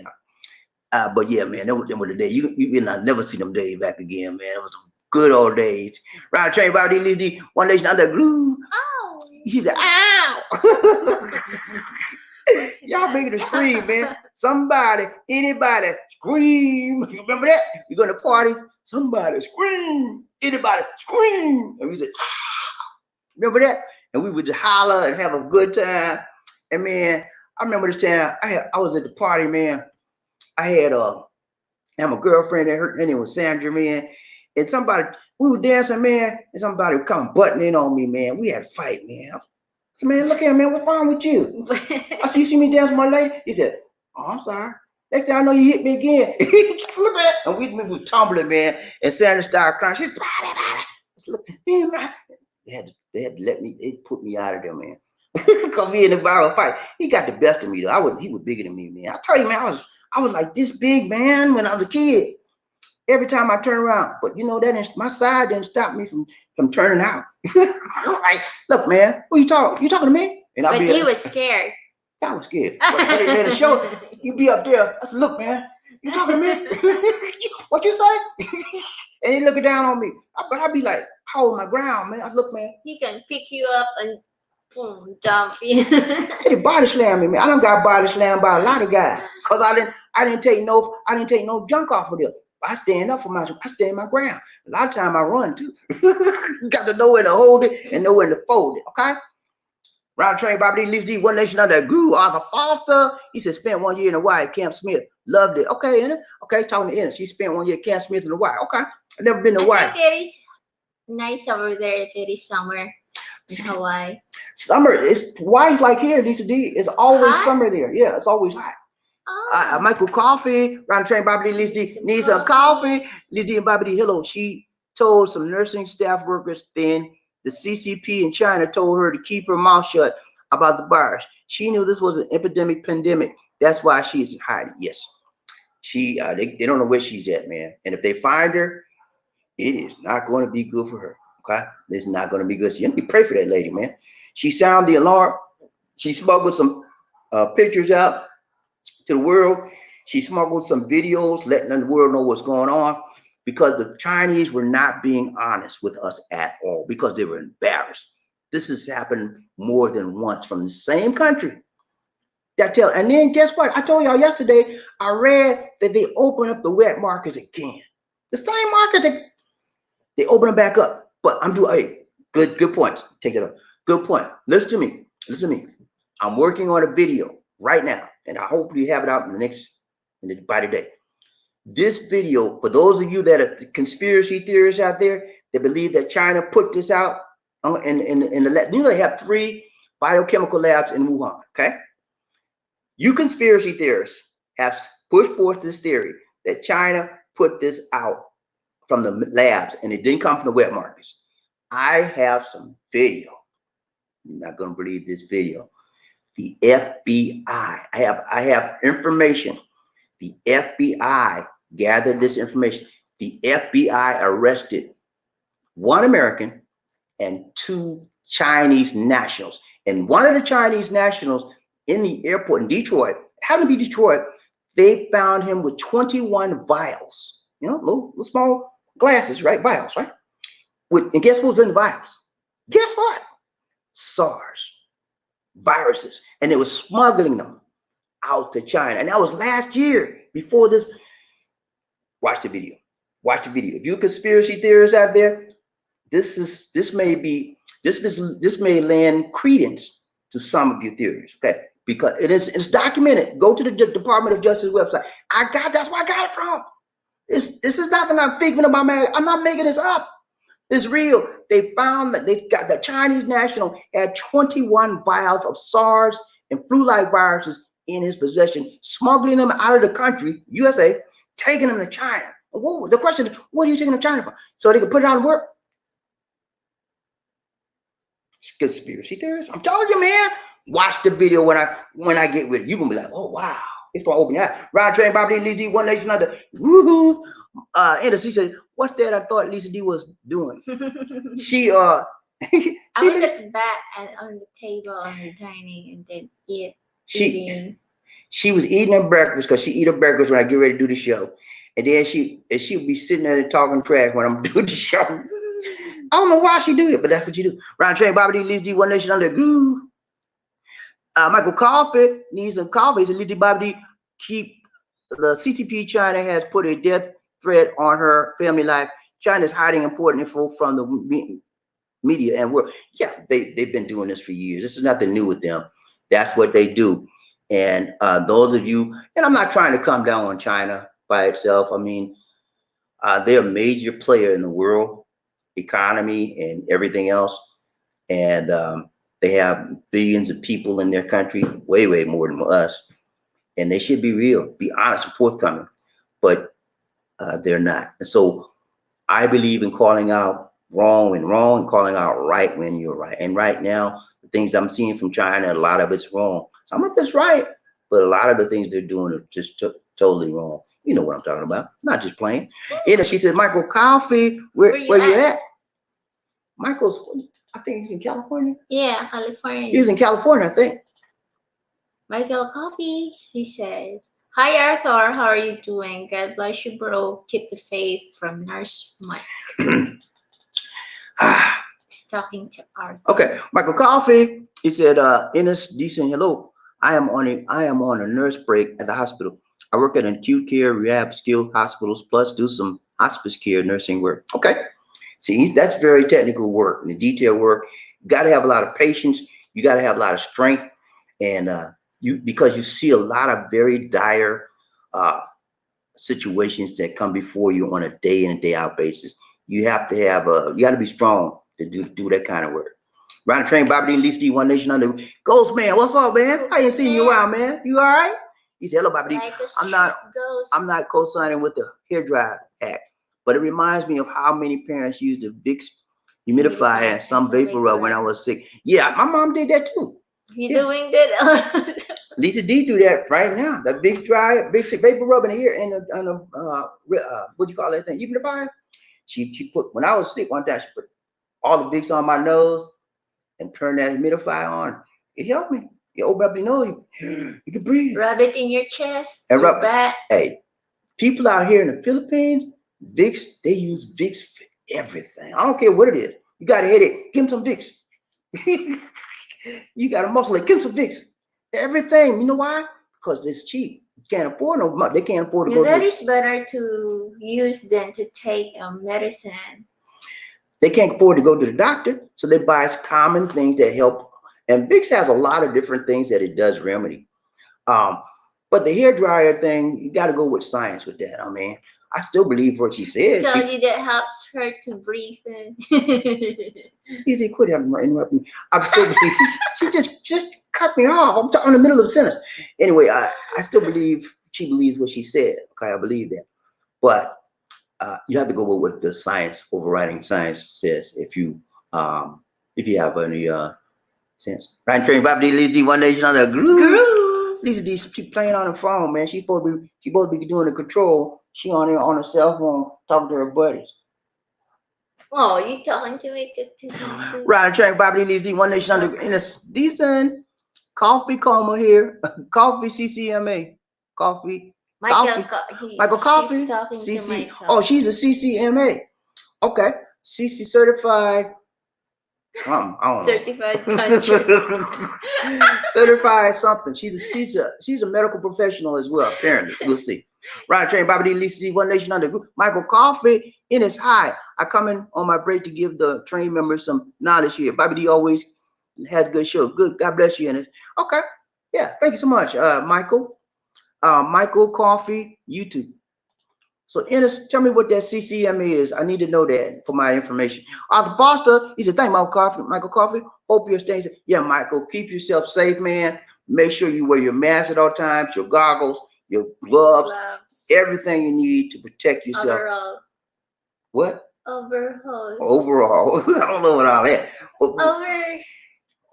now. But yeah, man, them were the days. You will not never see them days back again, man. It was good old days. Ride Train, Bobby D. One Nation Under a Groove. Oh. He said, ow. Y'all making a scream, man. Somebody, anybody, scream. You remember that? You're going to party. Somebody scream. Anybody scream. And we said, ah. Remember that? And we would just holler and have a good time. And man, I remember this time I was at the party, man. I had a girlfriend that her name was Sandra, man. And we were dancing, man, and somebody would come butting in on me, man. We had a fight, man. So, man, look here, man, what's wrong with you? I said, you see me dance with my lady? He said, oh, I'm sorry. Next thing I know, you hit me again. Look at that. And we were tumbling, man. And Sandra started crying. She said, look, they had to let me, they put me out of there, man. Because we in a viral fight. He got the best of me, though. He was bigger than me, man. I tell you, man, I was like this big, man, when I was a kid. Every time I turn around, but you know my side didn't stop me from turning out. I'm like, look, man, who you talking? You talking to me? And but he was scared. I was scared. But man, the show, you be up there. I said, look, man, you talking to me? What you say? And he looking down on me. But I be like, hold my ground, man. I look, man. He can pick you up and boom, dump you. He body slam me, man. I done got body slammed by a lot of guys because I didn't take no junk off of them. I stand up for myself. I stand my ground. A lot of time I run too. Got to know when to hold it and know when to fold it. Okay. Ride Train, Bobby D. Lisi, One Nation Under a Groove. Arthur Foster. He said spent 1 year in Hawaii. Camp Smith loved it. Okay, Anna. Okay, talking to Anna. She spent 1 year at Camp Smith in Hawaii. Okay, I've never been to Hawaii. I think it is nice over there if it is summer in Hawaii. Summer Hawaii's like here, Lisa D. It's always summer there. Yeah, it's always hot. Oh. Michael Coffee, Ride Train, Bobby D. Lisi needs some coffee. Lisi and Bobby D. Hello. She told some nursing staff workers then the CCP in China told her to keep her mouth shut about the virus. She knew this was an epidemic pandemic. That's why she's hiding. Yes. They don't know where she's at, man. And if they find her, it is not going to be good for her. Okay? It's not going to be good. So you need to pray for that lady, man. She sounded the alarm. She smuggled some pictures out to the world. She smuggled some videos, letting the world know what's going on, because the Chinese were not being honest with us at all, because they were embarrassed. This has happened more than once from the same country. And then guess what? I told y'all yesterday, I read that they open up the wet markets again. The same market they open them back up. But I'm doing good points. Take it up. Good point. Listen to me. Listen to me. I'm working on a video right now, and I hope you have it out by today. This video, for those of you that are conspiracy theorists out there that believe that China put this out in the lab, they have 3 biochemical labs in Wuhan. Okay. You conspiracy theorists have pushed forth this theory that China put this out from the labs and it didn't come from the wet markets. I have some video. You're not going to believe this video. The FBI, I have information. The FBI gathered this information. The FBI arrested 1 American and 2 Chinese nationals. And one of the Chinese nationals in the airport in Detroit, happened to be Detroit, they found him with 21 vials, little small glasses, right? Vials, right? And guess what was in the vials? Guess what? SARS viruses. And they were smuggling them out to China. And that was last year before this. Watch the video. Watch the video. If you're conspiracy theorists out there, this may lend credence to some of your theories, okay? Because it's documented. Go to the Department of Justice website. That's where I got it from. This is nothing I'm thinking about, man. I'm not making this up. It's real. They found that they got the Chinese national had 21 vials of SARS and flu-like viruses in his possession, smuggling them out of the country, USA, taking them to China. Whoa, the question is, what are you taking to China for? So they can put it on work? It's conspiracy theorists. I'm telling you, man. Watch the video when I get with it. You're gonna be like, oh wow, it's gonna open your eyes. Round train, Bobby D, Lisa D, one nation under. Woohoo. Anderson said, what's that? I thought Lisa D was doing. She I was at the back and on the table on the dining and then eating. She was eating her breakfast because she eat her breakfast when I get ready to do the show. And then she'll be sitting there talking trash when I'm doing the show. I don't know why she do it, but that's what you do. Round train, Bobby D, Lisa D, one nation under. Groove. Michael Coffey needs some coffee. So Lisa D, Bobby D, keep the CCP. China has put a death threat on her family life. China is hiding important info from the media and world. Yeah, they've been doing this for years. This is nothing new with them. That's what they do. And those of you, and I'm not trying to come down on China by itself. I mean, they're a major player in the world economy and everything else. And they have billions of people in their country, way more than us. And they should be real, be honest and forthcoming. But they're not. And so I believe in calling out wrong when wrong and calling out right when you're right. And right now, the things I'm seeing from China, a lot of it's wrong. Some of it's right, but a lot of the things they're doing are just totally wrong. You know what I'm talking about. Not just playing. She said, Michael Coffey, where you at? Michael's, I think he's in California. Yeah, California. He's in California, I think. Michael Coffey, he said. Hi Arthur, how are you doing? God bless you, bro. Keep the faith, from Nurse Mike. He's talking to Arthur. Okay, Michael Coffey. He said, Ennis decent. Hello. I am on a nurse break at the hospital. I work at an acute care, rehab, skilled hospitals, plus do some hospice care nursing work. Okay. See, that's very technical work and the detail work. You got to have a lot of patience. You got to have a lot of strength, and because you see a lot of very dire situations that come before you on a day in and day out basis. You have to have you got to be strong to do that kind of work. Round the train, Bobby D, Lisa D, one nation under. Ghost man, what's up, man? I ain't seen you around, man. You all right? He said, hello, Bobby D. Like I'm not co-signing with the Hairdryer Act, but it reminds me of how many parents used the Vicks humidifier and some vapor rub when I was sick. Yeah, my mom did that too. You doing that? Lisa D do that right now. That big vapor rub in here and what do you call that thing? Humidifier. She put, when I was sick one time, she put all the Vicks on my nose and turned that humidifier on. It helped me. You open up your nose, you can breathe. Rub it in your chest, And your rub. back. Hey, people out here in the Philippines, Vicks, they use Vicks for everything. I don't care what it is. You got a headache, give them some Vicks. You got a muscle ache, give them some Vicks. Everything. You know why? Because it's cheap. You can't afford no money. They can't afford to Yeah, go that to. is better to use than to take medicine. They can't afford to go to the doctor, so they buy common things that help. And Vicks has a lot of different things that it does remedy. Um, but the hair dryer thing, you got to go with science with that. I mean, I still believe what she said. Tell you that helps her to breathe in. Easy, quit interrupting me. I still believe she just cut me off. I'm in the middle of a sentence. Anyway, I still believe she believes what she said. Okay, I believe that. But you have to go with what the science, overriding science says. If you have any sense. Right train, Bob D, Lisa D, One Nation on the groove. Lisa D, she playing on the phone, man. She's supposed to be doing the control. She on there on her cell phone talking to her buddies. Oh, you talking to me too. Right train, Bob D, Lisa D, One Nation on the in a decent coffee coma here. Coffee CCMA. Coffee. Michael, Michael Coffee. She's talking CC. to Michael. Oh, she's a CCMA. Okay. CC certified. I don't know. Certified country. Certified something. She's a medical professional as well, apparently. We'll see. Right train, Bobby D, Lisa D, One Nation under Michael Coffee in his high. I come in on my break to give the train members some knowledge here. Bobby D always has a good show. Good. God bless you in it. Okay. Yeah. Thank you so much, Michael. Michael Coffee, YouTube. So, Ennis, tell me what that CCMA is. I need to know that for my information. Arthur Foster, he said, thank you, Michael Coffee. Hope you're staying safe. Yeah, Michael, keep yourself safe, man. Make sure you wear your mask at all times, your goggles, your gloves, everything you need to protect yourself. Overall. What? Overall. I don't know what all that.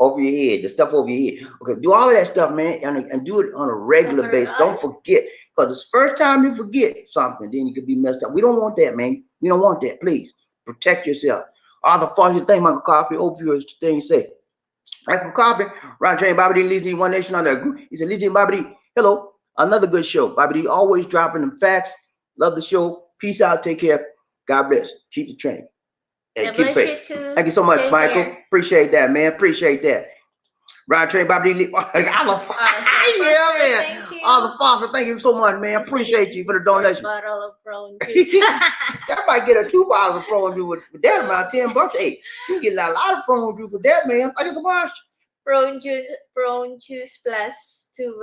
Over your head, the stuff over your head. Okay, do all of that stuff, man, and do it on a regular basis. Don't forget, because the first time you forget something, then you could be messed up. We don't want that, man. We don't want that. Please protect yourself. All the false thing, Michael Coffee. Hope you're staying safe. Michael Coffee, Ron Train, Bobby D, Lizzie, One Nation on that group. He said, Lizzie and Bobby D, hello, another good show. Bobby D always dropping them facts. Love the show. Peace out. Take care. God bless. Keep the train. And keep faith. Thank you so much, take Michael. Care. Appreciate that, man. Appreciate that. Ryan Train, Bobby D. Yeah, man. All the father, thank you so much, man. Appreciate you for the donation. Bottle of prone juice. That might get her 2 bottles of prone juice with that amount, $10. Hey, you get a lot of prone juice for that, man. Thank you so much. Prone juice plus 2.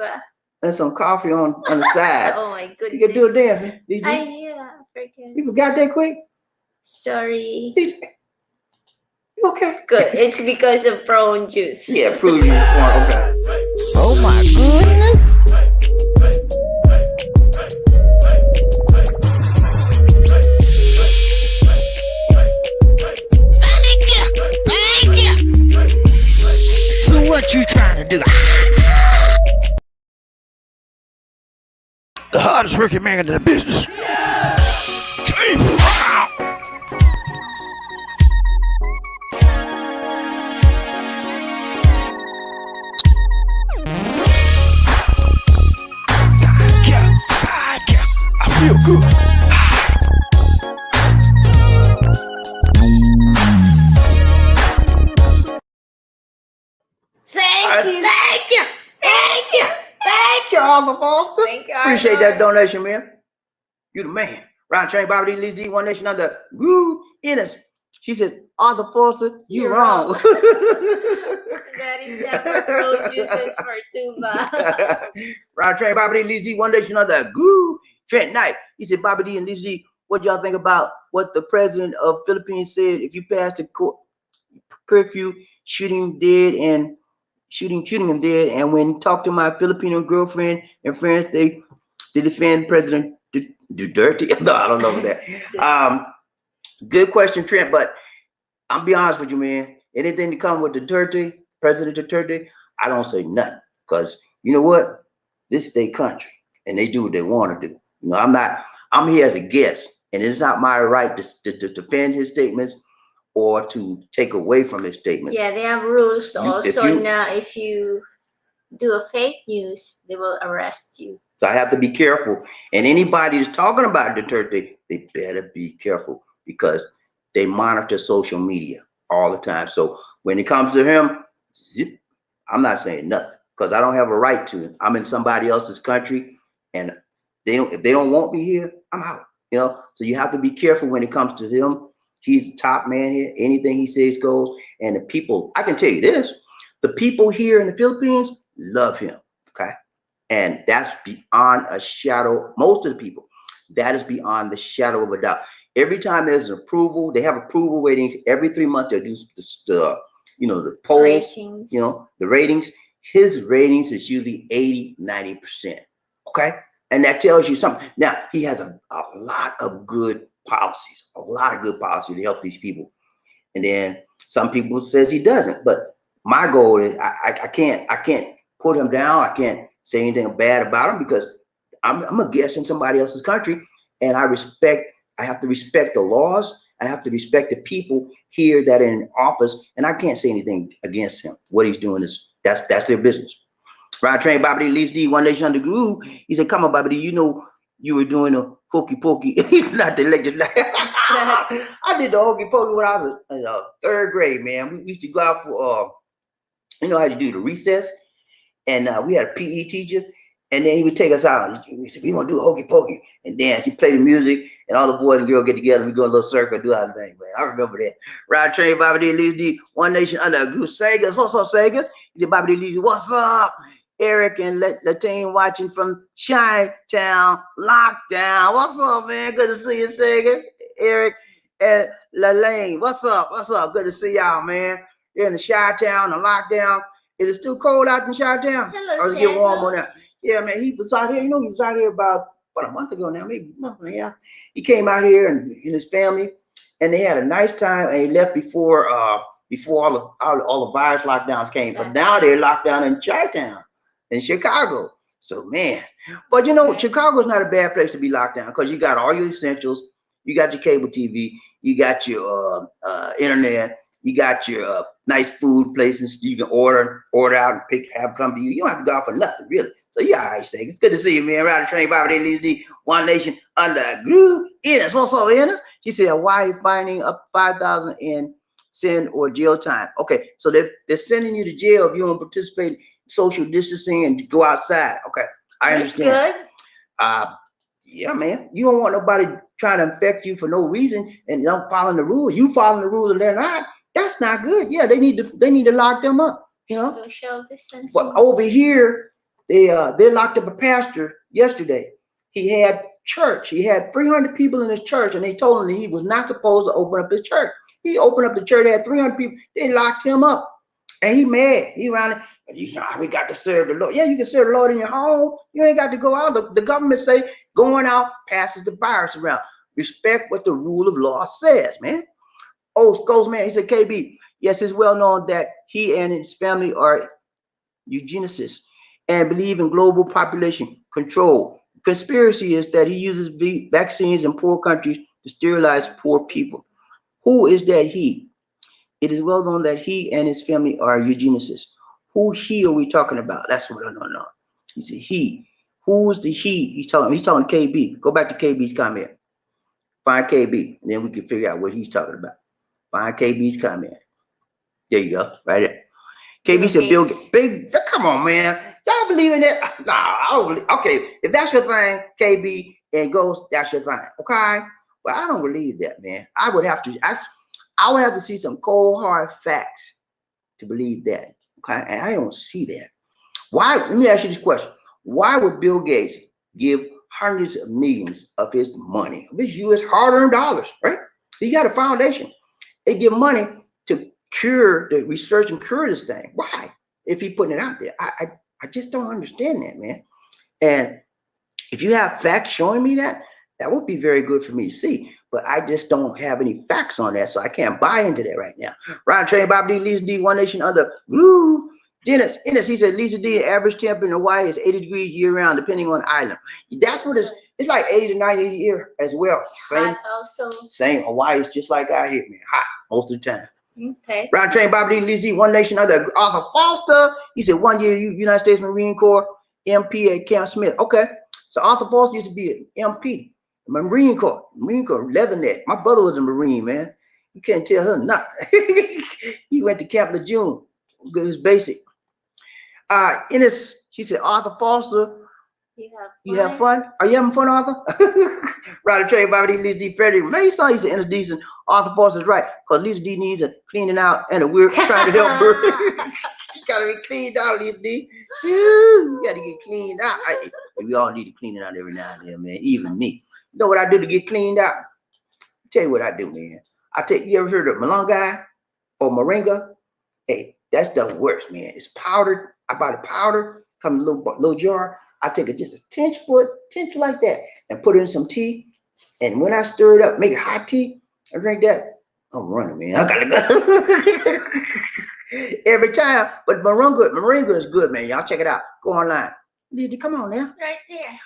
And some coffee on the side. Oh my goodness. You can do it then. Yeah, forget. You forgot that quick? Sorry. Okay. Good. It's because of prone juice. Yeah, prune juice. Okay. Oh my goodness. Thank you. So what you trying to do? The hardest working man in the business. I feel good. Thank you, Arthur Foster. Thank you, appreciate that donation, man. You the man. Ron Train, Bobby D, Lizzie, One Nation under Groove Ennis. She said, Arthur Foster, you're wrong. That is never prone juices for 2 bucks. Ron Train, Bobby D, Lizzie, One Nation under Groove Trent Knight. He said, Bobby D and Lizzie, what y'all think about what the president of Philippines said? If you pass the curfew, shooting dead and shooting him dead. And when talk to my Filipino girlfriend and friends, they defend President Duterte. No, I don't know that. Good question, Trent. But I'll be honest with you, man. Anything to come with Duterte, President Duterte, I don't say nothing. Because you know what? This is their country, and they do what they want to do. You know, I'm here as a guest, and it's not my right to defend his statements or to take away from his statements. Yeah, they have rules also. Now, if you do a fake news, they will arrest you. So I have to be careful. And anybody that's talking about Duterte, they better be careful because they monitor social media all the time. So when it comes to him, zip, I'm not saying nothing because I don't have a right to. I'm in somebody else's country, and if they don't want me here, I'm out. You know, so you have to be careful when it comes to him. He's the top man here. Anything he says goes. And the people, I can tell you this: the people here in the Philippines love him. Okay. And that's beyond a shadow. Most of the people, that is beyond the shadow of a doubt. Every time there's an approval, they have approval ratings every 3 months. They do the polls, Ratings. the ratings. His ratings is usually 80, 90%. Okay. And that tells you something. Now, he has a lot of good policies, to help these people. And then some people says he doesn't. But my goal is I can't put him down. I can't say anything bad about him because I'm a guest in somebody else's country, and I have to respect the laws. I have to respect the people here that are in office, and I can't say anything against him. What he's doing that's their business. Ryan Train Bobby Least D, One Nation Under Groove. He said, come on, Bobby, you were doing a hokey pokey. He's not the legislator. I did the hokey pokey when I was in third grade, man. We used to go out for how to do the recess. And we had a PE teacher, and then he would take us out. And he said, "We want to do a hokey pokey," and then he play the music, and all the boys and girls get together. And we go in a little circle, do our thing, man. I remember that. Ride Train, Bobby D, Least D, One Nation Under a Groove. Sagas, what's up, Sagas? He said, "Bobby D, Least D, what's up?" Eric and Latine watching from Chi-Town, lockdown. What's up, man? Good to see you, Sagas. Eric and Latine, what's up? What's up? Good to see y'all, man. You're in the Chi-Town, the lockdown. Is it still cold out in Chi-Town? Hello, or is it get warm on Santos. that? Yeah, man, he was out here. He was out here about a month ago now, maybe a month. Yeah, he came out here and his family, and they had a nice time. And he left before all the virus lockdowns came. But now they're locked down in Chi-Town, in Chicago. So man, but Chicago's not a bad place to be locked down because you got all your essentials. You got your cable TV. You got your internet. You got your nice food places you can order out and have come to you. You don't have to go out for nothing, really. So yeah, all right, Say. It's good to see you, man. Ride the train, Bobby, Least D, One Nation Under a Groove. Enos, what's up, Enos? She said, why are you finding up 5,000 in sin or jail time? Okay, so they're sending you to jail if you don't participate in social distancing and go outside. Okay, I understand. That's good. Yeah, man. You don't want nobody trying to infect you for no reason and not following the rules. You following the rules and they're not. That's not good. Yeah, they need to lock them up. Social distancing. But over here, they locked up a pastor yesterday. He had church. He had 300 people in his church, and they told him that he was not supposed to open up his church. He opened up the church. They had 300 people. They locked him up, and he mad. He around it. We got to serve the Lord. Yeah, you can serve the Lord in your home. You ain't got to go out. The government say going out passes the virus around. Respect what the rule of law says, man. Oh, Skulls, man, he said, KB, yes, it's well known that he and his family are eugenicists and believe in global population control. Conspiracy is that he uses vaccines in poor countries to sterilize poor people. Who is that he? It is well known that he and his family are eugenicists. Who he are we talking about? That's what I don't know. He said he. Who's the he? He's talking KB. Go back to KB's comment. Find KB, and then we can figure out what he's talking about. Find KB's comment. There you go, right there. KB said, Bill Gates. Big, come on, man. Y'all believe in that? Nah, I don't believe. Okay, if that's your thing, KB and Ghost, that's your thing. Okay? But I don't believe that, man. I would have to see some cold, hard facts to believe that. Okay? And I don't see that. Why? Let me ask you this question. Why would Bill Gates give hundreds of millions of his money, of his U.S. hard-earned dollars, right? He got a foundation. They give money to cure the research and cure this thing. Why? If he putting it out there, I just don't understand that, man. And if you have facts showing me that, that would be very good for me to see. But I just don't have any facts on that, so I can't buy into that right now. Ryan Train, Bob D, Lisa D, One Nation Under Groove. Dennis, he said Lisa D, average temp in Hawaii is 80 degrees year round, depending on the island. That's what it's like 80 to 90 a year as well. Same. Hawaii is just like out here, man. Hot most of the time. Okay. Round train, Bobby D, Lisa D, One Nation Under. Arthur Foster, he said 1 year United States Marine Corps, MP at Camp Smith. Okay, so Arthur Foster used to be an MP, Marine Corps, Leatherneck. My brother was a Marine, man. You can't tell her nothing. He went to Camp Lejeune. It was basic. She said, Arthur Foster, you have fun? Are you having fun, Arthur? Ryder Trey, Bobby D, Lisa D, Frederick Mason. He said, Ennis Decent. Arthur Foster's right, because Lisa D needs a cleaning out, and we're trying to help her. She got to be cleaned out, Lisa D. You got to get cleaned out. We all need to clean it out every now and then, man. Even me. You know what I do to get cleaned out? I'll tell you what I do, man. You ever heard of malunga or moringa? Hey, that's the worst, man. It's powdered. I buy the powder, come in a little jar. I take it just a tinge like that, and put it in some tea. And when I stir it up, make it hot tea, I drink that. I'm running, man. I gotta go. Every time. But moringa is good, man. Y'all check it out. Go online. Come on now. Right there.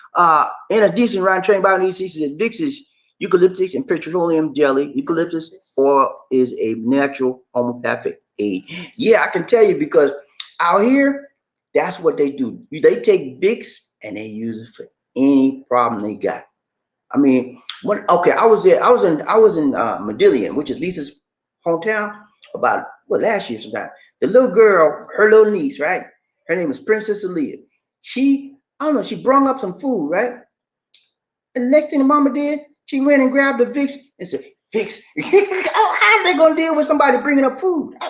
In a decent round train by these says Vicks is eucalyptus and petroleum jelly. Eucalyptus oil is a natural homeopathic aid. Yeah, I can tell you, because out here, that's what they do. They take Vicks and they use it for any problem they got. I mean, I was in Medillion, which is Lisa's hometown, about last year sometime. The little girl, her little niece, right? Her name is Princess Aaliyah. She brung up some food, right? And the next thing the mama did, she went and grabbed the Vicks and said, Vicks. How are they gonna deal with somebody bringing up food? I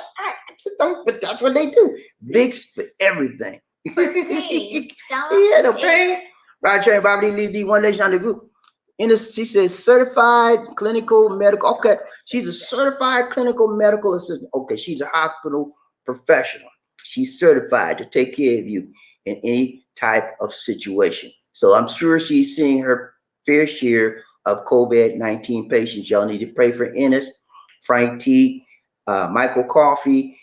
just don't, but that's what they do. Vicks for everything. For pain. Yeah, the pain. Right, train, Bobby Lisa D, One Nation Under Group. She says certified clinical medical. Okay, she's a certified clinical medical assistant. Okay, she's a hospital professional. She's certified to take care of you in any type of situation. So I'm sure she's seeing her fair share of COVID-19 patients. Y'all need to pray for Ennis, Frank T, Michael Coffey.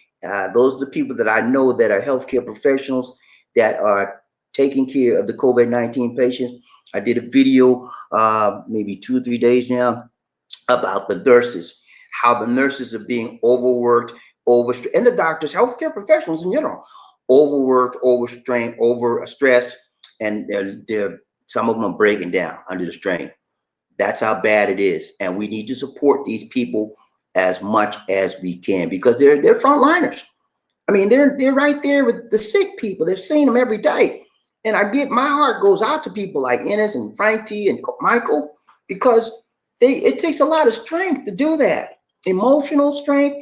Those are the people that I know that are healthcare professionals that are taking care of the COVID-19 patients. I did a video maybe 2 or 3 days now about the nurses, how the nurses are being overworked, overstrained, and the doctors, healthcare professionals in general, overworked, overstrained, overstressed, and they're some of them are breaking down under the strain. That's how bad it is, and we need to support these people as much as we can, because they're frontliners. I mean, they're right there with the sick people. They're seeing them every day. And my heart goes out to people like Ennis and Frank T and Michael, because it takes a lot of strength to do that. Emotional strength,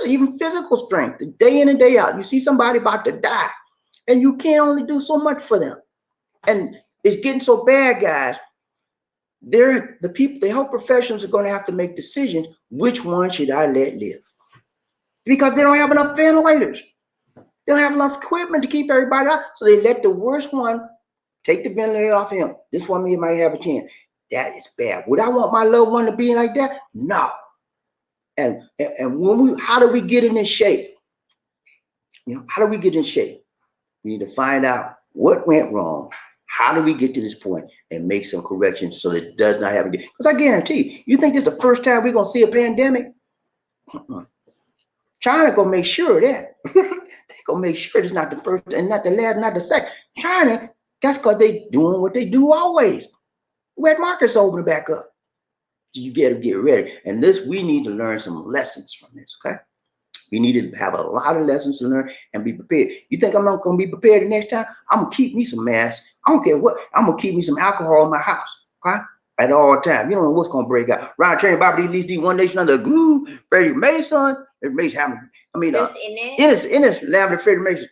even physical strength, day in and day out. You see somebody about to die, and you can't only do so much for them. And it's getting so bad, guys. The health professionals are going to have to make decisions. Which one should I let live? Because they don't have enough ventilators. They don't have enough equipment to keep everybody out. So they let the worst one take the ventilator off him. This one might have a chance. That is bad. Would I want my loved one to be like that? No. And how do we get in this shape? How do we get in shape? We need to find out what went wrong. How do we get to this point and make some corrections so that it does not happen again? Because I guarantee you think this is the first time we're going to see a pandemic? China gonna make sure of that. They're gonna make sure it's not the first and not the last, not the second. China, that's because they doing what they do always. Wet markets open back up. So you gotta get ready. And we need to learn some lessons from this, okay? We need to have a lot of lessons to learn and be prepared. You think I'm not gonna be prepared the next time? I'm gonna keep me some masks. I don't care what. I'm gonna keep me some alcohol in my house, okay? At all times. You don't know what's gonna break out. Round train, Bobby D, Lisa D, One Nation Under Groove, Freddie Mason. Mason having, Ennis, Lavender, Freddie Mason.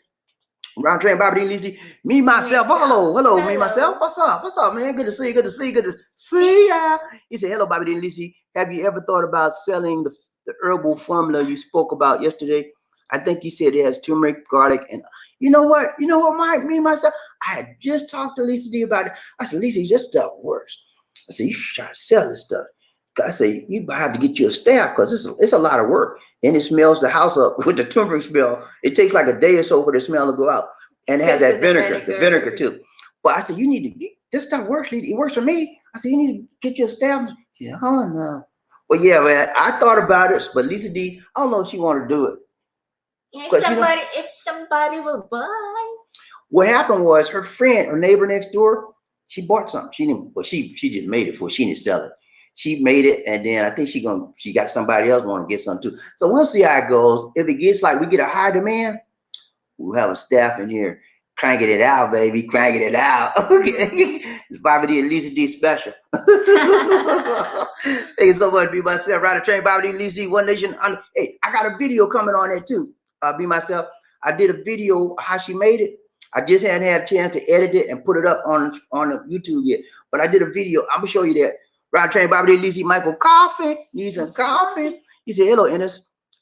Round train, Bobby D, Lisa D, me, myself. Hello, me, myself. What's up, man? Good to see ya. He said, hello, Bobby D, Lisa D. Have you ever thought about selling the herbal formula you spoke about yesterday? I think you said it has turmeric, garlic, and you know what, myself, I had just talked to Lisa D about it. I said, Lisa, this stuff works. I said, you should try to sell this stuff. I say, you have to get you a staff, because it's a lot of work. And it smells the house up with the turmeric smell. It takes like a day or so for the smell to go out. And it has that vinegar too. But I said, this stuff works. It works for me. I said, you need to get your staff. Yeah, no. Well, yeah, man. I thought about it, but Lisa D, I don't know if she want to do it. If Because, you know, somebody will buy. what happened was her friend, her neighbor next door, she bought something. She didn't, well, she just made it for, she didn't sell it. She made it, and then I think she got somebody else want to get some too. So we'll see how it goes. If it gets like we get a high demand, we'll have a staff in here cranking it out, baby, cranking it out. Okay, it's Bobby D and Lisa D special. Thank you so much. Be myself, Ride a Train, Bobby D, Lisa D, One Nation. Hey, I got a video coming on there too. Be myself. I did a video how she made it. I just hadn't had a chance to edit it and put it up on YouTube yet, but I did a video. I'm gonna show you that. Ride a Train, Bobby D, Lisa D, Michael Coffee. Need some coffee? He said, "Hello, Ennis.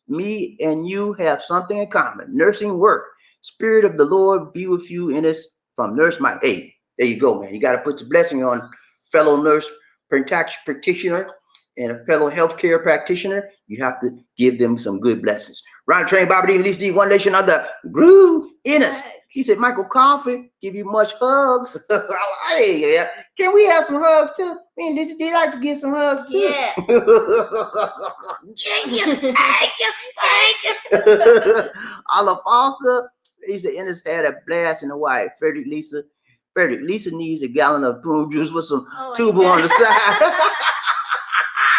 Me and you have something in common. Nursing work. Spirit of the Lord be with you in us from Nurse Mike." Hey, there you go, man. You got to put the blessing on fellow nurse practitioner and a fellow healthcare practitioner. You have to give them some good blessings. Ron Train, Bobby D, and Lisa D, One Nation under groove in us. He said, Michael Coffee, give you much hugs. Hey, yeah. Can we have some hugs too? Me and Lisa D like to give some hugs too. Yeah. Thank you. Olive Foster, he said, Ennis had a blast in Hawaii. Frederick Lisa needs a gallon of prune juice with some tubu on the side.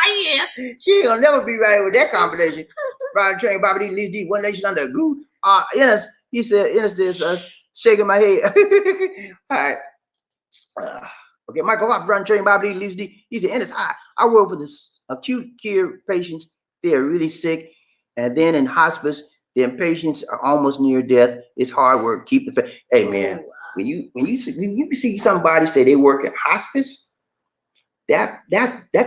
Yeah, she ain't gonna never be right with that combination. Ryan Train, Bobby D, Lisa D, One Nation under groove. Ennis, he said, Ennis is us shaking my head. All right. Okay, Michael Hop, Ryan Train, Bobby D, Lisa D. He said, Ennis, I work with this acute care patients. They are really sick, and then in hospice, the patients are almost near death. It's hard work. Keep the faith. Hey, man, when you see somebody say they work in hospice, that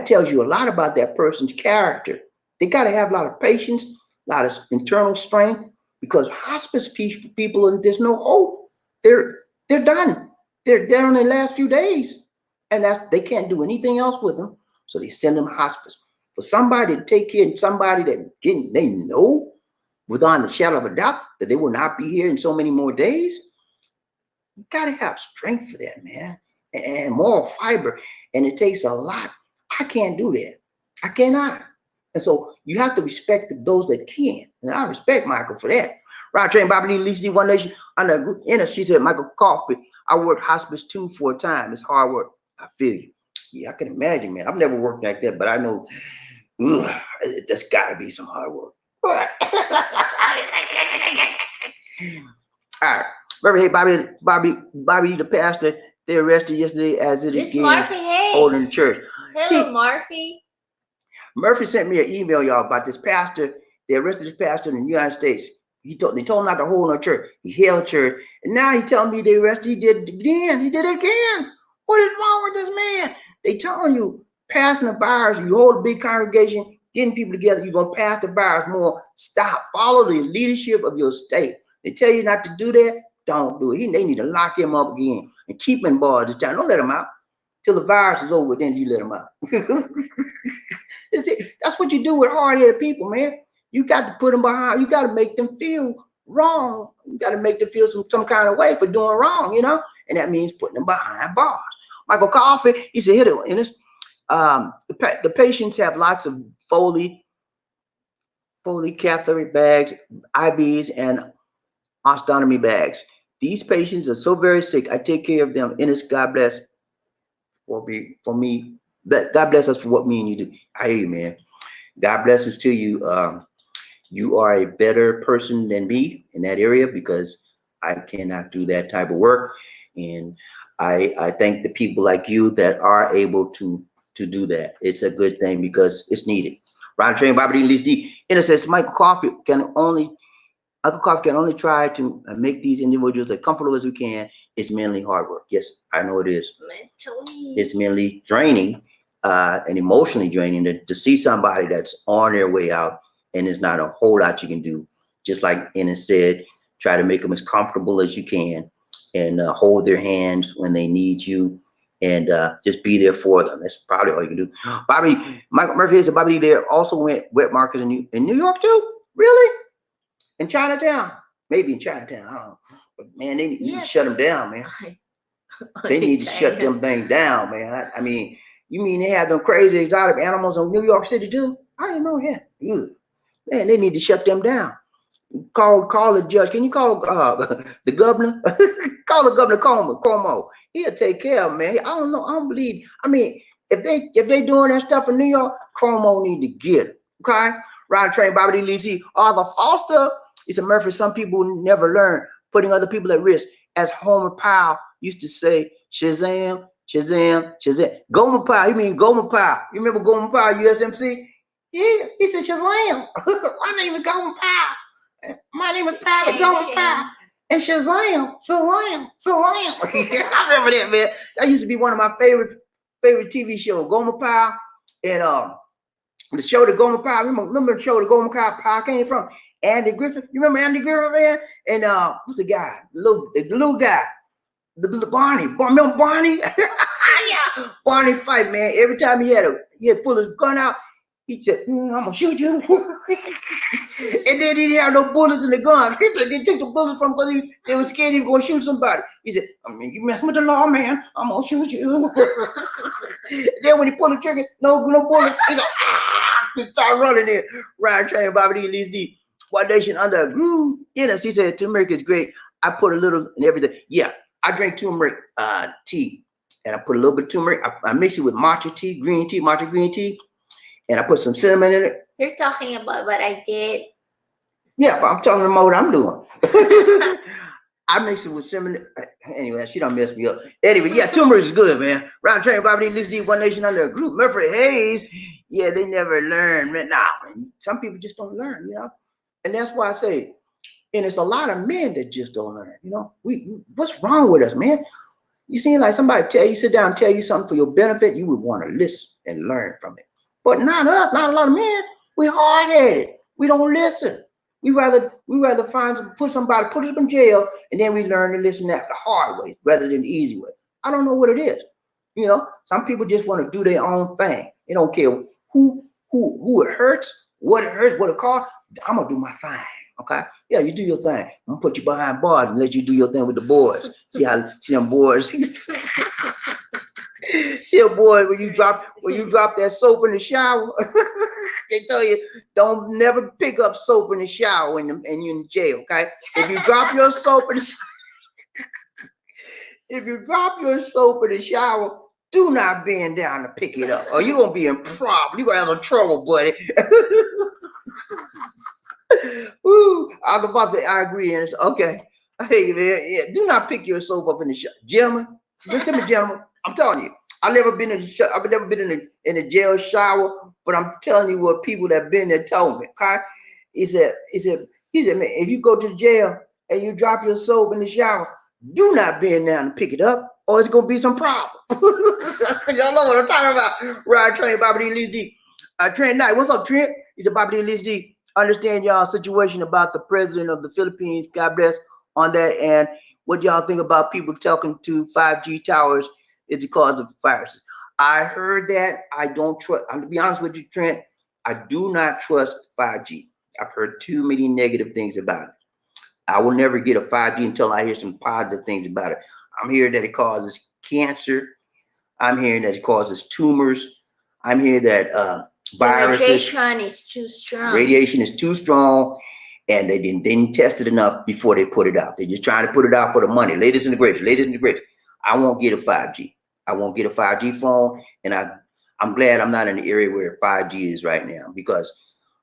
tells you a lot about that person's character. They got to have a lot of patience, a lot of internal strength, because hospice people, and there's no hope. They're done. They're on their last few days, and they can't do anything else with them. So they send them to hospice. For somebody to take care of somebody that they know without the shadow of a doubt that they will not be here in so many more days, you gotta have strength for that, man, and moral fiber. And it takes a lot. I can't do that. I cannot. And so you have to respect those that can. And I respect Michael for that. Rod Train, Bobby D, Lisa D, One Nation. Under group in she said, Michael Coffee, I worked hospice too for a time. It's hard work. I feel you. Yeah, I can imagine, man. I've never worked like that, but I know there's gotta be some hard work. All right. Remember, hey, Bobby, the pastor, they arrested yesterday as it This again Murphy Hayes. holding the church. Hello, Murphy. Murphy sent me an email, y'all, about this pastor. They arrested this pastor in the United States. They told him not to hold no church. He held church, and now he telling me they arrested. He did it again. He did it again. What is wrong with this man? They telling you passing the virus. You hold a big congregation, getting people together. You're gonna pass the virus more. Stop. Follow the leadership of your state. They tell you not to do that. Don't do it. They need to lock him up again and keep him in bars this time. Don't let him out till the virus is over. Then you let him out. That's what you do with hard-headed people, man. You got to put them behind. You got to make them feel wrong. You got to make them feel some kind of way for doing wrong, you know. And that means putting them behind bars. Michael Coffey, he said, "Hit it, Ennis. The patients have lots of Foley catheter bags, IVs, and ostomy bags. These patients are so very sick. I take care of them. Ennis, God bless for me. God bless us for what me and you do." I hear you, man. God bless us to you. You are a better person than me in that area, because I cannot do that type of work. And I thank the people like you that are able to do that. It's a good thing because it's needed. Ron Train, Bobby D, Lisa D. And it says Michael Coffey can only try to make these individuals as comfortable as we can. It's mainly hard work. Yes, I know it is. Mentally. It's mainly draining and emotionally draining to see somebody that's on their way out, and there's not a whole lot you can do. Just like Ennis said, try to make them as comfortable as you can, and hold their hands when they need you, and just be there for them. That's probably all you can do. Michael Murphy said Bobby there also went wet markets in New York too? Really? In Chinatown? Maybe in Chinatown, I don't know. But man, they need to shut them down, man. They need to shut them things down, man. I mean, You mean they have them crazy exotic animals in New York City too? I didn't know that. Good. Man, they need to shut them down. Call the judge. Can you call the governor? Call the governor Cuomo. He'll take care of them, man. I don't know. I don't believe. I mean, if they doing that stuff in New York, Cuomo need to get it. Okay? Ryan Train, Bobby D. Lisi, Arthur Foster. It's a Murphy. Some people never learn putting other people at risk. As Homer Powell used to say, Shazam, Shazam, Shazam. Gomer Powell. You mean Gomer Powell? You remember Gomer Powell, USMC? Yeah, he said Shazam. My name is Gomer Powell. My name is Private Gomer Powell. And Shazam, Shazam, Shazam. I remember that, man. That used to be one of my favorite TV shows. Gomer Powell and the show that Gomer Powell. Remember the show that Gomer Powell came from? Andy Griffith. You remember Andy Griffith, man? And what's the guy? The little guy. The Barney. Remember Barney? Yeah. Barney fight, man. Every time he had pull his gun out, he said, I'm gonna shoot you. And then he didn't have no bullets in the gun. They took the bullets from because they were scared he was gonna shoot somebody. He said, I mean, you mess with the law, man, I'm gonna shoot you. Then when he pulled the trigger, no bullets. He's like, he started running there. Ryan Train, Bobby D, Lise D. One Nation Under a Groove. Yes, he said turmeric is great. I put a little in everything. Yeah, I drink turmeric tea, and I put a little bit of turmeric. I mix it with matcha tea, matcha green tea, and I put some cinnamon in it. You're talking about what I did. Yeah, but I'm telling them what I'm doing. I mix it with cinnamon. Anyway, she don't mess me up. Anyway, yeah, turmeric is good, man. Round Train, Bobby D, Lise D, One Nation Under a Group. Murphy Hayes. Yeah, they never learn, man. Nah, man. Some people just don't learn, you know. And that's why I say, and it's a lot of men that just don't learn, you know. What's wrong with us, man? You seem like somebody sit down and tell you something for your benefit, you would want to listen and learn from it. But not us, not a lot of men. We hard-headed. We don't listen. We rather put us in jail, and then we learn to listen that the hard way rather than the easy way. I don't know what it is. You know, some people just want to do their own thing. They don't care who it hurts, what it costs. I'm gonna do my thing. Okay? Yeah, you do your thing. I'm gonna put you behind bars and let you do your thing with the boys. See them boys. See a boy when you drop that soap in the shower. They tell you don't never pick up soap in the shower and you're in jail. Okay? If you drop your soap in the shower, do not bend down to pick it up, or you're gonna be in problem. You're gonna have some trouble, buddy. Woo! I agree, and it's okay. Hey man, yeah, do not pick your soap up in the shower, gentlemen. Listen to me, gentlemen. I'm telling you, I've never been in a jail shower, but I'm telling you what people that been there told me. Okay, he said, man, if you go to jail and you drop your soap in the shower, do not bend down and pick it up, or it's gonna be some problem. Y'all know what I'm talking about. Ride Train, Bobby D, Lise D. Trent Knight, what's up, Trent? He said, Bobby D, Lise D. Understand y'all situation about the president of the Philippines. God bless on that. And what y'all think about people talking to 5G towers is the cause of the fires? I heard that. I don't trust. To be honest with you, Trent, I do not trust 5G. I've heard too many negative things about it. I will never get a 5G until I hear some positive things about it. I'm hearing that it causes cancer. I'm hearing that it causes tumors. I'm hearing that viruses. Radiation is too strong. Radiation is too strong, and they didn't test it enough before they put it out. They're just trying to put it out for the money. Latest and the greatest. I won't get a 5G. I won't get a 5G phone, and I'm glad I'm not in the area where 5G is right now, because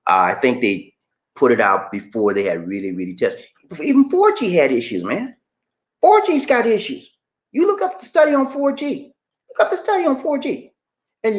I think they put it out before they had really tested. Even 4G had issues, man. 4G's got issues. You look up the study on 4G. And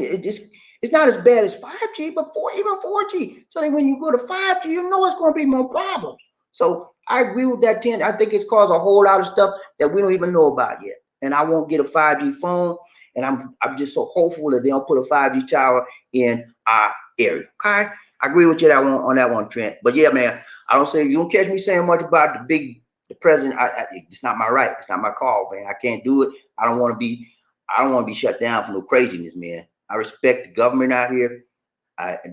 it's not as bad as 5G, but even 4G. So that when you go to 5G, you know it's going to be more problems. So I agree with that, Tim. I think it's caused a whole lot of stuff that we don't even know about yet. And I won't get a 5G phone. And I'm just so hopeful that they don't put a 5G tower in our area. Okay? I agree with you on that one, Trent. But yeah, man, you don't catch me saying much about the president. It's not my right. It's not my call, man. I can't do it. I don't want to be shut down for no craziness, man. I respect the government out here.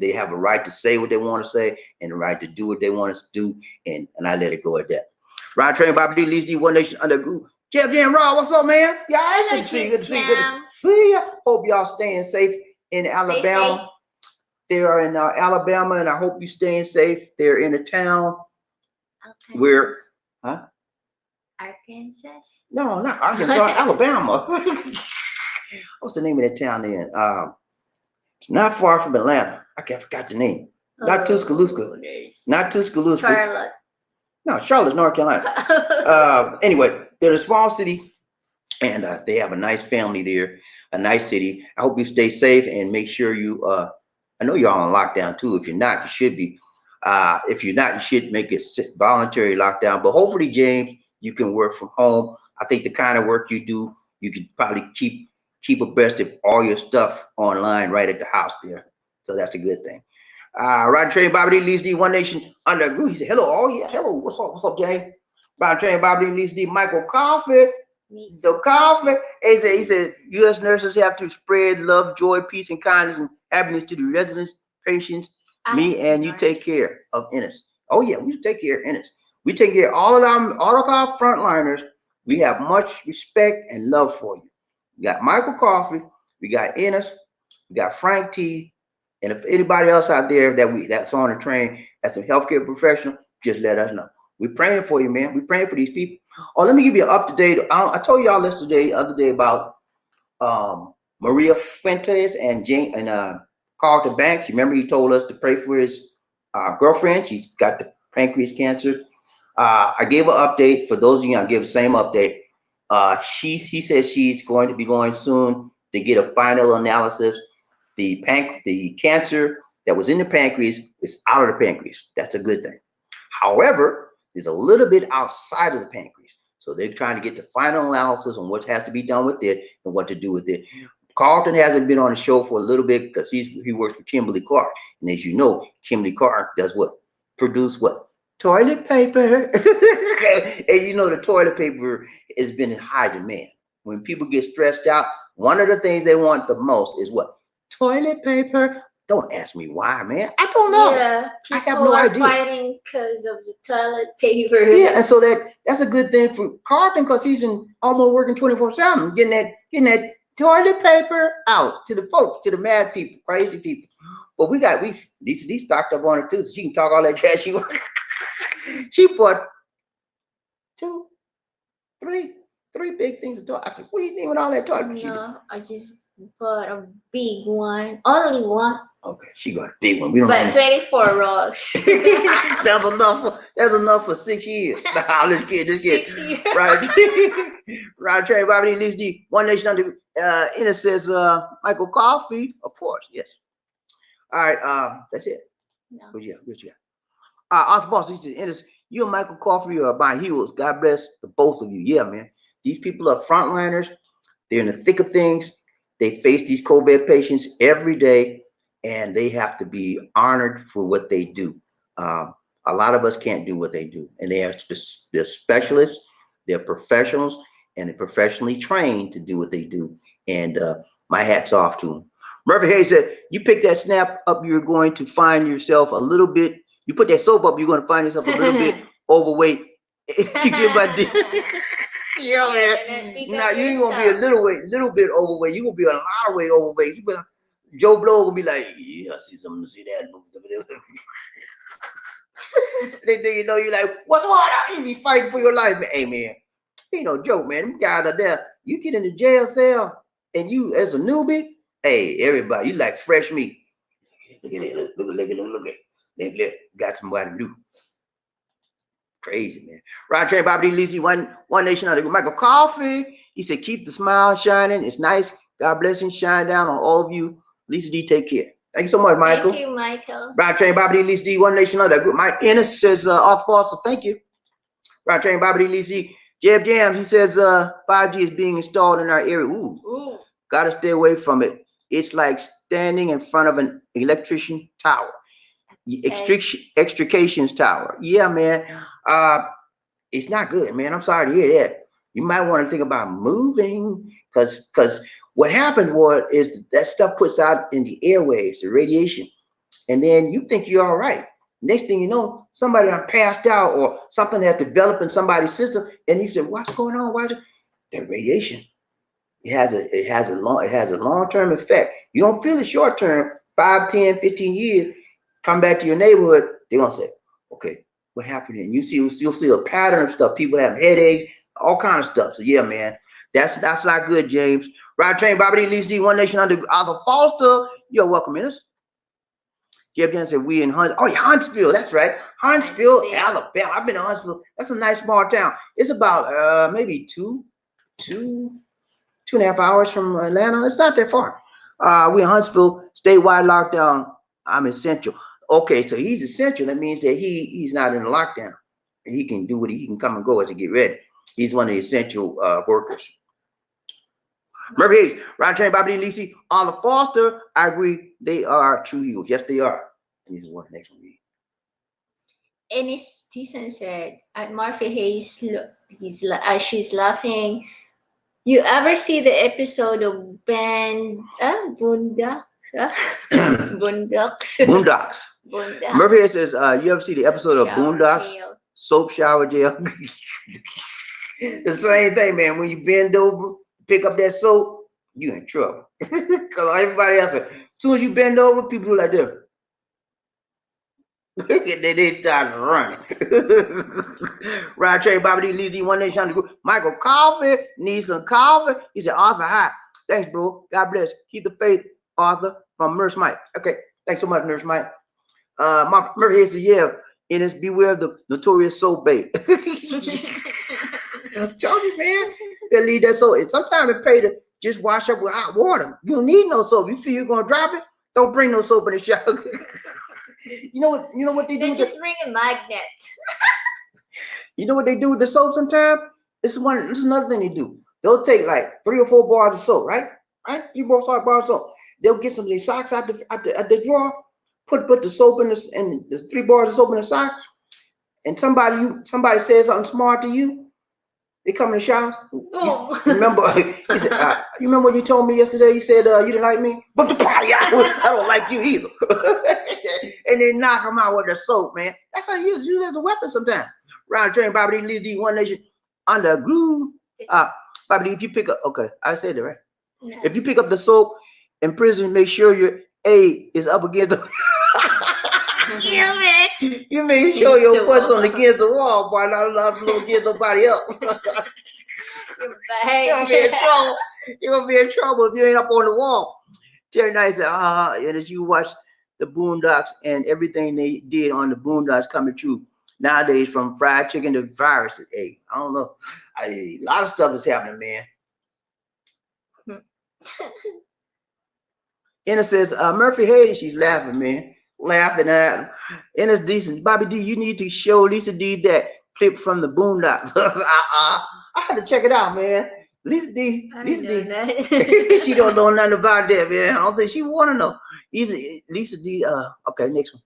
They have a right to say what they want to say and the right to do what they want to do, and I let it go at that. Ryan Train, Bobby D, Lise D, One Nation Under Group. Jeff Jan Raw, what's up, man? Yeah, good to see you. Hope y'all staying safe in Alabama. safe. They are in Alabama, and I hope you staying safe. They're in a town where, Arkansas. huh? Arkansas. No, not Arkansas, Alabama. What's the name of that town in? It's not far from Atlanta. I forgot the name. Not Tuscaloosa. Not Tuscaloosa. Charlotte. No, Charlotte, North Carolina. Anyway, they're a small city, and they have a nice family there, a nice city. I hope you stay safe and make sure you. I know you're all on lockdown too. If you're not, you should be. If you're not, you should make it voluntary lockdown. But hopefully, James, you can work from home. I think the kind of work you do, you could probably keep abreast of all your stuff online right at the house there. So that's a good thing. Rod Train Bobby D, Leeds D, One Nation Under Group. He said, hello. Oh, yeah. Hello. What's up, James? Rod Train Bobby D, Leeds D, Michael Coffee. The coffee. He said, U.S. nurses have to spread love, joy, peace, and kindness and happiness to the residents, patients, me, and you take care of Ennis. Oh, yeah. We take care of Ennis. We take care of all of our frontliners. We have much respect and love for you. We got Michael Coffee. We got Ennis. We got Frank T. And if anybody else out there that's on the train, that's a healthcare professional, just let us know. We're praying for you, man. We're praying for these people. Oh, let me give you an up-to-date. I told y'all this the other day about Maria Fuentes and Carlton Banks. Remember he told us to pray for his girlfriend. She's got the pancreas cancer. I gave an update. For those of you, I'll give the same update. He says she's going to be going soon to get a final analysis. The cancer that was in the pancreas is out of the pancreas. That's a good thing. However, there's a little bit outside of the pancreas. So they're trying to get the final analysis on what has to be done with it and what to do with it. Carlton hasn't been on the show for a little bit because he works with Kimberly Clark. And as you know, Kimberly Clark does what? Produce what? Toilet paper. And you know the toilet paper has been in high demand. When people get stressed out, one of the things they want the most is what? Toilet paper. Don't ask me why, man. I don't know. Yeah, I have no idea. Fighting because of the toilet paper. Yeah, and so that's a good thing for Carlton because he's almost working 24/7, getting that toilet paper out to the folks, to the mad people, crazy people. But we these stocked up on it too, so she can talk all that trash she wants. She bought three big things of toilet. I said, what do you think with all that toilet paper? No, I just bought a big one. Only one. Okay, she got a big one. We don't But 24 rolls. That's enough for 6 years. Nah, let's get 6 years. Right. Right, Trey, Bobby, at least the One Nation Under it says Michael Coffee, of course, yes. All right, that's it. No. What you got? Arthur Boss, he says, Ennis, you and Michael Coffee are my heroes. God bless the both of you. Yeah, man. These people are frontliners. They're in the thick of things. They face these COVID patients every day, and they have to be honored for what they do. A lot of us can't do what they do, and they're specialists, they're professionals, and they're professionally trained to do what they do. And my hat's off to them. Murphy Hayes said, you pick that snap up, you're going to find yourself a little bit, you put that soap up, you're going to find yourself a little bit overweight. You get my deal. You know, man. Now you ain't gonna be a little bit overweight. You gonna be a lot of weight overweight. Joe Blow gonna be like, yeah, I see something to see that. They think you know you're like, what's going on? You be fighting for your life, man. Hey man, ain't no joke, man. Them guys out there, you get in the jail cell and you as a newbie, hey, everybody, you like fresh meat. Look at it, look at it. Got somebody new. Crazy, man. Rod Train, Bobby D. Lisi, One Nation Under Michael Coffee. He said, keep the smile shining. It's nice. God bless and shine down on all of you. Lisa D, take care. Thank you so much, Michael. Thank you, Michael. Rod Train, Bobby D. Lisi D, One Nation Under Group. Mike Ennis says, off Foster, thank you. Rod Train, Bobby D. Lisi. Jeb Jams, he says, 5G is being installed in our area. Ooh. Gotta stay away from it. It's like standing in front of an electrician tower. Extrications tower. Yeah, man. It's not good, man. I'm sorry to hear that. You might want to think about moving because what happened is that stuff puts out in the airways, the radiation, and then you think you're all right. Next thing you know, somebody passed out or something has developed in somebody's system, and you said, "What's going on? Why that radiation?" it has a long-term effect. You don't feel it short term, 5, 10, 15 years. Come back to your neighborhood, they're gonna say, okay, what happened? And you'll see a pattern of stuff. People have headaches, all kind of stuff. So yeah, man, that's not good, James. Right train, Bobby leads the one nation under Arthur Foster. You're welcome, in us. Jeff Dennis said we in Huntsville. Oh yeah, Huntsville. That's right. Huntsville, Alabama. I've been to Huntsville. That's a nice small town. It's about maybe two, 2.5 hours from Atlanta. It's not that far. We in Huntsville, statewide lockdown. I'm essential. Okay, so he's essential. That means that he's not in a lockdown. He can do what he can come and go as he get ready. He's one of the essential workers. Murphy Hayes, Ryan Train, Bobby D. Lisi, Arthur Foster. I agree. They are true heroes. Yes, they are. And he's one next one. Ennis Thiessen said, at Murphy Hayes, she's laughing. You ever see the episode of Boondocks? Boondocks. Boondocks. Boondocks. Murphy Hayes says, you ever see the episode of Boondocks? Jail. Soap shower jail. The same thing, man. When you bend over, pick up that soap, you in trouble. Because everybody else, as soon as you bend over, people do like this. they start running. Ryan Trey, Bobby D, Lee D, One Nation, Michael Coffee needs some coffee. He said, Arthur, hi. Thanks, bro. God bless. Keep the faith, Arthur, from Nurse Mike. Okay. Thanks so much, Nurse Mike. Mark Murphy said, yeah, and it's beware of the notorious soap bait. I told you, man. They leave that soap. And sometimes it pay to just wash up with hot water. You don't need no soap. You feel you're gonna drop it? Don't bring no soap in the shower. You know what they do? Then just bring a magnet. You know what they do with the soap sometimes? This is another thing they do. They'll take like 3 or 4 bars of soap, right? Right? 3 bars of soap. They'll get some of these socks out the drawer, put the soap in the 3 bars of soap in the sock, and somebody says something smart to you. They come in the shower. Remember, he said, you remember when you told me yesterday? You said you didn't like me, but the party I don't like you either. And they knock them out with their soap, man. That's how you use it as a weapon sometimes. Round train, Bobby D, leads the One Nation under a groove. Bobby D, if you pick up, okay, I said that right. No. If you pick up the soap in prison, make sure your A is up against the. Yeah, man. You make sure your foot's on against the wall, boy. Not against nobody else. You're gonna be in trouble. You're gonna be in trouble if you ain't up on the wall. Terry Knight said, and as you watch the Boondocks and everything they did on the Boondocks coming true nowadays, from fried chicken to viruses. Hey, I don't know. A lot of stuff is happening, man. Enna says, Murphy Hayes, she's laughing, man. Laughing at him. And it's decent. Bobby D, you need to show Lisa D that clip from the Boondocks. I had to check it out, man. Lisa D. She don't know nothing about that, man. I don't think she want to know. Lisa D. Okay, next one.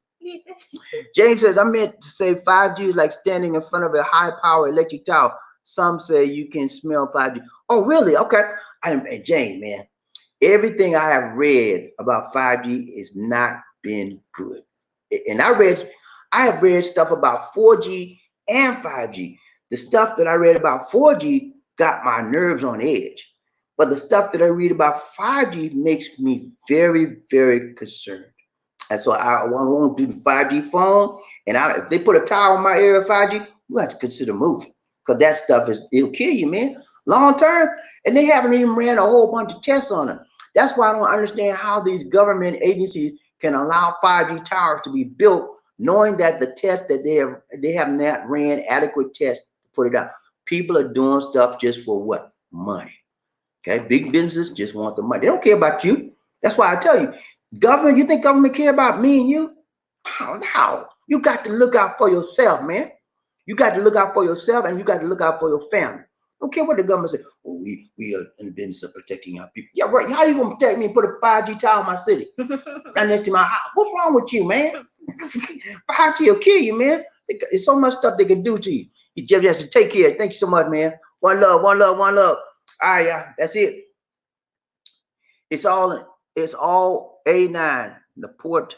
James says, I meant to say 5G is like standing in front of a high power electric tower. Some say you can smell 5G. Oh, really? Okay. James, man, everything I have read about 5G is not been good. And I have read stuff about 4G and 5G. The stuff that I read about 4G got my nerves on edge. But the stuff that I read about 5G makes me very, very concerned. And so I want to do the 5G phone. And if they put a tower in my area of 5G, we have to consider moving. Because that stuff it'll kill you, man. Long term. And they haven't even ran a whole bunch of tests on it. That's why I don't understand how these government agencies can allow 5G towers to be built, knowing that the tests that they have not ran adequate tests to put it out. People are doing stuff just for what? Money. Okay, big businesses just want the money. They don't care about you. That's why I tell you, government. You think government care about me and you? How? You got to look out for yourself, man. You got to look out for yourself, and you got to look out for your family. Don't care what the government says. Oh, we are in the business of protecting our people. Yeah, right. How you gonna protect me and put a 5G tower in my city? Right next to my house. What's wrong with you, man? 5G will kill you, man. There's so much stuff they can do to you. You just have to take care. Thank you so much, man. One love, one love, one love. All right, yeah, that's it. It's all A9. The port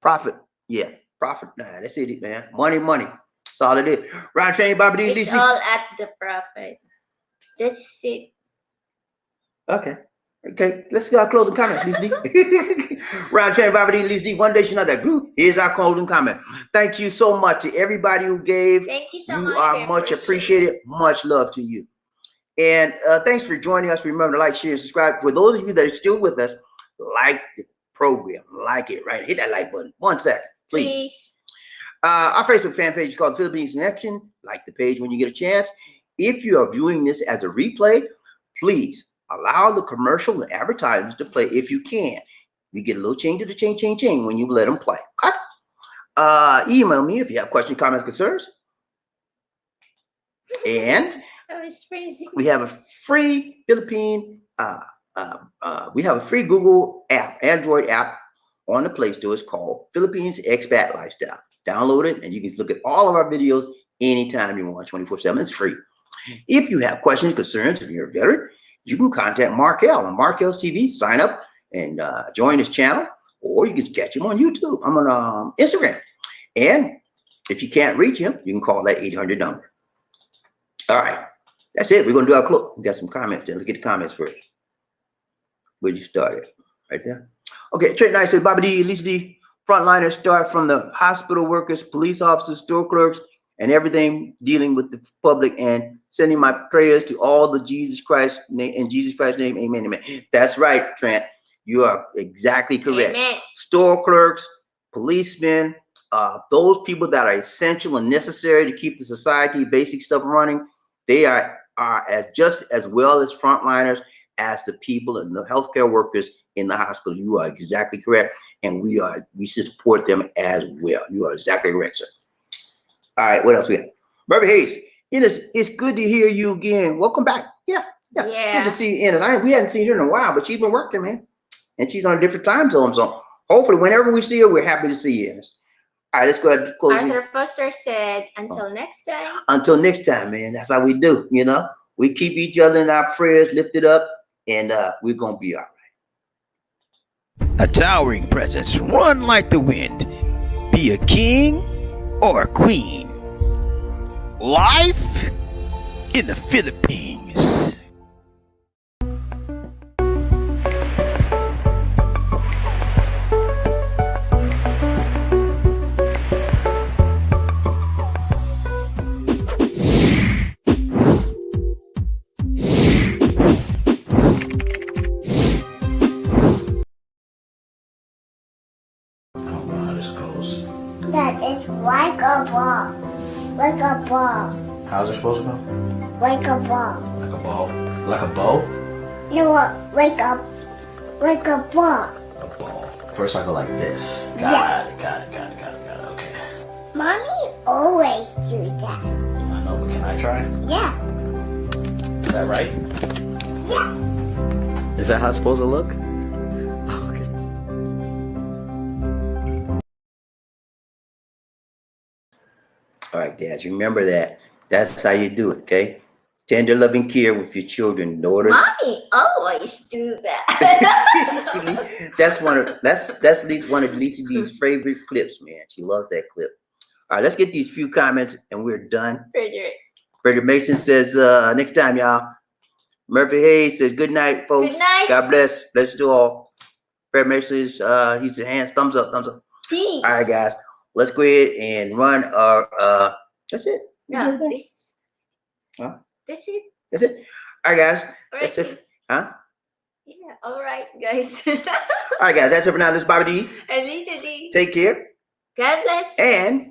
profit. Yeah, profit 9. That's it, man. Money. That's all it is. Round chain, Bobby D. It's all at the profit. That's it. Okay. Okay, let's go closing comment, Lisa D. Round chain, Bobby D, Lisa D. One day she's not that group. Here's our closing comment. Thank you so much to everybody who gave. Thank you so You much for are your much first appreciated. Much love to you. And thanks for joining us. Remember to like, share, and subscribe. For those of you that are still with us, like the program. Like it, right? Hit that like button. 1 second, please. Our Facebook fan page is called Philippines Connection. Like the page when you get a chance. If you are viewing this as a replay, please allow the commercial and advertisements to play if you can. We get a little change to the chain when you let them play. Okay? Email me if you have questions, comments, concerns. And we have a free Philippine, we have a free Google app, Android app on the Play Store. It's called Philippines Expat Lifestyle. Download it and you can look at all of our videos anytime you want, 24/7. It's free. If you have questions, concerns, if you're a veteran, you can contact Markel on Markel's TV. Sign up and join his channel, or you can catch him on YouTube. I'm on Instagram. And if you can't reach him, you can call that 800 number. All right, that's it. We're gonna do our close. We got some comments there. Let's get the comments first. Where you started? Right there. Okay, Trent Knight said, Bobby D, Lisa D, frontliners start from the hospital workers, police officers, store clerks, and everything dealing with the public, and sending my prayers to all the Jesus Christ name, in Jesus Christ's name, amen, amen. That's right, Trent. You are exactly correct. Amen. Store clerks, policemen, those people that are essential and necessary to keep the society basic stuff running, they are as just as well as frontliners as the people and the healthcare workers in the hospital. You are exactly correct, and we should support them as well. You are exactly correct, sir. All right, what else we got? Murphy Hayes, Ennis, it's good to hear you again. Welcome back. Yeah. Good to see you, Ennis. We hadn't seen her in a while, but she's been working, man, and she's on a different time zone. So hopefully, whenever we see her, we're happy to see you, Ennis. All right, let's go ahead and close. Arthur Foster said, until next time. Until next time, man. That's how we do, you know. We keep each other in our prayers lifted up, and we're going to be all right. A towering presence, run like the wind. Be a king or a queen. Life in the Philippines. That is like a ball. Like a ball. How's it supposed to go? Like a ball. Like a ball? Like a bow? No, like a ball. A ball. First I go like this. Got it. Okay. Mommy always do that. I know, but can I try? Yeah. Is that right? Yeah. Is that how it's supposed to look? All right, dads, remember that. That's how you do it, okay? Tender loving care with your children, daughters. Mommy always do that. that's at least one of Lisa D's favorite clips, man. She loves that clip. All right, let's get these few comments and we're done. Frederick Mason says, next time, y'all. Murphy Hayes says, good night, folks. Good night. God bless. Bless you all. Fred Mason says, he says, hands, thumbs up. Peace. All right, guys. Let's go ahead and run our, that's it. No, this. Huh? That's it. That's it. All right, guys. All right, That's it. guys. Huh? Yeah, all right, guys. All right, guys. That's it for now. This is Bobby D. And Lisa D. Take care. God bless. And